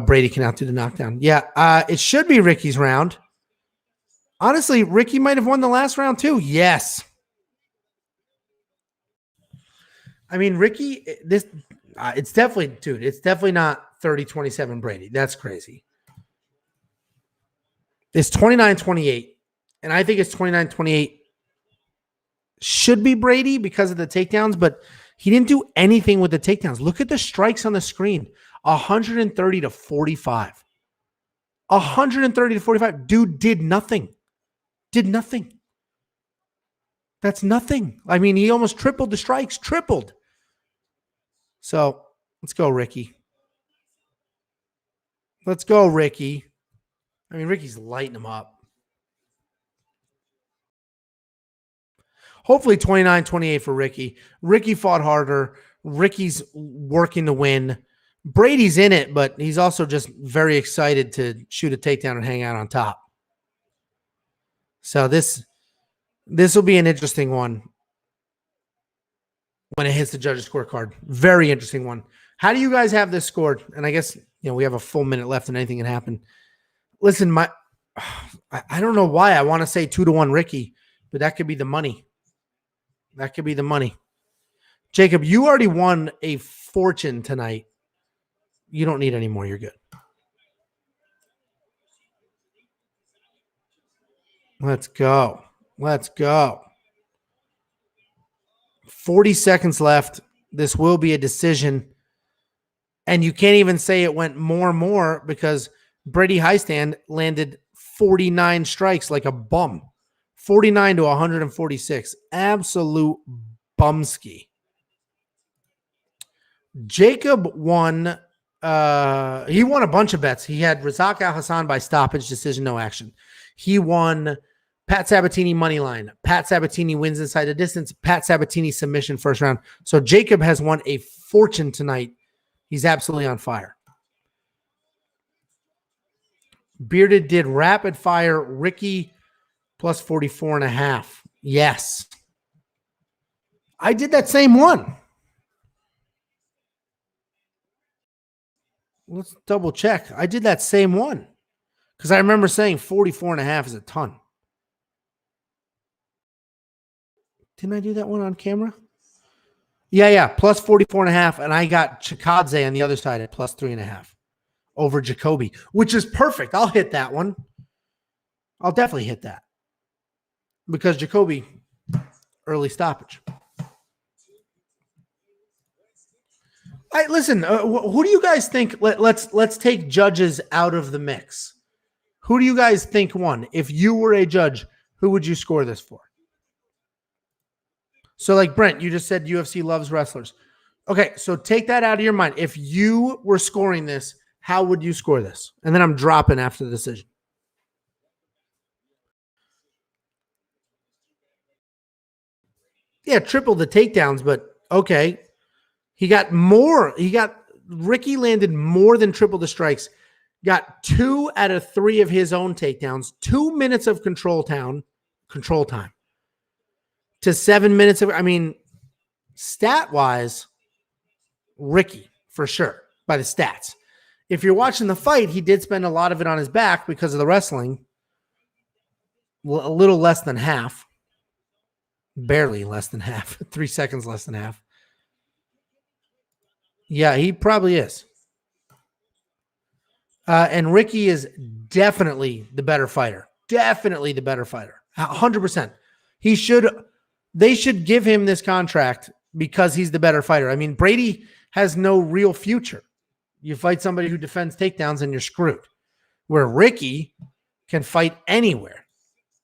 Brady can outdo the knockdown. Yeah, it should be Ricky's round. Honestly, Ricky might have won the last round too. Yes. I mean, Ricky, it's definitely, dude, it's definitely not 30-27 Brady. That's crazy. It's 29-28, and I think it's 29-28. Should be Brady because of the takedowns, but he didn't do anything with the takedowns. Look at the strikes on the screen. 130-45. 130-45. Dude did nothing. That's nothing. I mean, he almost tripled the strikes. Tripled. So, let's go, Ricky. Let's go, Ricky. I mean, Ricky's lighting him up. Hopefully 29-28 for Ricky. Ricky fought harder. Ricky's working to win. Brady's in it, but he's also just very excited to shoot a takedown and hang out on top. So this will be an interesting one when it hits the judges' scorecard. Very interesting one. How do you guys have this scored? And I guess we have a full minute left and anything can happen. Listen, I don't know why I want to say 2-1 Ricky, but that could be the money. That could be the money. Jacob, you already won a fortune tonight. You don't need any more. You're good. Let's go. 40 seconds left. This will be a decision. And you can't even say it went more because Brady Highstand landed 49 strikes like a bum. 49-146. Absolute bumski. Jacob won. He won a bunch of bets. He had Razak Al Hassan by stoppage, decision, no action. He won Pat Sabatini money line. Pat Sabatini wins inside the distance. Pat Sabatini submission first round. So Jacob has won a fortune tonight. He's absolutely on fire. Bearded did rapid fire. Ricky plus 44.5. Yes. I did that same one. Let's double check. I did that same one because I remember saying 44.5 is a ton. Didn't I do that one on camera? Yeah. Plus 44.5. And I got Chikadze on the other side at plus 3.5 over Jacoby, which is perfect. I'll hit that one. I'll definitely hit that because Jacoby, early stoppage. All right, listen, who do you guys think? Let's take judges out of the mix. Who do you guys think won? If you were a judge, who would you score this for? So like Brent, you just said UFC loves wrestlers. Okay, so take that out of your mind. If you were scoring this, how would you score this? And then I'm dropping after the decision. Yeah, triple the takedowns, but okay. He got more. Ricky landed more than triple the strikes. Got 2 out of 3 of his own takedowns. 2 minutes of control time to 7 minutes of. I mean, stat wise, Ricky for sure by the stats. If you're watching the fight, he did spend a lot of it on his back because of the wrestling. A little less than half. Barely less than half. 3 seconds less than half. Yeah, he probably is. And Ricky is definitely the better fighter. Definitely the better fighter. 100%. They should give him this contract because he's the better fighter. I mean, Brady has no real future. You fight somebody who defends takedowns and you're screwed. Where Ricky can fight anywhere.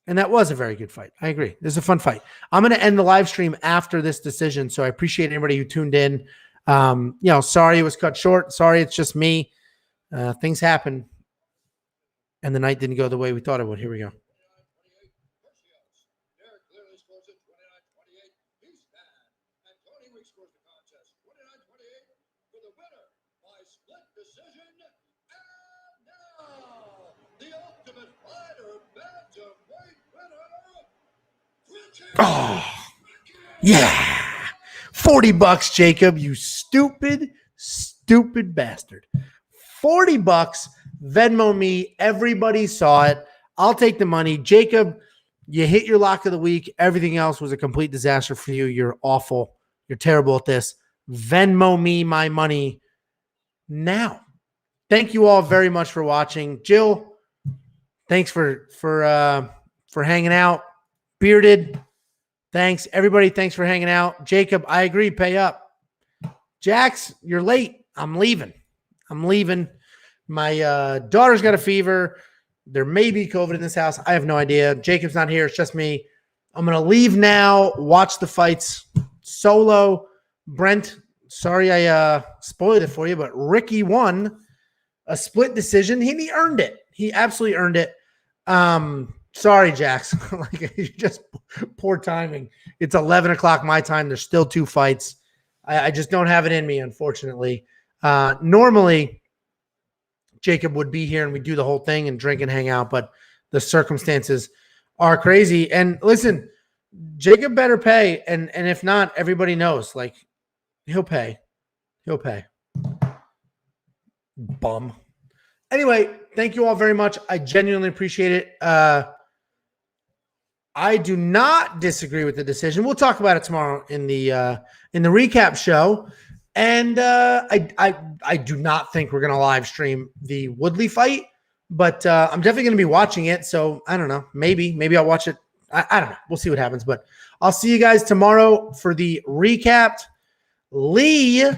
And that was a very good fight. I agree. This is a fun fight. I'm going to end the live stream after this decision. So I appreciate anybody who tuned in. Sorry it was cut short. Sorry, it's just me. Things happen. And the night didn't go the way we thought it would. Here we go. Oh, yeah. $40, Jacob, you stupid bastard. $40. Venmo me. Everybody saw it. I'll take the money. Jacob, you hit your lock of the week. Everything else was a complete disaster for you. You're awful. You're terrible at this. Venmo me my money now. Thank you all very much for watching. Jill, thanks for hanging out. Bearded, thanks. Everybody, thanks for hanging out. Jacob, I agree. Pay up. Jax, you're late. I'm leaving. My daughter's got a fever. There may be COVID in this house. I have no idea. Jacob's not here. It's just me. I'm going to leave now, watch the fights solo. Brent, sorry I spoiled it for you, but Ricky won a split decision. He earned it. He absolutely earned it. Sorry, Jax. Just poor timing. It's 11 o'clock my time. There's still 2 fights. I just don't have it in me, unfortunately. Normally, Jacob would be here and we'd do the whole thing and drink and hang out, but the circumstances are crazy. And listen, Jacob better pay. And if not, everybody knows, like, he'll pay. Bum. Anyway, thank you all very much. I genuinely appreciate it. I do not disagree with the decision. We'll talk about it tomorrow in the recap show. And I do not think we're going to live stream the Woodley fight, but I'm definitely going to be watching it. So I don't know. Maybe I'll watch it. I don't know. We'll see what happens, but I'll see you guys tomorrow for the recap. Lee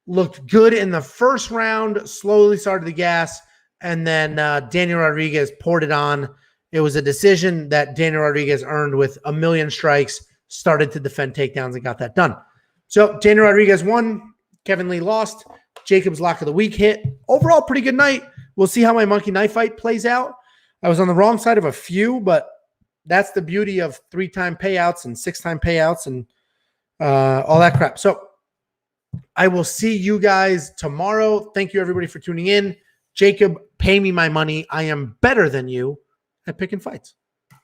looked good in the first round, slowly started the gas, and then Daniel Rodriguez poured it on. It was a decision that Daniel Rodriguez earned with a million strikes, started to defend takedowns, and got that done. So Daniel Rodriguez won. Kevin Lee lost. Jacob's lock of the week hit. Overall, pretty good night. We'll see how my monkey knife fight plays out. I was on the wrong side of a few, but that's the beauty of 3-time payouts and 6-time payouts and all that crap. So I will see you guys tomorrow. Thank you, everybody, for tuning in. Jacob, pay me my money. I am better than you at picking fights.